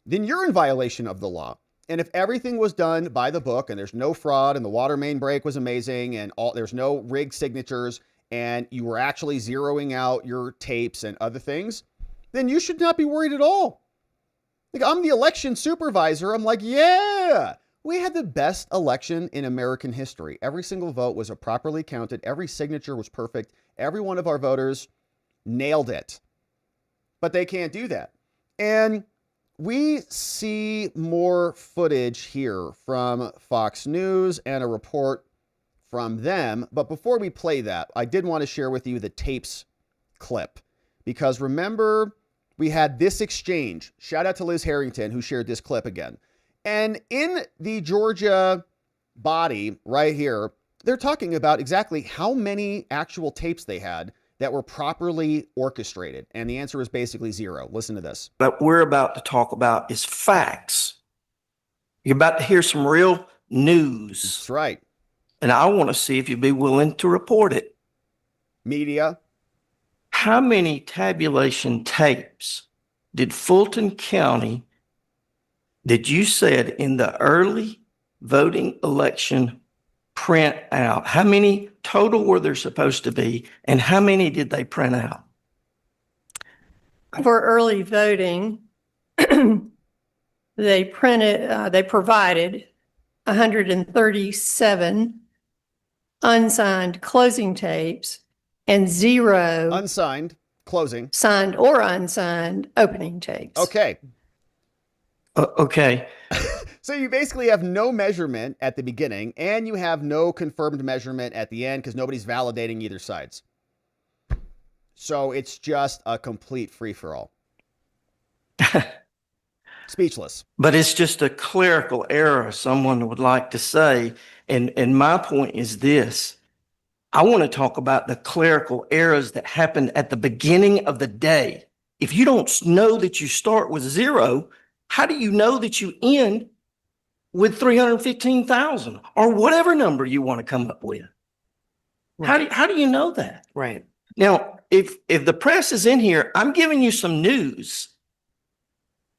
then you're in violation of the law. And if everything was done by the book and there's no fraud and the water main break was amazing and there's no rigged signatures and you were actually zeroing out your tapes and other things, then you should not be worried at all. Like, I'm the election supervisor. I'm like, yeah, we had the best election in American history. Every single vote was properly counted. Every signature was perfect. Every one of our voters nailed it. But they can't do that. And we see more footage here from Fox News and a report from them. But before we play that, I did want to share with you the tapes clip. Because remember, we had this exchange. Shout out to Liz Harrington, who shared this clip again. And in the Georgia body right here, they're talking about exactly how many actual tapes they had that were properly orchestrated. And the answer is basically zero. Listen to this. What we're about to talk about is facts. You're about to hear some real news. That's right. And I want to see if you'd be willing to report it. Media. How many tabulation tapes did Fulton County, that you said in the early voting election, print out? How many total were there supposed to be, and how many did they print out? For early voting, they provided 137 unsigned closing tapes and 0 unsigned closing, signed or unsigned opening tapes. Okay. Okay. So you basically have no measurement at the beginning and you have no confirmed measurement at the end because nobody's validating either sides. So it's just a complete free-for-all. Speechless. But it's just a clerical error, someone would like to say. And my point is this. I want to talk about the clerical errors that happened at the beginning of the day. If you don't know that you start with 0, how do you know that you end with 315,000 or whatever number you want to come up with? Right. How do you know that? Right. Now, if the press is in here, I'm giving you some news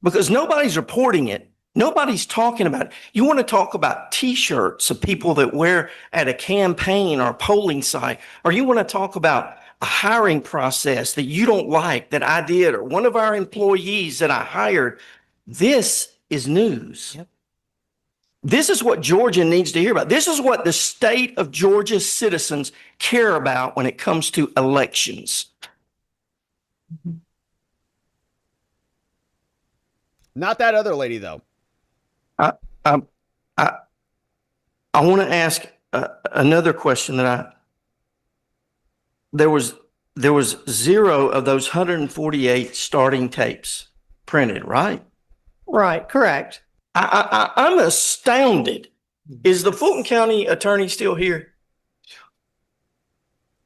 because nobody's reporting it. Nobody's talking about it. You want to talk about T-shirts of people that wear at a campaign or a polling site, or you want to talk about a hiring process that you don't like that I did, or one of our employees that I hired. This is news. Yep. This is what Georgia needs to hear about. This is what the state of Georgia's citizens care about when it comes to elections. Not that other lady, though. I want to ask another question that there was 0 of those 148 starting tapes printed, right? Right, correct. I'm astounded. Is the Fulton County attorney still here?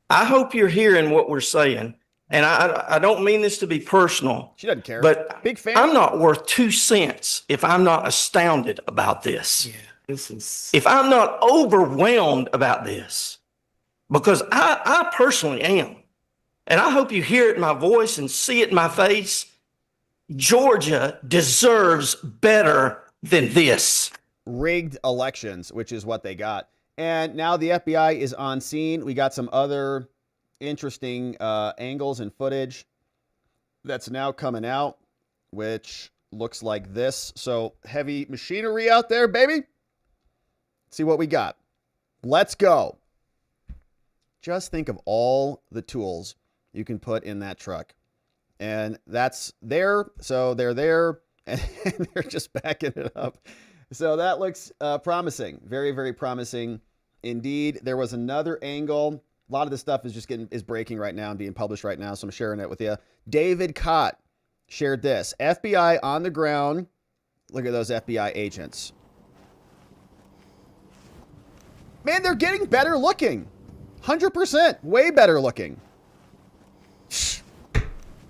I hope you're hearing what we're saying. and I don't mean this to be personal. She doesn't care. But big fan. I'm not worth 2 cents if I'm not astounded about this. Yeah, this is. If I'm not overwhelmed about this, because I personally am, and I hope you hear it in my voice and see it in my face. Georgia deserves better than this. Rigged elections, which is what they got. And now the FBI is on scene. We got some other interesting angles and footage that's now coming out, which looks like this. So heavy machinery out there, baby. Let's see what we got. Let's go. Just think of all the tools you can put in that truck. And that's there. So they're there and they're just backing it up. So that looks promising. Very, very promising indeed. There was another angle. A lot of this stuff is breaking right now and being published right now. So I'm sharing it with you. David Cott shared this. FBI on the ground. Look at those FBI agents. Man, they're getting better looking. 100%. Way better looking.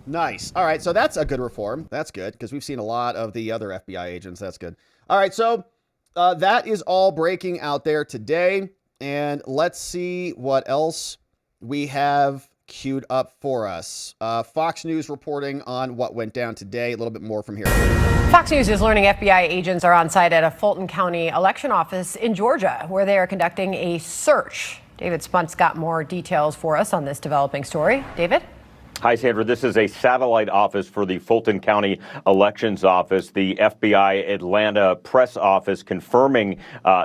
Nice. All right, so that's a good reform. That's good, because we've seen a lot of the other FBI agents. That's good. All right, so that is all breaking out there today. And let's see what else we have queued up for us. Fox News reporting on what went down today. A little bit more from here. Fox News is learning FBI agents are on site at a Fulton County election office in Georgia, where they are conducting a search. David Spunt's got more details for us on this developing story. David? Hi, Sandra. This is a satellite office for the Fulton County Elections Office. The FBI Atlanta press office confirming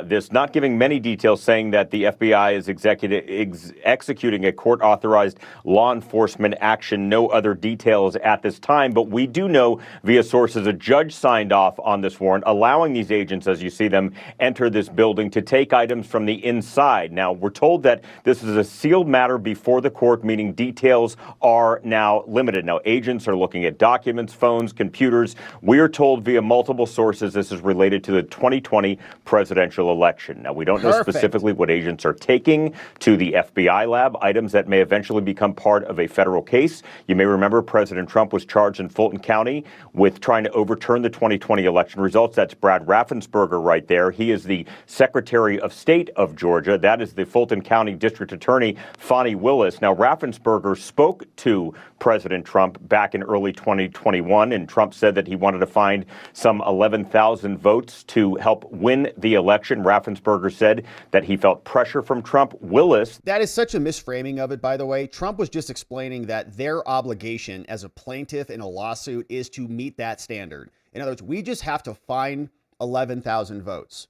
this, not giving many details, saying that the FBI is executing a court-authorized law enforcement action. No other details at this time, but we do know via sources a judge signed off on this warrant, allowing these agents, as you see them, enter this building to take items from the inside. Now, we're told that this is a sealed matter before the court, meaning details are now limited. Now, agents are looking at documents, phones, computers. We are told via multiple sources this is related to the 2020 presidential election. Now, we don't know specifically what agents are taking to the FBI lab, items that may eventually become part of a federal case. You may remember President Trump was charged in Fulton County with trying to overturn the 2020 election results. That's Brad Raffensperger right there. He is the Secretary of State of Georgia. That is the Fulton County District Attorney, Fani Willis. Now, Raffensperger spoke to President Trump back in early 2021, and Trump said that he wanted to find some 11,000 votes to help win the election. Raffensperger said that he felt pressure from Trump. Willis. That is such a misframing of it, by the way. Trump was just explaining that their obligation as a plaintiff in a lawsuit is to meet that standard. In other words, we just have to find 11,000 votes.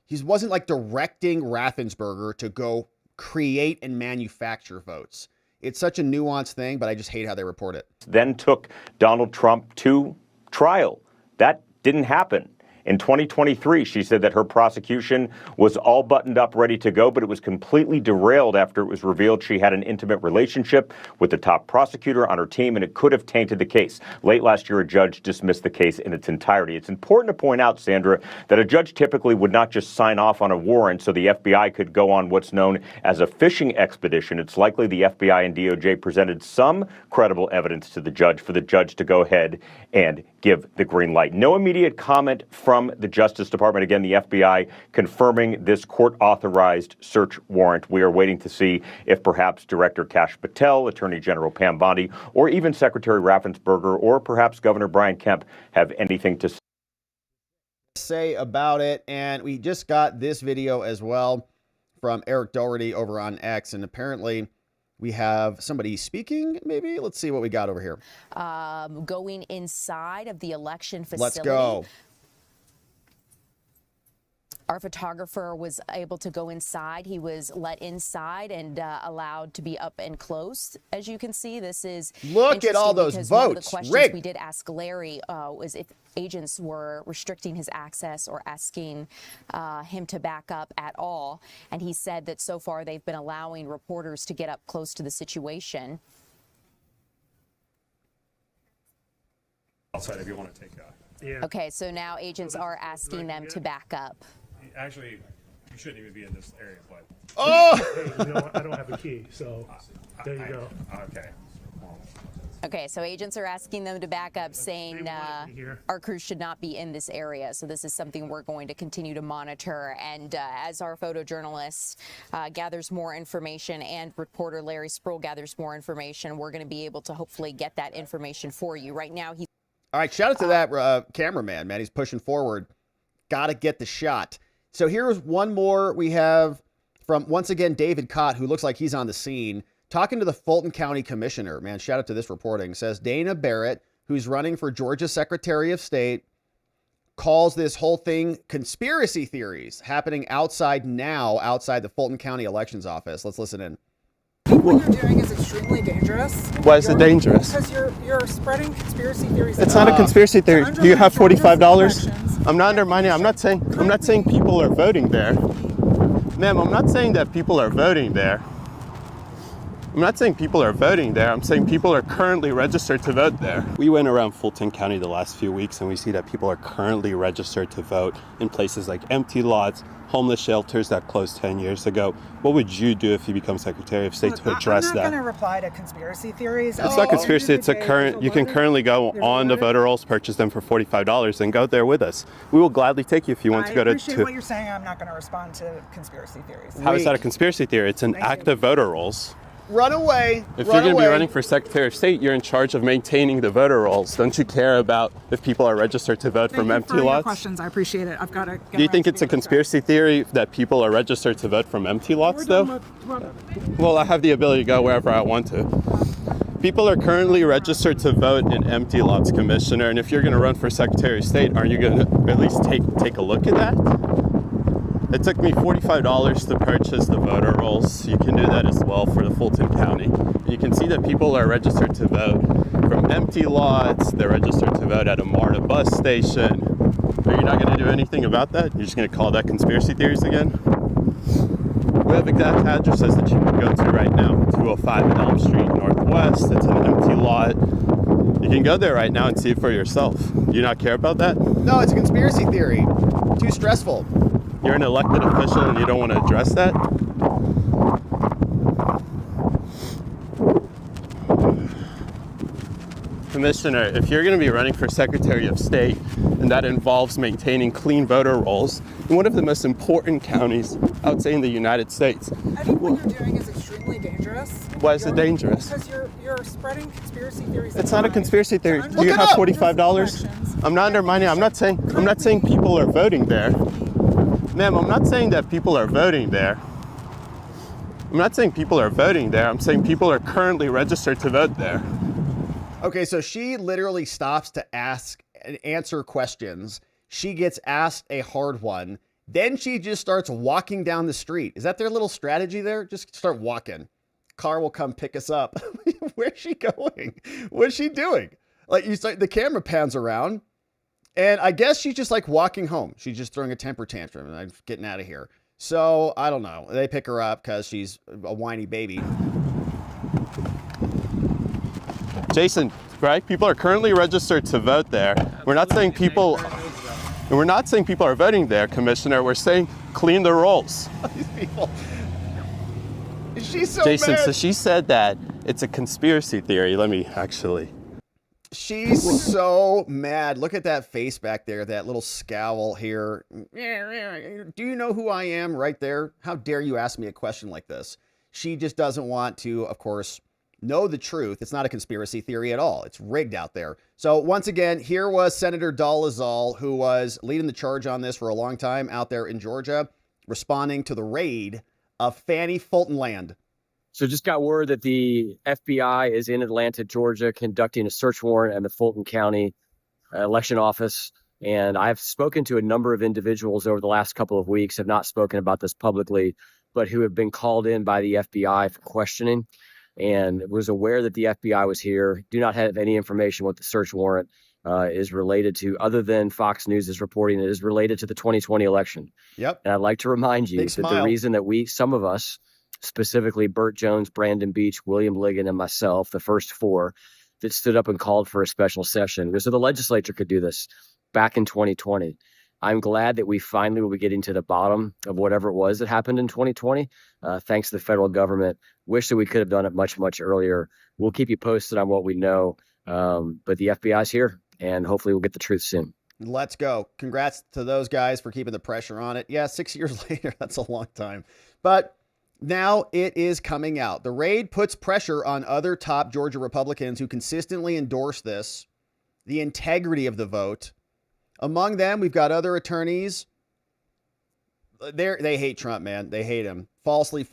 He wasn't like directing Raffensperger to go create and manufacture votes. It's such a nuanced thing, but I just hate how they report it. Then took Donald Trump to trial. That didn't happen. In 2023, she said that her prosecution was all buttoned up, ready to go, but it was completely derailed after it was revealed she had an intimate relationship with the top prosecutor on her team, and it could have tainted the case. Late last year, a judge dismissed the case in its entirety. It's important to point out, Sandra, that a judge typically would not just sign off on a warrant so the FBI could go on what's known as a fishing expedition. It's likely the FBI and DOJ presented some credible evidence to the judge for the judge to go ahead and give the green light. No immediate comment from the Justice Department. Again, the FBI confirming this court-authorized search warrant. We are waiting to see if perhaps Director Kash Patel, Attorney General Pam Bondi, or even Secretary Raffensperger, or perhaps Governor Brian Kemp have anything to say about it. And we just got this video as well from Eric Doherty over on X, and apparently we have somebody speaking, maybe. Let's see what we got over here. Going inside of the election facility. Let's go. Our photographer was able to go inside. He was let inside and allowed to be up and close. As you can see, this is look at all those votes. One of the questions we did ask Larry was if agents were restricting his access or asking him to back up at all. And he said that so far they've been allowing reporters to get up close to the situation. Outside, if you want to take that. Yeah. Okay, so now agents are asking them to back up. Actually, you shouldn't even be in this area, but. Oh! Hey, you know what? I don't have a key, so there you go. Okay. Okay, so agents are asking them to back up, saying our crew should not be in this area. So this is something we're going to continue to monitor. And as our photojournalist gathers more information and reporter Larry Sproul gathers more information, we're going to be able to hopefully get that information for you. Right now, he's... All right, shout out to that cameraman, man. He's pushing forward. Got to get the shot. So here's one more we have from, once again, David Cott, who looks like he's on the scene. Talking to the Fulton County Commissioner, man, shout out to this reporting, says Dana Barrett, who's running for Georgia Secretary of State, calls this whole thing conspiracy theories happening outside the Fulton County Elections Office. Let's listen in. I think what you're doing is extremely dangerous. Why is it dangerous? Because you're spreading conspiracy theories. It's not a conspiracy theory. Do you have $45? I'm not undermining. I'm not saying people are voting there. Ma'am, I'm not saying that people are voting there. I'm not saying people are voting there. I'm saying people are currently registered to vote there. We went around Fulton County the last few weeks and we see that people are currently registered to vote in places like empty lots, homeless shelters that closed 10 years ago. What would you do if you become Secretary of State to address that? I'm not going to reply to conspiracy theories. It's not conspiracy. It's a current. You can currently go on the voter rolls, purchase them for $45, and go there with us. We will gladly take you if you want to go to. I appreciate what you're saying. I'm not going to respond to conspiracy theories. How is that a conspiracy theory? It's an act of voter rolls. Run away. If you're going to be running for Secretary of State, you're in charge of maintaining the voter rolls. Don't you care about if people are registered to vote from empty lots? Your questions. I appreciate it. I've got to. Do you think it's a conspiracy theory that people are registered to vote from empty lots, though? Well, I have the ability to go wherever I want to. People are currently registered to vote in empty lots, Commissioner. And if you're going to run for Secretary of State, aren't you going to at least take a look at that? It took me $45 to purchase the voter rolls. You can do that as well for the Fulton County. You can see that people are registered to vote from empty lots. They're registered to vote at a MARTA bus station. Are you not going to do anything about that? You're just going to call that conspiracy theories again? We have exact addresses that you can go to right now. 205 Elm Street Northwest. It's an empty lot. You can go there right now and see it for yourself. Do you not care about that? No, it's a conspiracy theory. Too stressful. You're an elected official and you don't want to address that? Commissioner, if you're going to be running for Secretary of State and that involves maintaining clean voter rolls in one of the most important counties, I would say, in the United States. I think what you're doing is extremely dangerous. Why is it dangerous? Because you're spreading conspiracy theories. It's not a conspiracy theory. Do you have $45? I'm not undermining. I'm not saying people are voting there. Ma'am, I'm not saying that people are voting there. I'm not saying people are voting there. I'm saying people are currently registered to vote there. Okay, so she literally stops to ask and answer questions. She gets asked a hard one. Then she just starts walking down the street. Is that their little strategy there? Just start walking. Car will come pick us up. Where's she going? What's she doing? Like, you start, the camera pans around. And I guess she's just like walking home. She's just throwing a temper tantrum and I'm getting out of here. So I don't know. They pick her up because she's a whiny baby. Jason, right? People are currently registered to vote there. We're not saying people are voting there, Commissioner. We're saying clean the rolls. These people. She's so Jason, mad. so she said that it's a conspiracy theory. Let me actually. She's so mad. Look at that face back there, that little scowl here. Do you know who I am right there? How dare you ask me a question like this? She just doesn't want to, of course, know the truth. It's not a conspiracy theory at all. It's rigged out there. So once again, here was Senator Dolezal, who was leading the charge on this for a long time out there in Georgia, responding to the raid of Fannie Fulton land. So just got word that the FBI is in Atlanta, Georgia, conducting a search warrant at the Fulton County election office. And I've spoken to a number of individuals over the last couple of weeks, have not spoken about this publicly, but who have been called in by the FBI for questioning and was aware that the FBI was here. Do not have any information what the search warrant is related to, other than Fox News is reporting it is related to the 2020 election. Yep. And I'd like to remind you that the reason that some of us, specifically Burt Jones, Brandon Beach, William Ligon, and myself, the first four that stood up and called for a special session, so the legislature could do this back in 2020. I'm glad that we finally will be getting to the bottom of whatever it was that happened in 2020. Thanks to the federal government. Wish that we could have done it much, much earlier. We'll keep you posted on what we know. But the FBI is here, and hopefully we'll get the truth soon. Let's go. Congrats to those guys for keeping the pressure on it. Yeah, 6 years later, that's a long time. But now it is coming out. The raid puts pressure on other top Georgia Republicans who consistently endorse this, the integrity of the vote. Among them, we've got other attorneys. They hate Trump, man. They hate him. Falsely.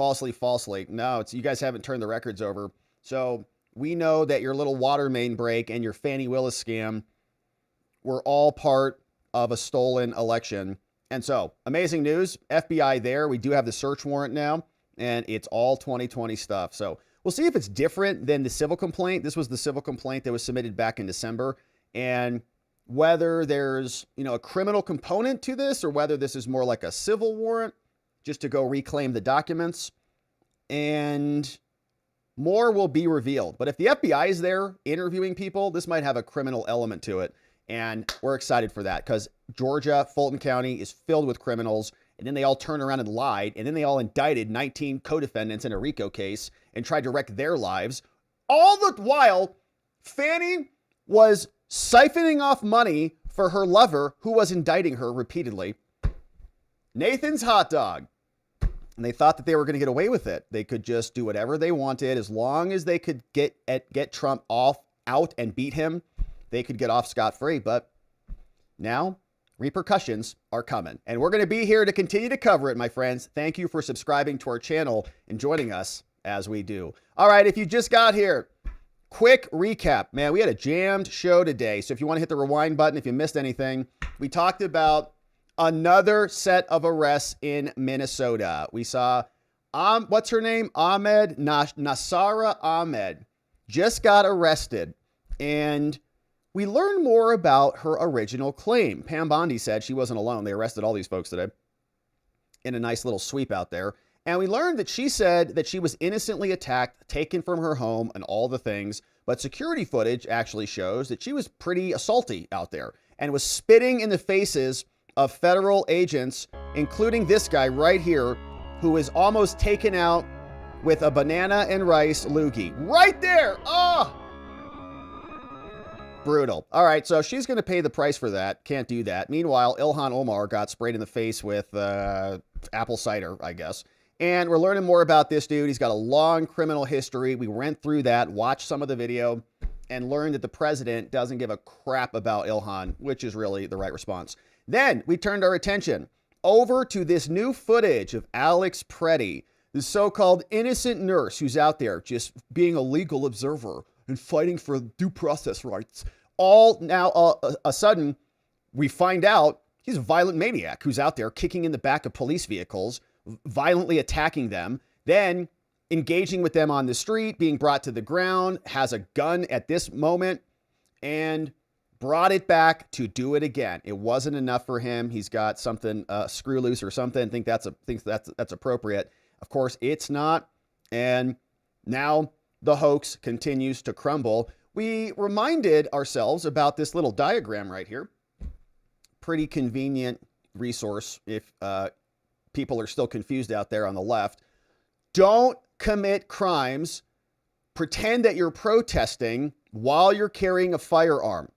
No, you guys haven't turned the records over. So we know that your little water main break and your Fannie Willis scam were all part of a stolen election. And so, amazing news. FBI there. We do have the search warrant now, and it's all 2020 stuff. So we'll see if it's different than the civil complaint. This was the civil complaint that was submitted back in December. And whether there's, a criminal component to this or whether this is more like a civil warrant just to go reclaim the documents. And more will be revealed. But if the FBI is there interviewing people, this might have a criminal element to it. And we're excited for that because Georgia, Fulton County is filled with criminals. And then they all turned around and lied. And then they all indicted 19 co-defendants in a RICO case and tried to wreck their lives. All the while, Fannie was siphoning off money for her lover who was indicting her repeatedly. Nathan's hot dog. And they thought that they were going to get away with it. They could just do whatever they wanted as long as they could get Trump out and beat him. They could get off scot-free, but now repercussions are coming. And we're going to be here to continue to cover it, my friends. Thank you for subscribing to our channel and joining us as we do. All right, if you just got here, quick recap. Man, we had a jammed show today. So if you want to hit the rewind button, if you missed anything, we talked about another set of arrests in Minnesota. We saw, what's her name? Nasara Ahmed just got arrested. And we learned more about her original claim. Pam Bondi said she wasn't alone. They arrested all these folks today in a nice little sweep out there. And we learned that she said that she was innocently attacked, taken from her home, and all the things. But security footage actually shows that she was pretty assaulty out there and was spitting in the faces of federal agents, including this guy right here, who is almost taken out with a banana and rice loogie. Right there! Oh! Brutal. All right, so she's going to pay the price for that. Can't do that. Meanwhile, Ilhan Omar got sprayed in the face with apple cider, I guess. And we're learning more about this dude. He's got a long criminal history. We went through that, watched some of the video, and learned that the president doesn't give a crap about Ilhan, which is really the right response. Then we turned our attention over to this new footage of Alex Preddy, the so-called innocent nurse who's out there just being a legal observer and fighting for due process rights. All now, a sudden, we find out he's a violent maniac who's out there kicking in the back of police vehicles, violently attacking them, then engaging with them on the street, being brought to the ground, has a gun at this moment, and brought it back to do it again. It wasn't enough for him. He's got something, screw loose or something. Think that's appropriate. Of course, it's not. And now the hoax continues to crumble. We reminded ourselves about this little diagram right here. Pretty convenient resource if people are still confused out there on the left. Don't commit crimes. Pretend that you're protesting while you're carrying a firearm.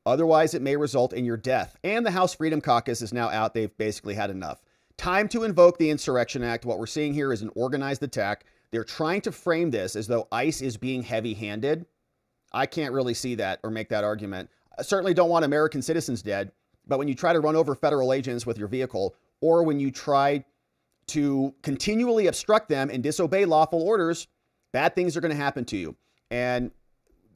Otherwise, it may result in your death. And the House Freedom Caucus is now out. They've basically had enough. Time to invoke the Insurrection Act. What we're seeing here is an organized attack. They're trying to frame this as though ICE is being heavy-handed. I can't really see that or make that argument. I certainly don't want American citizens dead, but when you try to run over federal agents with your vehicle, or when you try to continually obstruct them and disobey lawful orders, bad things are going to happen to you. And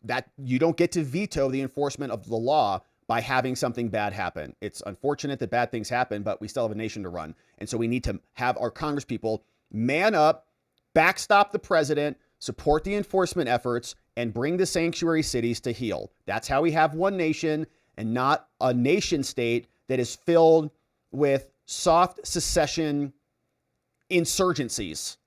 that you don't get to veto the enforcement of the law by having something bad happen. It's unfortunate that bad things happen, but we still have a nation to run. And so we need to have our congresspeople man up, backstop the president, support the enforcement efforts, and bring the sanctuary cities to heal. That's how we have one nation and not a nation state that is filled with soft secession insurgencies.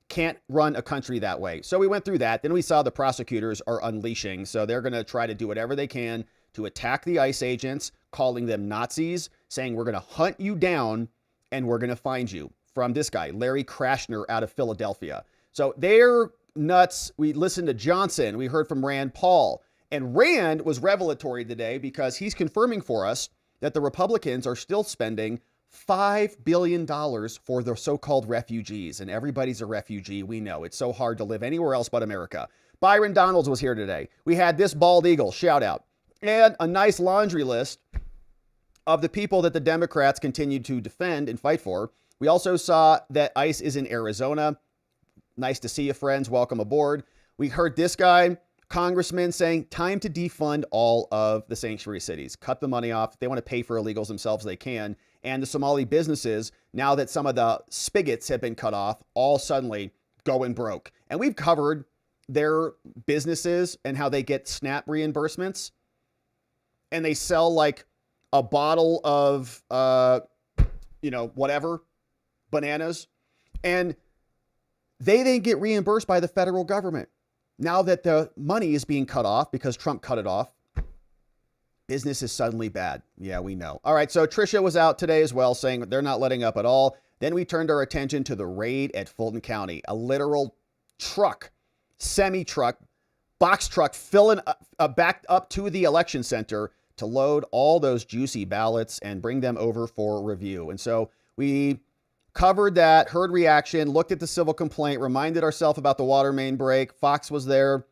Can't run a country that way. So we went through that. Then we saw the prosecutors are unleashing. So they're going to try to do whatever they can to attack the ICE agents, calling them Nazis, saying we're going to hunt you down and we're going to find you, from this guy, Larry Krasner out of Philadelphia. So they're nuts. We listened to Johnson. We heard from Rand Paul. And Rand was revelatory today because he's confirming for us that the Republicans are still spending $5 billion for the so-called refugees. And everybody's a refugee. We know it's so hard to live anywhere else but America. Byron Donalds was here today. We had this bald eagle, shout out, and a nice laundry list of the people that the Democrats continue to defend and fight for. We also saw that ICE is in Arizona. Nice to see you, friends. Welcome aboard. We heard this guy, congressman, saying time to defund all of the sanctuary cities. Cut the money off. If they want to pay for illegals themselves, they can. And the Somali businesses, now that some of the spigots have been cut off, all suddenly going broke. And we've covered their businesses and how they get SNAP reimbursements. And they sell like a bottle of, whatever, bananas. And they then get reimbursed by the federal government. Now that the money is being cut off because Trump cut it off, business is suddenly bad. Yeah, we know. All right, so Tricia was out today as well saying they're not letting up at all. Then we turned our attention to the raid at Fulton County. A literal truck, semi-truck, box truck filling backed up to the election center to load all those juicy ballots and bring them over for review. And so we covered that, heard reaction, looked at the civil complaint, reminded ourselves about the water main break. Fox was there,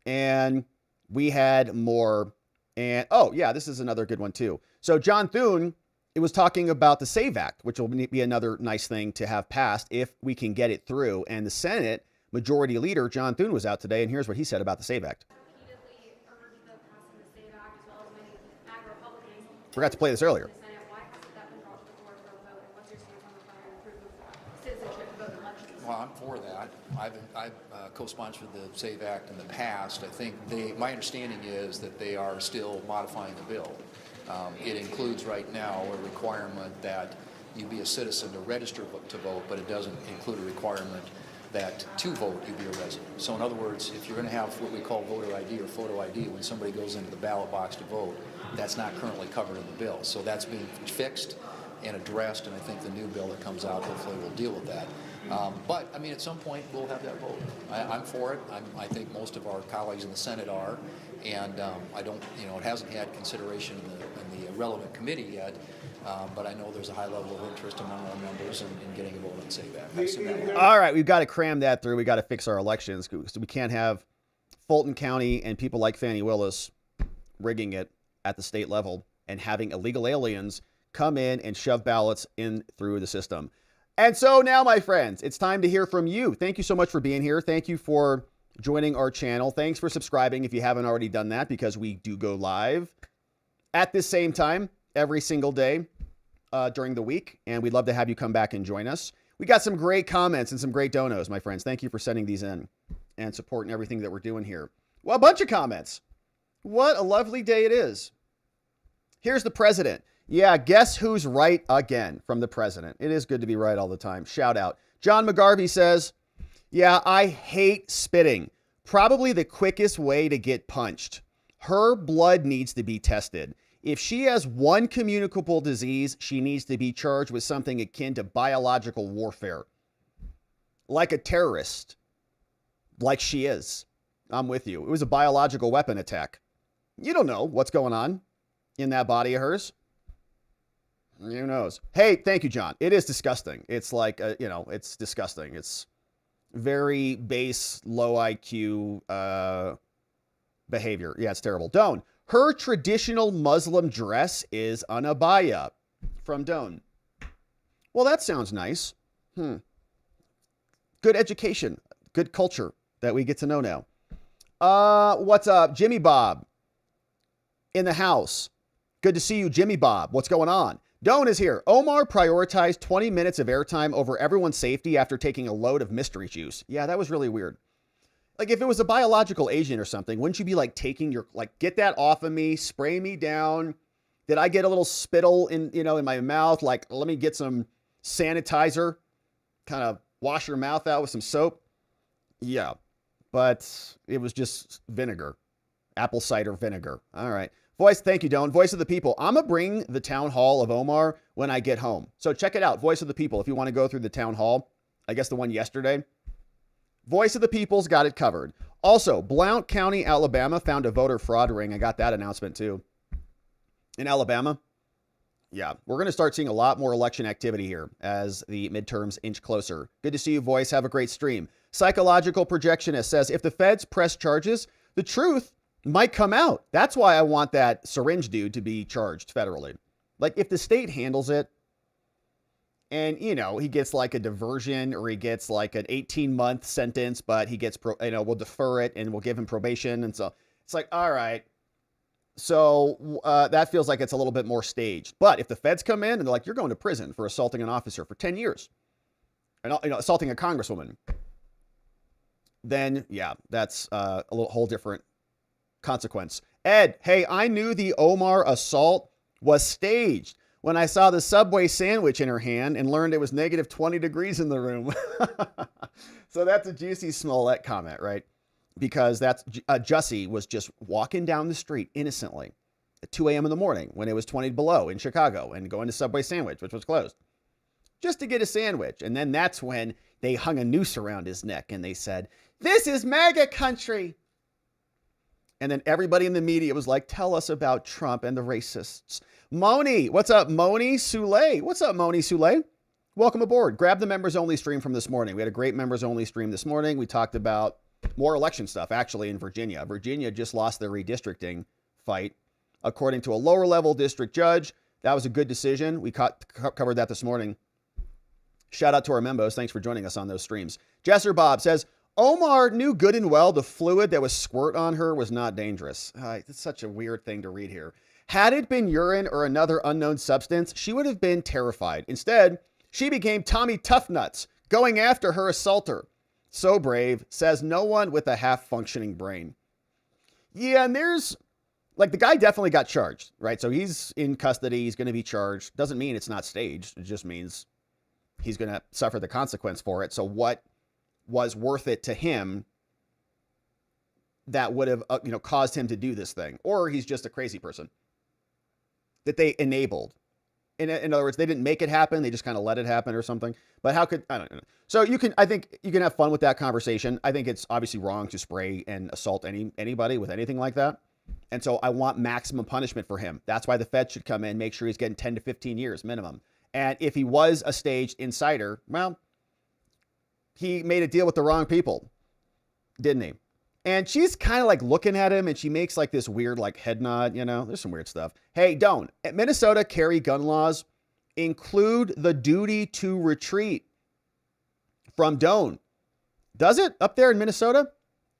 and we had more. And, oh, yeah, this is another good one, too. So John Thune, it was talking about the SAVE Act, which will be another nice thing to have passed if we can get it through. And the Senate Majority Leader, John Thune, was out today, and here's what he said about the SAVE Act. Forgot to play this earlier. Well, I'm for that. I've co-sponsored the SAVE Act in the past. I think my understanding is that they are still modifying the bill. It includes right now a requirement that you be a citizen to register to vote, but it doesn't include a requirement that to vote you be a resident. So in other words, if you're going to have what we call voter ID or photo ID when somebody goes into the ballot box to vote, that's not currently covered in the bill. So that's being fixed and addressed, and I think the new bill that comes out hopefully will deal with that. But, I mean, at some point, we'll have that vote. I'm for it. I think most of our colleagues in the Senate are. And I don't, it hasn't had consideration in the relevant committee yet. But I know there's a high level of interest among our members in getting a vote on SAVE Act. All right, we've got to cram that through. We got to fix our elections. So we can't have Fulton County and people like Fannie Willis rigging it at the state level and having illegal aliens come in and shove ballots in through the system. And so now, my friends, it's time to hear from you. Thank you so much for being here. Thank you for joining our channel. Thanks for subscribing if you haven't already done that, because we do go live at this same time every single day during the week. And we'd love to have you come back and join us. We got some great comments and some great donos, my friends. Thank you for sending these in and supporting everything that we're doing here. Well, a bunch of comments. What a lovely day it is. Here's the president. Yeah, guess who's right again from the president. It is good to be right all the time. Shout out. John McGarvey says, yeah, I hate spitting. Probably the quickest way to get punched. Her blood needs to be tested. If she has one communicable disease, she needs to be charged with something akin to biological warfare. Like a terrorist. Like she is. I'm with you. It was a biological weapon attack. You don't know what's going on in that body of hers. Who knows? Hey, thank you, John. It is disgusting. It's like, it's disgusting. It's very base, low IQ behavior. Yeah, it's terrible. Doan, her traditional Muslim dress is an abaya. From Doan. Well, that sounds nice. Good education. Good culture that we get to know now. What's up? Jimmy Bob in the house. Good to see you, Jimmy Bob. What's going on? Doan is here. Omar prioritized 20 minutes of airtime over everyone's safety after taking a load of mystery juice. Yeah, that was really weird. Like, if it was a biological agent or something, wouldn't you be like taking your, like, get that off of me, spray me down? Did I get a little spittle in my mouth? Like, let me get some sanitizer, kind of wash your mouth out with some soap. Yeah, but it was just vinegar, apple cider vinegar. All right. Voice, thank you, Don. Voice of the People. I'm going to bring the town hall of Omar when I get home. So check it out. Voice of the People. If you want to go through the town hall, I guess the one yesterday. Voice of the People's got it covered. Also, Blount County, Alabama found a voter fraud ring. I got that announcement too. In Alabama. Yeah, we're going to start seeing a lot more election activity here as the midterms inch closer. Good to see you, Voice. Have a great stream. Psychological Projectionist says, if the feds press charges, the truth might come out. That's why I want that syringe dude to be charged federally. Like, if the state handles it and, you know, he gets like a diversion or he gets like an 18-month sentence, but he gets, we'll defer it and we'll give him probation. And so it's like, all right. So that feels like it's a little bit more staged. But if the feds come in and they're like, you're going to prison for assaulting an officer for 10 years and assaulting a congresswoman, then yeah, that's a whole different consequence. Ed, hey, I knew the Omar assault was staged when I saw the Subway sandwich in her hand and learned it was negative 20 degrees in the room. So that's a juicy Smollett comment, right? Because that's Jussie was just walking down the street innocently at 2 a.m. in the morning when it was 20 below in Chicago and going to Subway sandwich, which was closed, just to get a sandwich. And then that's when they hung a noose around his neck and they said, this is MAGA country. And then everybody in the media was like, tell us about Trump and the racists. Moni, what's up, Moni Soule? What's up, Moni Soule? Welcome aboard. Grab the members only stream from this morning. We had a great members only stream this morning. We talked about more election stuff, actually, in Virginia. Virginia just lost their redistricting fight. According to a lower level district judge, that was a good decision. We covered that this morning. Shout out to our members. Thanks for joining us on those streams. Jesser Bob says, Omar knew good and well the fluid that was squirt on her was not dangerous. It's such a weird thing to read here. Had it been urine or another unknown substance, she would have been terrified. Instead, she became Tommy Toughnuts, going after her assaulter. So brave, says no one with a half-functioning brain. Yeah, and there's, like, the guy definitely got charged, right? So he's in custody. He's going to be charged. Doesn't mean it's not staged. It just means he's going to suffer the consequence for it. So what was worth it to him that would have, caused him to do this thing? Or he's just a crazy person that they enabled. In other words, they didn't make it happen. They just kind of let it happen or something. But how could, I don't know. So I think you can have fun with that conversation. I think it's obviously wrong to spray and assault anybody with anything like that. And so I want maximum punishment for him. That's why the Fed should come in, make sure he's getting 10 to 15 years minimum. And if he was a staged insider, well, he made a deal with the wrong people, didn't he? And she's kind of like looking at him and she makes like this weird like head nod, there's some weird stuff. Hey, don't. At Minnesota carry gun laws include the duty to retreat from Doan. Does it up there in Minnesota?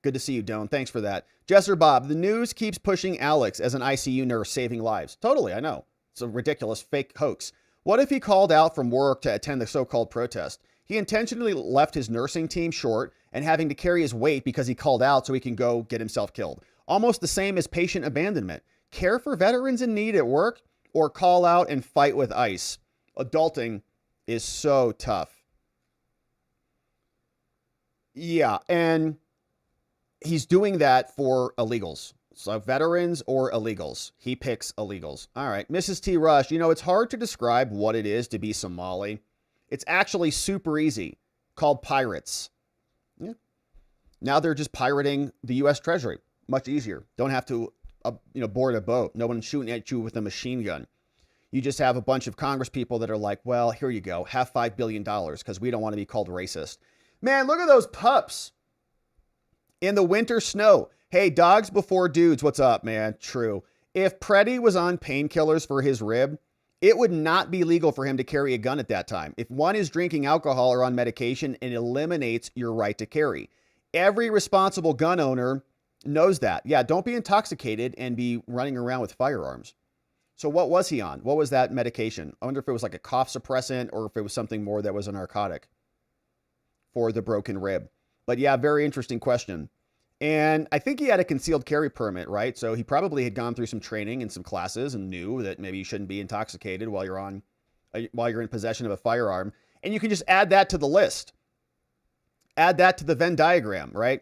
Good to see you, Doan. Thanks for that. Jesser Bob, the news keeps pushing Alex as an ICU nurse saving lives. Totally, I know. It's a ridiculous fake hoax. What if he called out from work to attend the so-called protest? He intentionally left his nursing team short and having to carry his weight because he called out so he can go get himself killed. Almost the same as patient abandonment. Care for veterans in need at work or call out and fight with ICE. Adulting is so tough. Yeah, and he's doing that for illegals. So veterans or illegals. He picks illegals. All right, Mrs. T. Rush, it's hard to describe what it is to be Somali. It's actually super easy, called pirates. Yeah. Now they're just pirating the U.S. Treasury. Much easier. Don't have to, board a boat. No one's shooting at you with a machine gun. You just have a bunch of Congress people that are like, well, here you go. Have $5 billion because we don't want to be called racist. Man, look at those pups in the winter snow. Hey, dogs before dudes. What's up, man? True. If Preddy was on painkillers for his rib, it would not be legal for him to carry a gun at that time. If one is drinking alcohol or on medication, it eliminates your right to carry. Every responsible gun owner knows that. Yeah, don't be intoxicated and be running around with firearms. So what was he on? What was that medication? I wonder if it was like a cough suppressant or if it was something more that was a narcotic for the broken rib. But yeah, very interesting question. And I think he had a concealed carry permit, right? So he probably had gone through some training and some classes and knew that maybe you shouldn't be intoxicated while you're in possession of a firearm. And you can just add that to the list. Add that to the Venn diagram, right?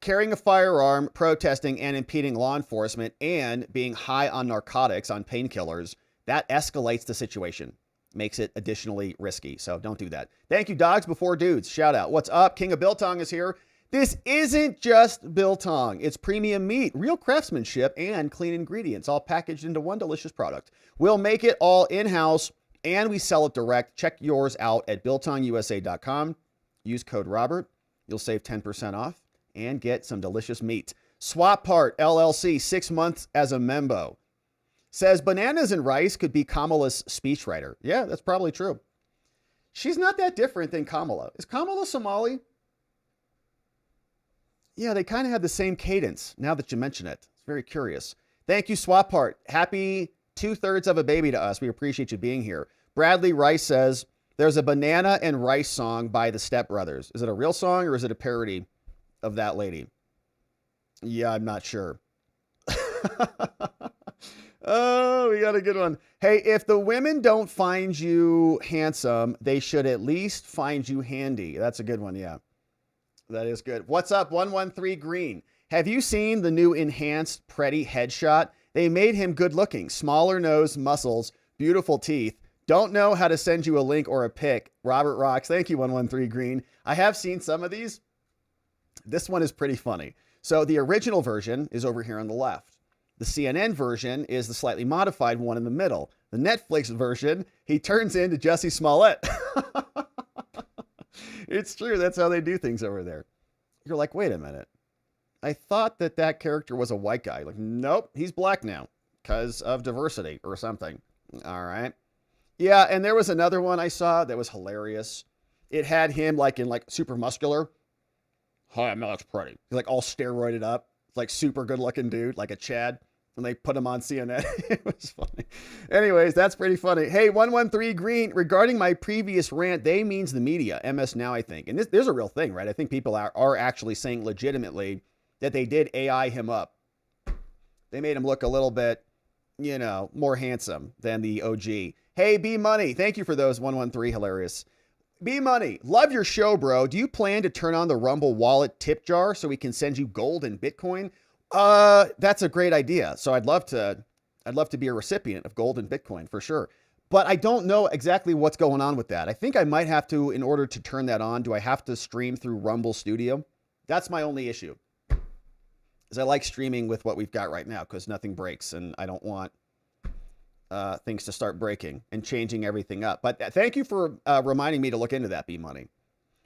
carrying a firearm, protesting, and impeding law enforcement, and being high on narcotics, on painkillers, that escalates the situation. Makes it additionally risky. So don't do that. Thank you, Dogs Before Dudes. Shout out. What's up? King of Biltong is here. This isn't just biltong. It's premium meat, real craftsmanship, and clean ingredients, all packaged into one delicious product. We'll make it all in-house, and we sell it direct. Check yours out at biltongusa.com. Use code Robert. You'll save 10% off and get some delicious meat. Swap Part LLC, 6 months as a membo. Says bananas and rice could be Kamala's speechwriter. Yeah, that's probably true. She's not that different than Kamala. Is Kamala Somali? Yeah, they kind of have the same cadence now that you mention it. It's very curious. Thank you, Swap Part. Happy 2/3 of a baby to us. We appreciate you being here. Bradley Rice says, there's a banana and rice song by the Step Brothers. Is it a real song or is it a parody of that lady? Yeah, I'm not sure. Oh, we got a good one. Hey, if the women don't find you handsome, they should at least find you handy. That's a good one, yeah. That is good. What's up, 113 Green? Have you seen the new enhanced Pretty headshot? They made him good looking. Smaller nose, muscles, beautiful teeth. Don't know how to send you a link or a pic. Robert rocks. Thank you, 113 Green. I have seen some of these. This one is pretty funny. So the original version is over here on the left. The CNN version is the slightly modified one in the middle. The Netflix version, he turns into Jussie Smollett. It's true. That's how they do things over there. You're like, wait a minute. I thought that that character was a white guy. Like, nope, he's black now because of diversity or something. All right. Yeah, and there was another one I saw that was hilarious. It had him like in like super muscular. Hi, I'm Alex Pretty. He's like all steroided up, like super good looking dude, like a Chad. And they put him on CNN. It was funny. Anyways, that's pretty funny. Hey, 113 Green, regarding my previous rant, they means the media, MS Now, I think. And there's a real thing, right? I think people are actually saying legitimately that they did AI him up. They made him look a little bit, you know, more handsome than the OG. Hey, B Money, thank you for those 113, hilarious. B Money, love your show, bro. Do you plan to turn on the Rumble wallet tip jar so we can send you gold and Bitcoin? That's a great idea. So I'd love to be a recipient of gold and Bitcoin for sure. But I don't know exactly what's going on with that. I think I might have to, in order to turn that on, do I have to stream through Rumble Studio? That's my only issue. Is I like streaming with what we've got right now because nothing breaks and I don't want things to start breaking and changing everything up. But thank you for reminding me to look into that, B Money.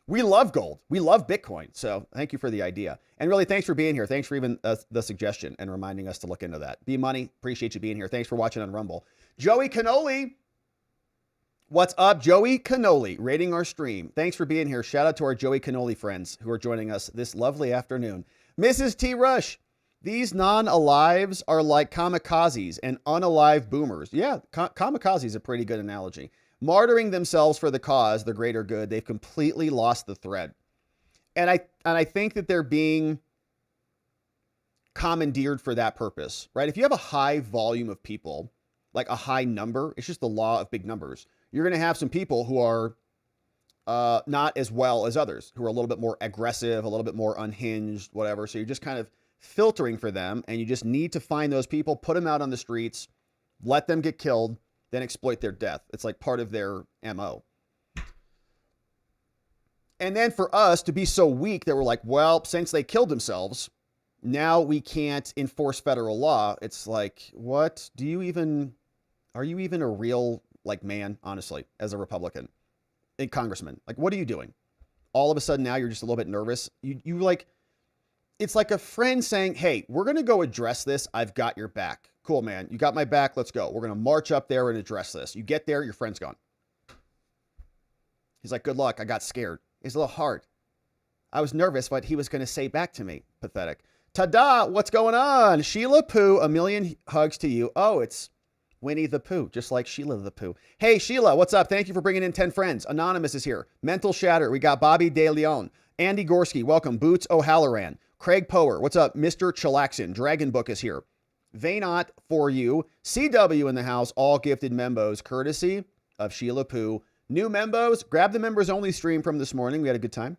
We love gold. We love Bitcoin. So thank you for the idea. And really, thanks for being here. Thanks for even the suggestion and reminding us to look into that. B Money, appreciate you being here. Thanks for watching on Rumble. Joey Cannoli. What's up, Joey Cannoli, rating our stream. Thanks for being here. Shout out to our Joey Cannoli friends who are joining us this lovely afternoon. Mrs. T. Rush. These non-alives are like kamikazes and unalive boomers. Yeah, kamikaze is a pretty good analogy. Martyring themselves for the cause, the greater good, they've completely lost the thread. And I think that they're being commandeered for that purpose, right? If you have a high volume of people, like a high number, it's just the law of big numbers. You're going to have some people who are not as well as others, who are a little bit more aggressive, a little bit more unhinged, whatever. So you're just kind of filtering for them, and you just need to find those people, put them out on the streets, let them get killed, then exploit their death. It's like part of their MO. And then for us to be so weak that we're like, well, since they killed themselves, now we can't enforce federal law. It's like, what do you even, are you even a real like man, honestly, as a Republican, a congressman? Like, what are you doing? All of a sudden now you're just a little bit nervous. You like, it's like a friend saying, hey, we're going to go address this. I've got your back. Cool, man. You got my back. Let's go. We're going to march up there and address this. You get there, your friend's gone. He's like, good luck. I got scared. It's a little hard. I was nervous what he was going to say back to me. Pathetic. Ta-da! What's going on? Sheila Pooh, a million hugs to you. Oh, it's Winnie the Pooh, just like Sheila the Pooh. Hey, Sheila, what's up? Thank you for bringing in 10 friends. Anonymous is here. Mental Shatter. We got Bobby De Leon. Andy Gorski, welcome. Boots O'Halloran. Craig Power, what's up? Mr. Chillaxin. Dragon Book is here. Vaynot for you. CW in the house. All gifted membos, courtesy of Sheila Pooh. New membos, grab the members only stream from this morning. We had a good time.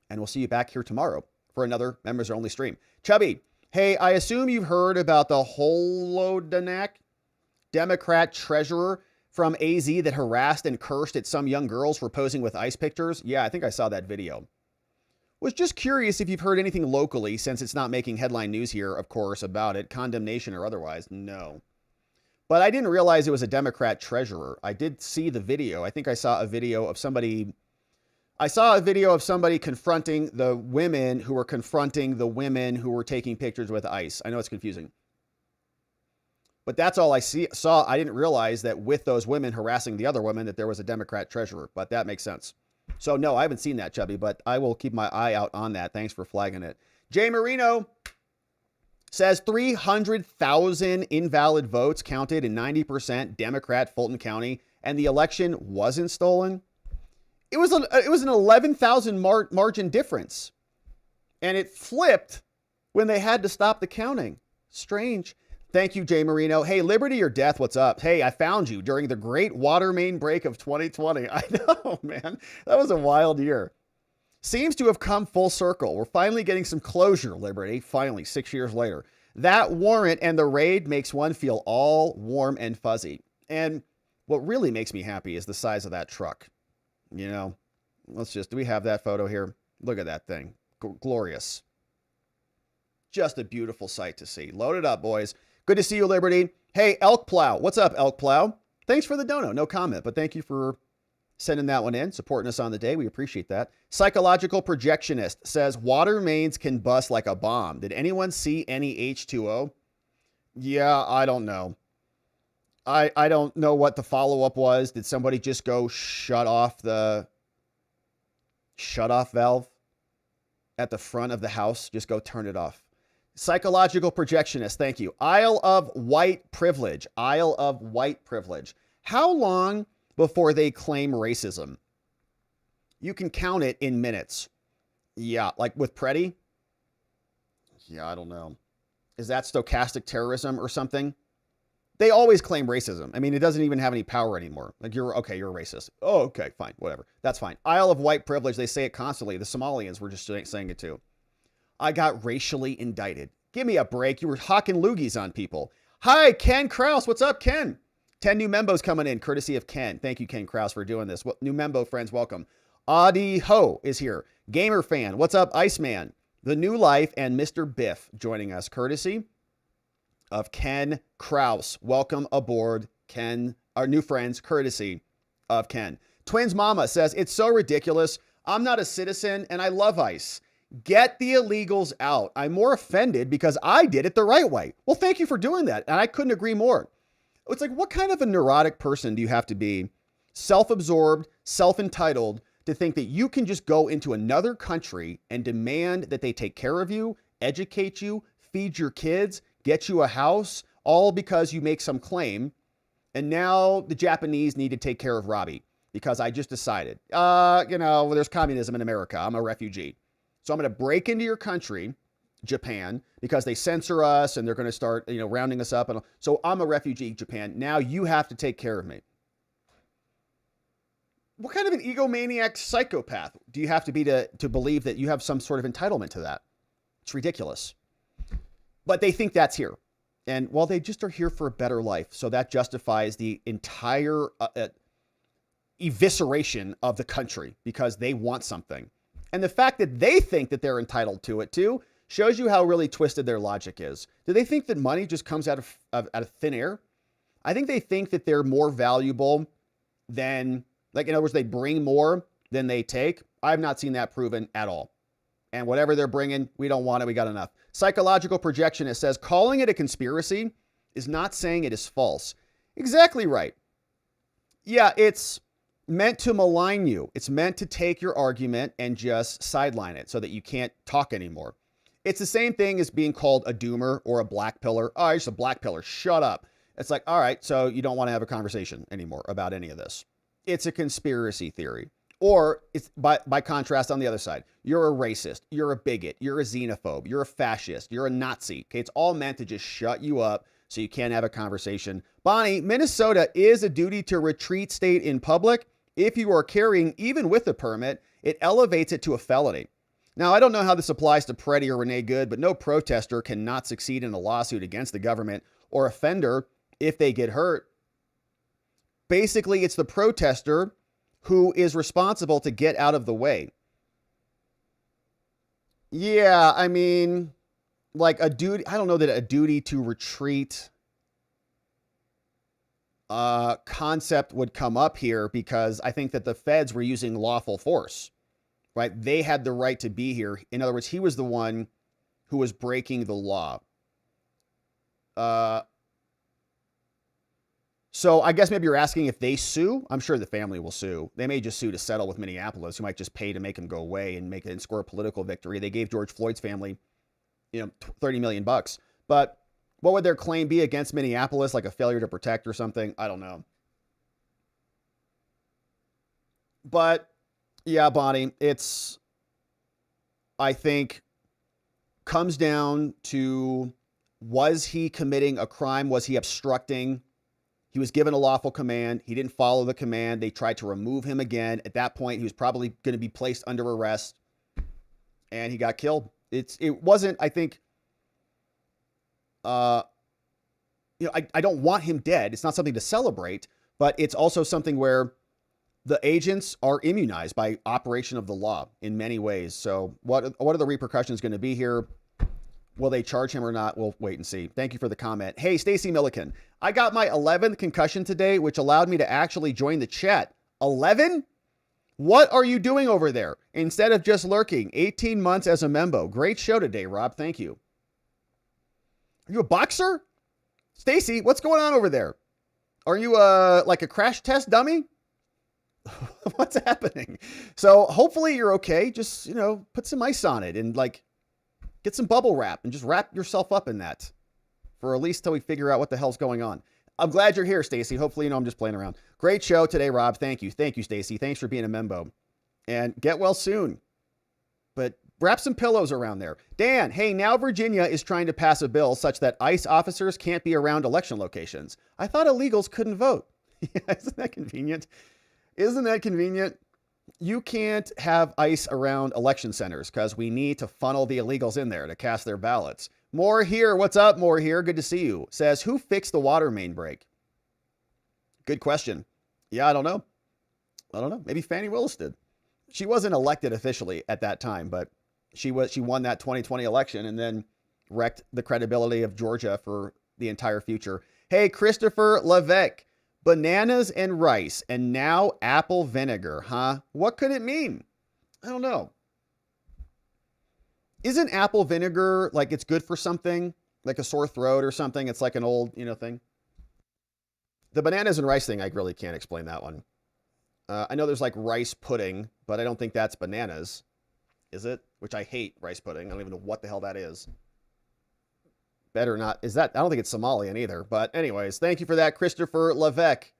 And we'll see you back here tomorrow, for another members-only stream. Chubby, hey, I assume you've heard about the Holodanak Democrat treasurer from AZ that harassed and cursed at some young girls for posing with ice pictures. Yeah, I think I saw that video. Was just curious if you've heard anything locally, since it's not making headline news here, of course, about it, condemnation or otherwise. No. But I didn't realize it was a Democrat treasurer. I did see the video. I think I saw a video of somebody. I saw a video of somebody confronting the women who were confronting the women who were taking pictures with ice. I know it's confusing. But that's all I saw. I didn't realize that with those women harassing the other women that there was a Democrat treasurer. But that makes sense. So no, I haven't seen that, Chubby, but I will keep my eye out on that. Thanks for flagging it. Jay Marino says 300,000 invalid votes counted in 90% Democrat Fulton County, and the election wasn't stolen. It was an 11,000 margin difference, and it flipped when they had to stop the counting. Strange. Thank you, Jay Marino. Hey, Liberty or Death, what's up? Hey, I found you during the great water main break of 2020. I know, man. That was a wild year. Seems to have come full circle. We're finally getting some closure, Liberty. Finally, 6 years later. That warrant and the raid makes one feel all warm and fuzzy. And what really makes me happy is the size of that truck. You know, do we have that photo here? Look at that thing. Glorious. Just a beautiful sight to see. Load it up, boys. Good to see you, Liberty. Hey, Elk Plow. What's up, Elk Plow? Thanks for the dono. No comment, but thank you for sending that one in, supporting us on the day. We appreciate that. Psychological Projectionist says water mains can bust like a bomb. Did anyone see any H2O? Yeah, I don't know. I don't know what the follow-up was. Did somebody just go shut off the shutoff valve at the front of the house? Just go turn it off. Psychological Projectionist, thank you. Isle of White Privilege. Isle of White Privilege. How long before they claim racism? You can count it in minutes. Yeah, like with Preddy? Yeah, I don't know. Is that stochastic terrorism or something? They always claim racism. I mean, it doesn't even have any power anymore. Like, you're a racist. Oh, okay, fine, whatever. That's fine. Isle of White Privilege, they say it constantly. The Somalians were just saying it too. I got racially indicted. Give me a break. You were hawking loogies on people. Hi, Ken Krause. What's up, Ken? 10 new membos coming in, courtesy of Ken. Thank you, Ken Krause, for doing this. New membo friends, welcome. Audi Ho is here. Gamer Fan. What's up, Iceman? The New Life and Mr. Biff joining us, courtesy of Ken Krause. Welcome aboard, Ken. Our new friends, courtesy of Ken. Twins Mama says, it's so ridiculous. I'm not a citizen and I love ICE. Get the illegals out. I'm more offended because I did it the right way. Well, thank you for doing that. And I couldn't agree more. It's like, what kind of a neurotic person do you have to be, self-absorbed, self-entitled, to think that you can just go into another country and demand that they take care of you, educate you, feed your kids, get you a house, all because you make some claim. And now the Japanese need to take care of Robbie because I just decided, there's communism in America. I'm a refugee. So I'm going to break into your country, Japan, because they censor us and they're going to start, rounding us up. And so I'm a refugee, Japan. Now you have to take care of me. What kind of an egomaniac psychopath do you have to be to believe that you have some sort of entitlement to that? It's ridiculous. But they think that's here. And well, they just are here for a better life. So that justifies the entire evisceration of the country because they want something. And the fact that they think that they're entitled to it too shows you how really twisted their logic is. Do they think that money just comes out of thin air? I think they think that they're more valuable than, like, in other words, they bring more than they take. I've not seen that proven at all. And whatever they're bringing, we don't want it. We got enough. Psychological Projectionist says, calling it a conspiracy is not saying it is false. Exactly right. Yeah, it's meant to malign you. It's meant to take your argument and just sideline it so that you can't talk anymore. It's the same thing as being called a doomer or a black pillar. Oh, you're just a black pillar. Shut up. It's like, all right, so you don't want to have a conversation anymore about any of this. It's a conspiracy theory. Or it's by contrast on the other side. You're a racist. You're a bigot. You're a xenophobe. You're a fascist. You're a Nazi. Okay, it's all meant to just shut you up so you can't have a conversation. Bonnie, Minnesota is a duty to retreat state in public. If you are carrying, even with a permit, it elevates it to a felony. Now, I don't know how this applies to Preddy or Renee Good, but no protester cannot succeed in a lawsuit against the government or offender if they get hurt. Basically, it's the protester who is responsible to get out of the way. Yeah, I mean, like a duty, I don't know that a duty to retreat concept would come up here, because I think that the feds were using lawful force, right? They had the right to be here. In other words, he was the one who was breaking the law. So I guess maybe you're asking if they sue. I'm sure the family will sue. They may just sue to settle with Minneapolis, who might just pay to make him go away and make it and score a political victory. They gave George Floyd's family, $30 million. But what would their claim be against Minneapolis? Like a failure to protect or something? I don't know. But yeah, Bonnie, it's, I think, comes down to, was he committing a crime? Was he obstructing? He was given a lawful command. He didn't follow the command. They tried to remove him again. At that point, he was probably going to be placed under arrest, and he got killed. It wasn't, I think, I don't want him dead. It's not something to celebrate, but it's also something where the agents are immunized by operation of the law in many ways. So what are the repercussions going to be here? Will they charge him or not? We'll wait and see. Thank you for the comment. Hey, Stacy Milliken. I got my 11th concussion today, which allowed me to actually join the chat. 11? What are you doing over there instead of just lurking? 18 months as a membo. Great show today, Rob. Thank you. Are you a boxer? Stacy, what's going on over there? Are you like a crash test dummy? What's happening? So hopefully you're okay. Just, put some ice on it and get some bubble wrap and just wrap yourself up in that for at least till we figure out what the hell's going on. I'm glad you're here, Stacy. Hopefully, I'm just playing around. Great show today, Rob. Thank you. Thank you, Stacy. Thanks for being a membo. And get well soon. But wrap some pillows around there. Dan, hey, now Virginia is trying to pass a bill such that ICE officers can't be around election locations. I thought illegals couldn't vote. Yeah, isn't that convenient? Isn't that convenient? You can't have ICE around election centers because we need to funnel the illegals in there to cast their ballots. More here. What's up? More here. Good to see you. Says, who fixed the water main break? Good question. Yeah, I don't know. Maybe Fannie Willis did. She wasn't elected officially at that time, but she won that 2020 election and then wrecked the credibility of Georgia for the entire future. Hey, Christopher Levesque. Bananas and rice, and now apple vinegar, huh? What could it mean? I don't know. Isn't apple vinegar like it's good for something? Like a sore throat or something? It's like an old, thing. The bananas and rice thing, I really can't explain that one. I know there's like rice pudding, but I don't think that's bananas. Is it? Which I hate rice pudding. I don't even know what the hell that is. Better not. Is that? I don't think it's Somalian either. But anyways, thank you for that, Christopher Levesque.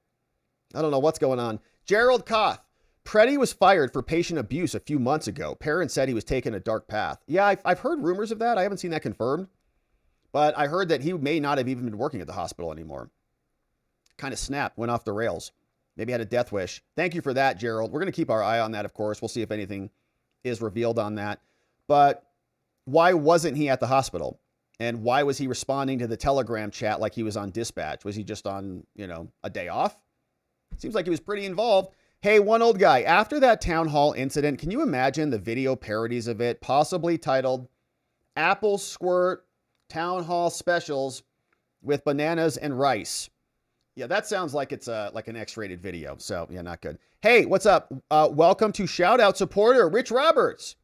I don't know what's going on. Gerald Koth. Preddy was fired for patient abuse a few months ago. Parents said he was taking a dark path. Yeah, I've heard rumors of that. I haven't seen that confirmed. But I heard that he may not have even been working at the hospital anymore. Kind of snapped, went off the rails. Maybe had a death wish. Thank you for that, Gerald. We're going to keep our eye on that, of course. We'll see if anything is revealed on that. But why wasn't he at the hospital? And why was he responding to the Telegram chat like he was on dispatch? Was he just on, a day off? Seems like he was pretty involved. Hey, one old guy, after that town hall incident, can you imagine the video parodies of it, possibly titled Apple Squirt Town Hall Specials with Bananas and Rice? Yeah, that sounds like it's like an X-rated video. So, yeah, not good. Hey, what's up? Welcome to Shout Out supporter Rich Roberts.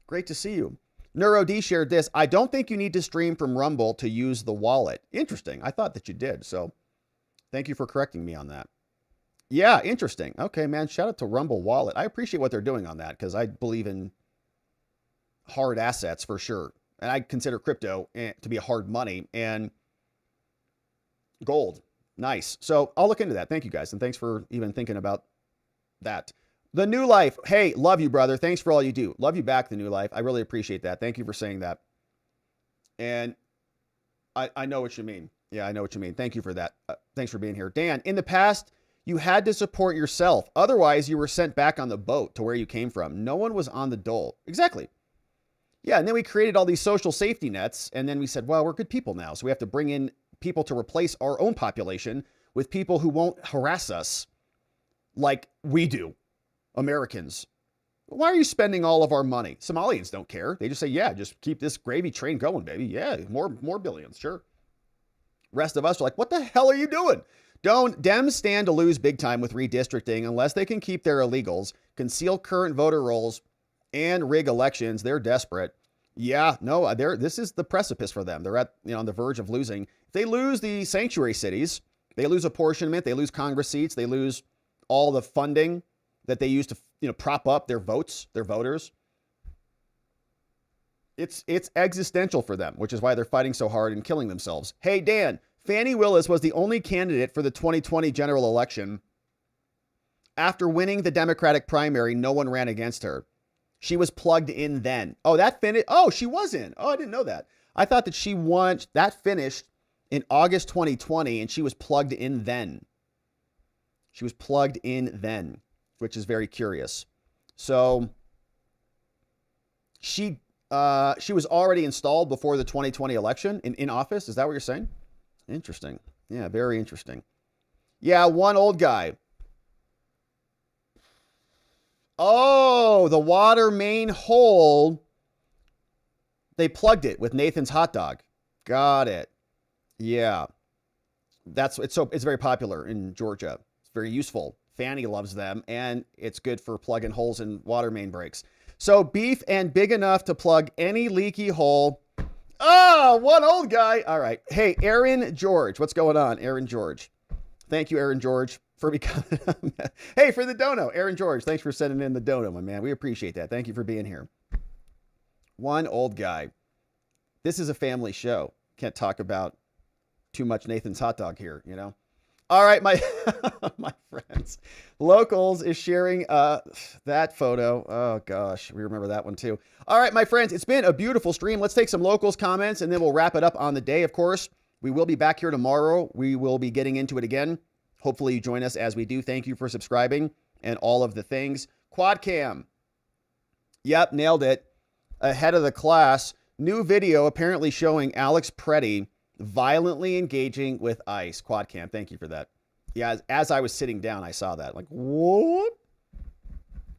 Great to see you. NeuroD shared this. I don't think you need to stream from Rumble to use the wallet. Interesting. I thought that you did. So thank you for correcting me on that. Yeah, interesting. Okay, man. Shout out to Rumble Wallet. I appreciate what they're doing on that because I believe in hard assets for sure. And I consider crypto to be a hard money and gold. Nice. So I'll look into that. Thank you guys. And thanks for even thinking about that. The New Life. Hey, love you, brother. Thanks for all you do. Love you back, The New Life. I really appreciate that. Thank you for saying that. And I know what you mean. Yeah, I know what you mean. Thank you for that. Thanks for being here. Dan, in the past, You had to support yourself. Otherwise, you were sent back on the boat to where you came from. No one was on the dole. Exactly. Yeah, and then we created all these social safety nets, and then we said, well, we're good people now, so we have to bring in people to replace our own population with people who won't harass us like we do, Americans. Why are you spending all of our money? Somalians don't care. They just say, yeah, just keep this gravy train going, baby. Yeah, more billions, sure. Rest of us are like, what the hell are you doing? Dems stand to lose big time with redistricting unless they can keep their illegals, conceal current voter rolls, and rig elections. They're desperate. Yeah, no, this is the precipice for them. They're on the verge of losing. If they lose the sanctuary cities, they lose apportionment, they lose Congress seats, they lose all the funding that they use to prop up their voters. It's existential for them, which is why they're fighting so hard and killing themselves. Hey, Dan, Fani Willis was the only candidate for the 2020 general election. After winning the Democratic primary, no one ran against her. She was plugged in then. Oh, that finished. Oh, she was in. Oh, I didn't know that. I thought that she won. That finished in August 2020, and she was plugged in then. She was plugged in then, which is very curious. So she was already installed before the 2020 election in office. Is that what you're saying? Interesting. Yeah, very interesting. Yeah, one old guy. Oh, the water main hole. They plugged it with Nathan's hot dog. Got it. Yeah. It's very popular in Georgia. It's very useful. Fanny loves them, and it's good for plugging holes in water main breaks. So beef and big enough to plug any leaky hole. Oh, one old guy. All right. Hey, Aaron George. What's going on, Aaron George? Thank you, Aaron George, for becoming. Hey, for the dono, Aaron George. Thanks for sending in the dono, my man. We appreciate that. Thank you for being here. One old guy. This is a family show. Can't talk about too much Nathan's hot dog here, All right, my friends. Locals is sharing that photo. Oh, gosh. We remember that one, too. All right, my friends. It's been a beautiful stream. Let's take some locals comments, and then we'll wrap it up on the day, of course. We will be back here tomorrow. We will be getting into it again. Hopefully you join us as we do. Thank you for subscribing and all of the things. Quad cam. Yep, nailed it. Ahead of the class. New video apparently showing Alex Preddy violently engaging with ICE. Quad cam. Thank you for that. Yeah, as I was sitting down, I saw that. Like, what?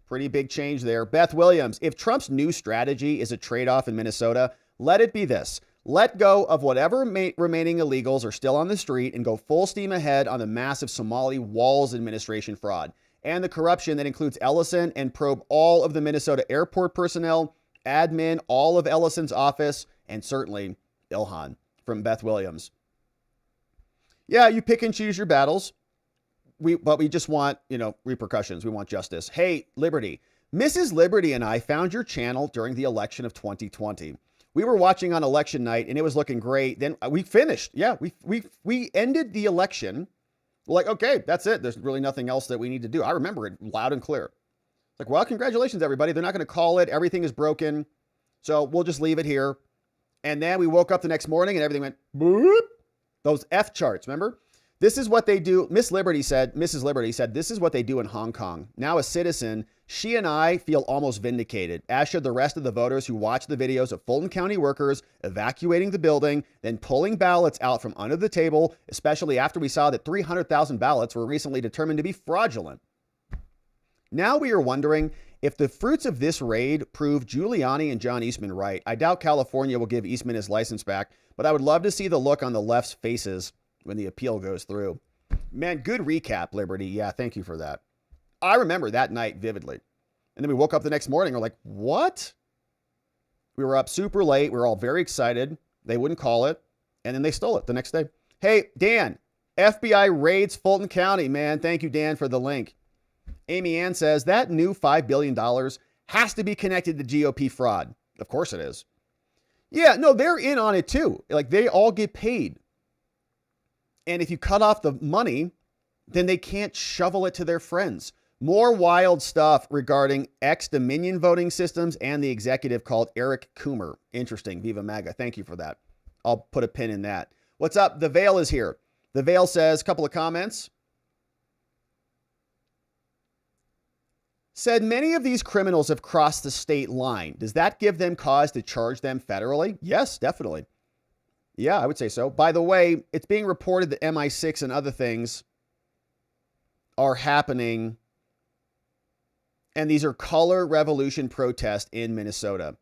Pretty big change there. Beth Williams. If Trump's new strategy is a trade-off in Minnesota, let it be this. Let go of whatever remaining illegals are still on the street and go full steam ahead on the massive Somali Walls administration fraud and the corruption that includes Ellison, and probe all of the Minnesota airport personnel, admin, all of Ellison's office, and certainly Ilhan. From Beth Williams. Yeah, you pick and choose your battles. But we just want, repercussions. We want justice. Hey, Liberty. Mrs. Liberty and I found your channel during the election of 2020. We were watching on election night and it was looking great. Then we finished. Yeah, we ended the election. We're like, okay, that's it. There's really nothing else that we need to do. I remember it loud and clear. Like, well, congratulations, everybody. They're not going to call it. Everything is broken. So we'll just leave it here. And then we woke up the next morning and everything went boop. Those F charts, remember? This is what they do. Mrs. Liberty said, this is what they do in Hong Kong. Now a citizen, she and I feel almost vindicated, as should the rest of the voters who watched the videos of Fulton County workers evacuating the building, then pulling ballots out from under the table, especially after we saw that 300,000 ballots were recently determined to be fraudulent. Now we are wondering if the fruits of this raid prove Giuliani and John Eastman right. I doubt California will give Eastman his license back, but I would love to see the look on the left's faces when the appeal goes through. Man, good recap, Liberty. Yeah, thank you for that. I remember that night vividly. And then we woke up the next morning. We're like, what? We were up super late. We were all very excited. They wouldn't call it. And then they stole it the next day. Hey, Dan, FBI raids Fulton County, man. Thank you, Dan, for the link. Amy Ann says that new $5 billion has to be connected to GOP fraud. Of course it is. Yeah, no, they're in on it too. Like, they all get paid. And if you cut off the money, then they can't shovel it to their friends. More wild stuff regarding ex-Dominion voting systems and the executive called Eric Coomer. Interesting. Viva MAGA. Thank you for that. I'll put a pin in that. What's up? The Veil is here. The Veil says, a couple of comments. said many of these criminals have crossed the state line. Does that give them cause to charge them federally? Yes, definitely. Yeah, I would say so. By the way, it's being reported that MI6 and other things are happening. And these are color revolution protests in Minnesota.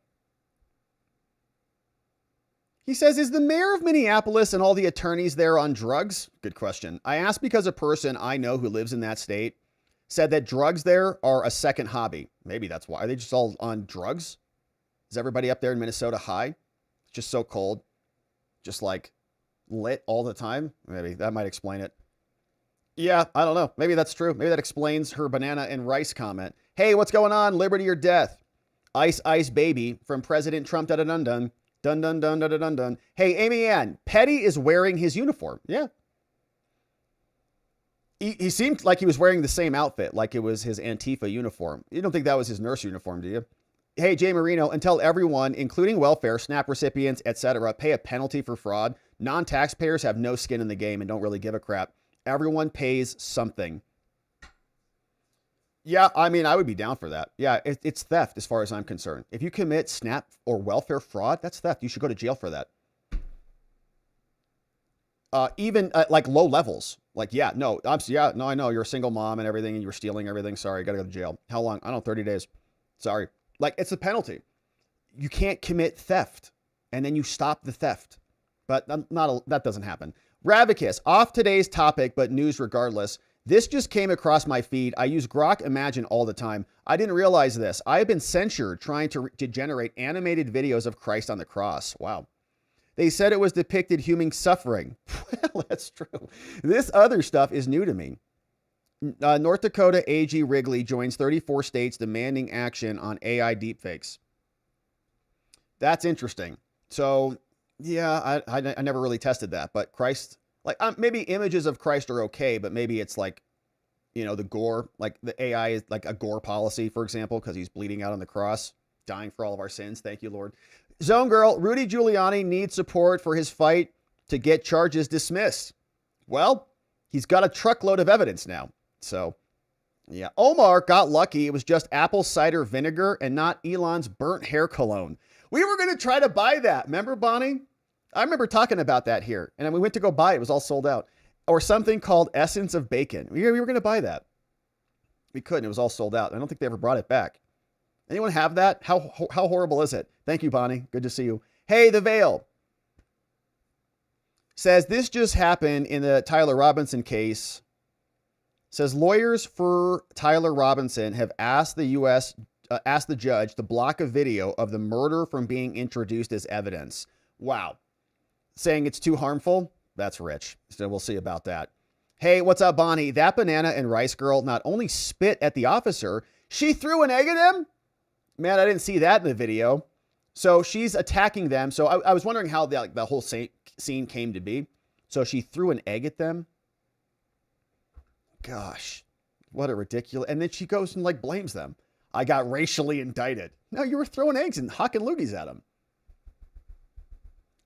He says, is the mayor of Minneapolis and all the attorneys there on drugs? Good question. I asked because a person I know who lives in that state said that drugs there are a second hobby. Maybe that's why. Are they just all on drugs? Is everybody up there in Minnesota high? It's just so cold. Just like lit all the time. Maybe that might explain it. Yeah, I don't know. Maybe that's true. Maybe that explains her banana and rice comment. Hey, what's going on? Liberty or death? Ice, ice, baby from President Trump. Dun, dun, dun, dun, dun, dun, dun, dun, dun. Hey, Amy Ann, Petty is wearing his uniform. Yeah. He seemed like he was wearing the same outfit, like it was his Antifa uniform. You don't think that was his nurse uniform, do you? Hey, Jay Marino, until everyone, including welfare, SNAP recipients, etc., pay a penalty for fraud, non-taxpayers have no skin in the game and don't really give a crap. Everyone pays something. Yeah, I mean, I would be down for that. Yeah, it's theft as far as I'm concerned. If you commit SNAP or welfare fraud, that's theft. You should go to jail for that. Even like low levels. Like, I know you're a single mom and everything, and you were stealing everything. Sorry, you got to go to jail. How long? I don't know, 30 days. Sorry. Like, it's a penalty. You can't commit theft, and then you stop the theft. But that doesn't happen. Ravicus, off today's topic, but news regardless. This just came across my feed. I use Grok Imagine all the time. I didn't realize this. I have been censured trying to generate animated videos of Christ on the cross. Wow. They said it was depicted human suffering. Well, that's true. This other stuff is new to me. North Dakota AG Wrigley joins 34 states demanding action on AI deepfakes. That's interesting. So, yeah, I never really tested that. But Christ, like maybe images of Christ are okay, but maybe it's like, the gore, like the AI is like a gore policy, for example, because he's bleeding out on the cross, dying for all of our sins. Thank you, Lord. Zone Girl, Rudy Giuliani needs support for his fight to get charges dismissed. Well, he's got a truckload of evidence now. So, yeah. Omar got lucky. It was just apple cider vinegar and not Elon's burnt hair cologne. We were going to try to buy that. Remember, Bonnie? I remember talking about that here. And then we went to go buy it. It was all sold out. Or something called Essence of Bacon. We were going to buy that. We couldn't. It was all sold out. I don't think they ever brought it back. Anyone have that? How horrible is it? Thank you, Bonnie. Good to see you. Hey, The Veil says this just happened in the Tyler Robinson case. Says lawyers for Tyler Robinson have asked the judge to block a video of the murder from being introduced as evidence. Wow. Saying it's too harmful? That's rich. So we'll see about that. Hey, what's up, Bonnie? That banana and rice girl not only spit at the officer, she threw an egg at him? Man, I didn't see that in the video. So she's attacking them. So I was wondering how the whole scene came to be. So she threw an egg at them. Gosh, what a ridiculous. And then she goes and blames them. I got racially indicted. No, you were throwing eggs and hocking loogies at them.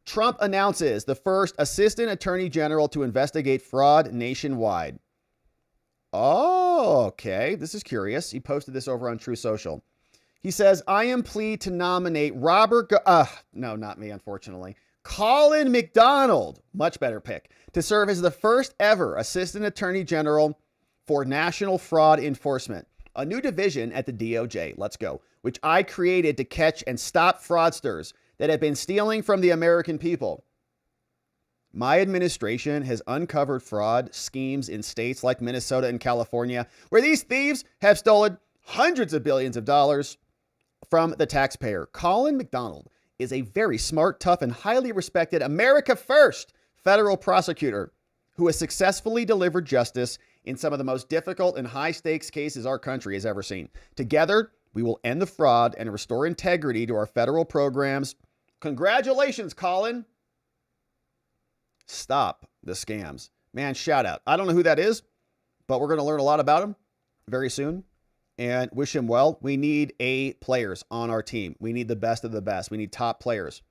Trump announces the first assistant attorney general to investigate fraud nationwide. Oh, okay. This is curious. He posted this over on True Social. He says, I am pleased to nominate no, not me, unfortunately. Colin McDonald, much better pick, to serve as the first ever assistant attorney general for national fraud enforcement, a new division at the DOJ. Let's go, which I created to catch and stop fraudsters that have been stealing from the American people. My administration has uncovered fraud schemes in states like Minnesota and California, where these thieves have stolen hundreds of billions of dollars from the taxpayer. Colin McDonald is a very smart, tough, and highly respected America First federal prosecutor who has successfully delivered justice in some of the most difficult and high-stakes cases our country has ever seen. Together, we will end the fraud and restore integrity to our federal programs. Congratulations, Colin. Stop the scams. Man, shout out. I don't know who that is, but we're going to learn a lot about him very soon. And wish him well. We need A players on our team. We need the best of the best. We need top players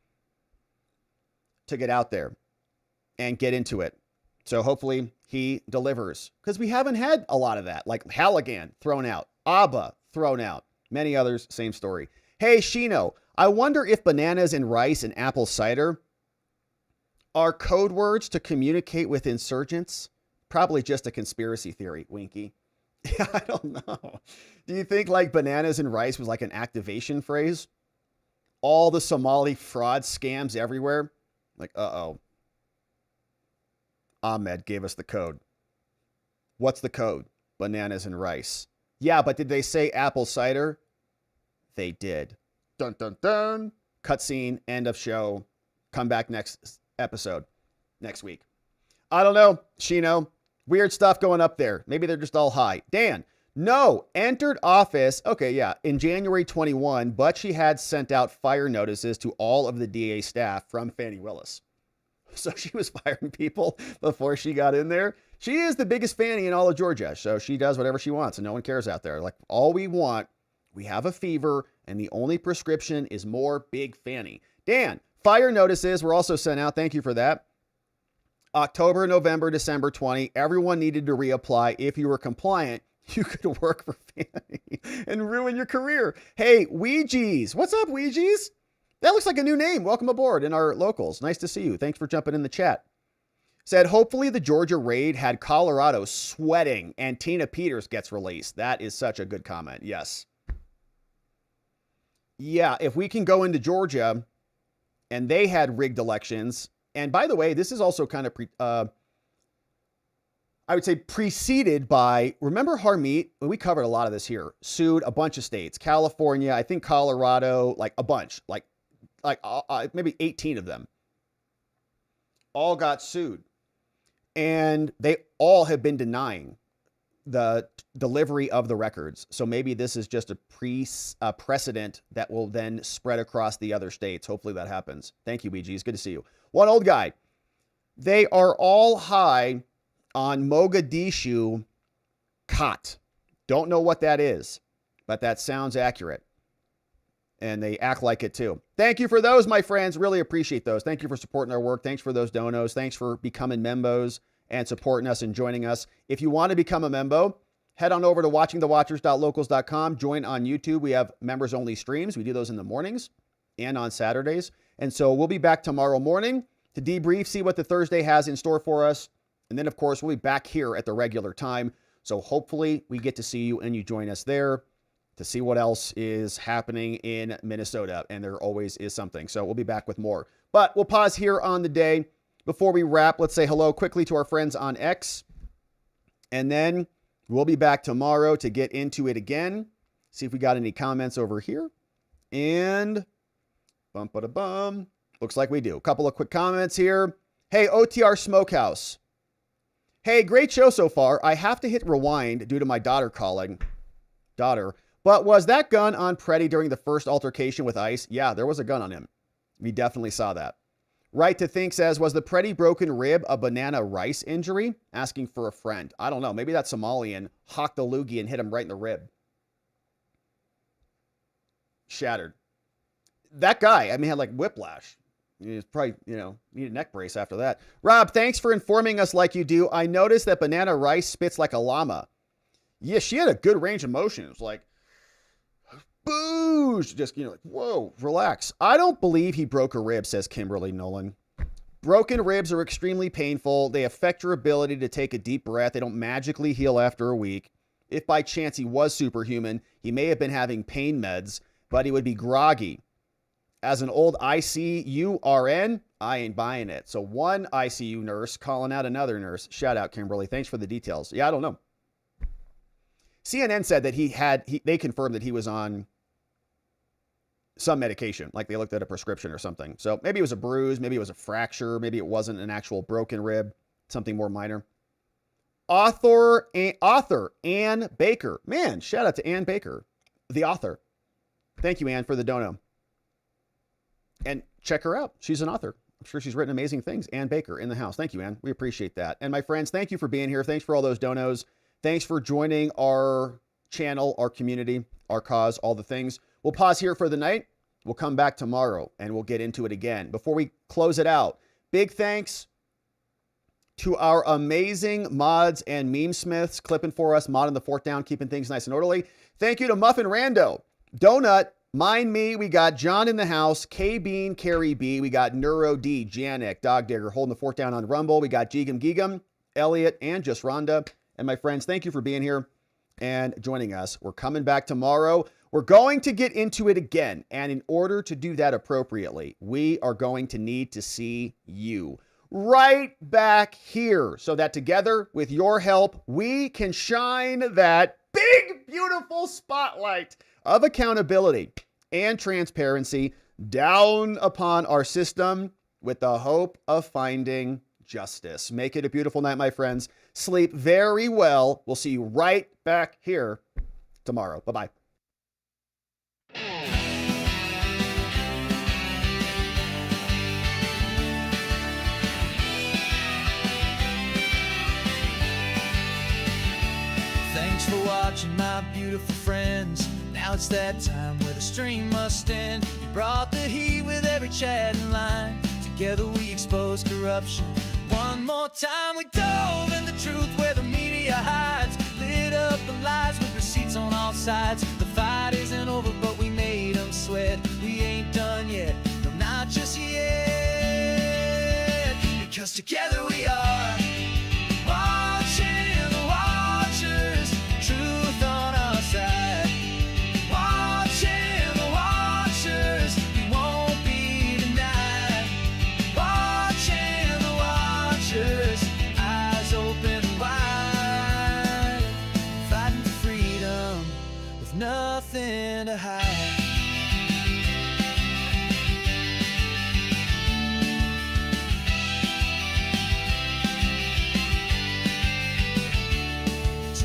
to get out there and get into it. So hopefully he delivers, because we haven't had a lot of that, like Halligan thrown out, Abba thrown out. Many others, same story. Hey, Shino, I wonder if bananas and rice and apple cider are code words to communicate with insurgents. Probably just a conspiracy theory, Winky. I don't know. Do you think like bananas and rice was like an activation phrase? All the Somali fraud scams everywhere? Like, uh-oh. Ahmed gave us the code. What's the code? Bananas and rice. Yeah, but did they say apple cider? They did. Dun, dun, dun. Cutscene, end of show. Come back next episode, next week. I don't know, Shino. Weird stuff going up there. Maybe they're just all high. Dan, no, entered office, okay, yeah, in January 21, but she had sent out fire notices to all of the DA staff from Fani Willis. So she was firing people before she got in there. She is the biggest Fanny in all of Georgia, so she does whatever she wants, and no one cares out there. Like, all we want, we have a fever, and the only prescription is more big Fanny. Dan, fire notices were also sent out. Thank you for that. October, November, December 20, everyone needed to reapply. If you were compliant, you could work for Fanny and ruin your career. Hey, Ouija's. What's up, Ouija's? That looks like a new name. Welcome aboard in our locals. Nice to see you. Thanks for jumping in the chat. Said, hopefully the Georgia raid had Colorado sweating and Tina Peters gets released. That is such a good comment. Yes. Yeah, if we can go into Georgia and they had rigged elections. And by the way, this is also kind of, I would say preceded by, remember Harmeet? We covered a lot of this here. Sued a bunch of states. California, I think Colorado, like a bunch, like maybe 18 of them. All got sued. And they all have been denying the delivery of the records. So maybe this is just a precedent that will then spread across the other states. Hopefully that happens. Thank you, BG. It's good to see you. One old guy. They are all high on Mogadishu khat. Don't know what that is, but that sounds accurate. And they act like it too. Thank you for those, my friends. Really appreciate those. Thank you for supporting our work. Thanks for those donos. Thanks for becoming membos and supporting us and joining us. If you want to become a membo, head on over to watchingthewatchers.locals.com. Join on YouTube. We have members only streams. We do those in the mornings and on Saturdays. And so we'll be back tomorrow morning to debrief, see what the Thursday has in store for us. And then, of course, we'll be back here at the regular time. So hopefully we get to see you and you join us there to see what else is happening in Minnesota. And there always is something. So we'll be back with more. But we'll pause here on the day. Before we wrap, let's say hello quickly to our friends on X. And then we'll be back tomorrow to get into it again. See if we got any comments over here. And bum-ba-da-bum. Looks like we do. A couple of quick comments here. Hey, OTR Smokehouse. Hey, great show so far. I have to hit rewind due to my daughter calling. But was that gun on Preddy during the first altercation with ICE? Yeah, there was a gun on him. We definitely saw that. Right to Think says, was the Preddy broken rib a banana rice injury? Asking for a friend. I don't know. Maybe that Somalian hawked the loogie and hit him right in the rib. Shattered. That guy, I mean, had like whiplash. He was probably, need a neck brace after that. Rob, thanks for informing us like you do. I noticed that banana rice spits like a llama. Yeah, she had a good range of motion. It was like, boosh, just, like, whoa, relax. I don't believe he broke a rib, says Kimberly Nolan. Broken ribs are extremely painful. They affect your ability to take a deep breath. They don't magically heal after a week. If by chance he was superhuman, he may have been having pain meds, but he would be groggy. As an old ICU RN, I ain't buying it. So one ICU nurse calling out another nurse. Shout out, Kimberly. Thanks for the details. Yeah, I don't know. CNN said that they confirmed that he was on some medication, like they looked at a prescription or something. So maybe it was a bruise, maybe it was a fracture, maybe it wasn't an actual broken rib, something more minor. Author Ann Baker. Man, shout out to Ann Baker, the author. Thank you, Ann, for the dono. And check her out. She's an author. I'm sure she's written amazing things. Ann Baker in the house. Thank you, Ann. We appreciate that. And my friends, thank you for being here. Thanks for all those donos. Thanks for joining our channel, our community, our cause, all the things. We'll pause here for the night. We'll come back tomorrow and we'll get into it again. Before we close it out, big thanks to our amazing mods and meme smiths clipping for us, modding the fort down, keeping things nice and orderly. Thank you to Muffin Rando, Donut, Mind Me. We got John in the house, K-Bean, Carrie B. We got Neuro D, Janik, Dog Digger holding the fort down on Rumble. We got Geegum Geegum, Elliot, and Just Rhonda. And my friends, thank you for being here and joining us. We're coming back tomorrow. We're going to get into it again. And in order to do that appropriately, we are going to need to see you right back here so that together with your help, we can shine that big, beautiful spotlight of accountability and transparency down upon our system with the hope of finding justice. Make it a beautiful night, my friends. Sleep very well. We'll see you right back here tomorrow. Bye-bye. Thanks for watching, my beautiful friends. Now it's that time where the stream must end. You brought the heat with every chatting line. Together we expose corruption. One more time we dove in the truth where the media hides. Lit up the lies with receipts on all sides. The fight isn't over, but we made them sweat. We ain't done yet, no, not just yet. Because together we are watching the watchers. Truth on our side. Watching the watchers. We won't be denied. Watching the watchers. Eyes open wide. Fighting for freedom with nothing to hide.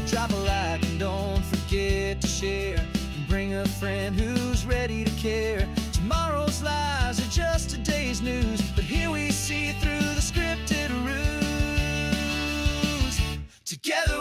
Drop a like and don't forget to share. And bring a friend who's ready to care. Tomorrow's lies are just today's news, but here we see through the scripted ruse. Together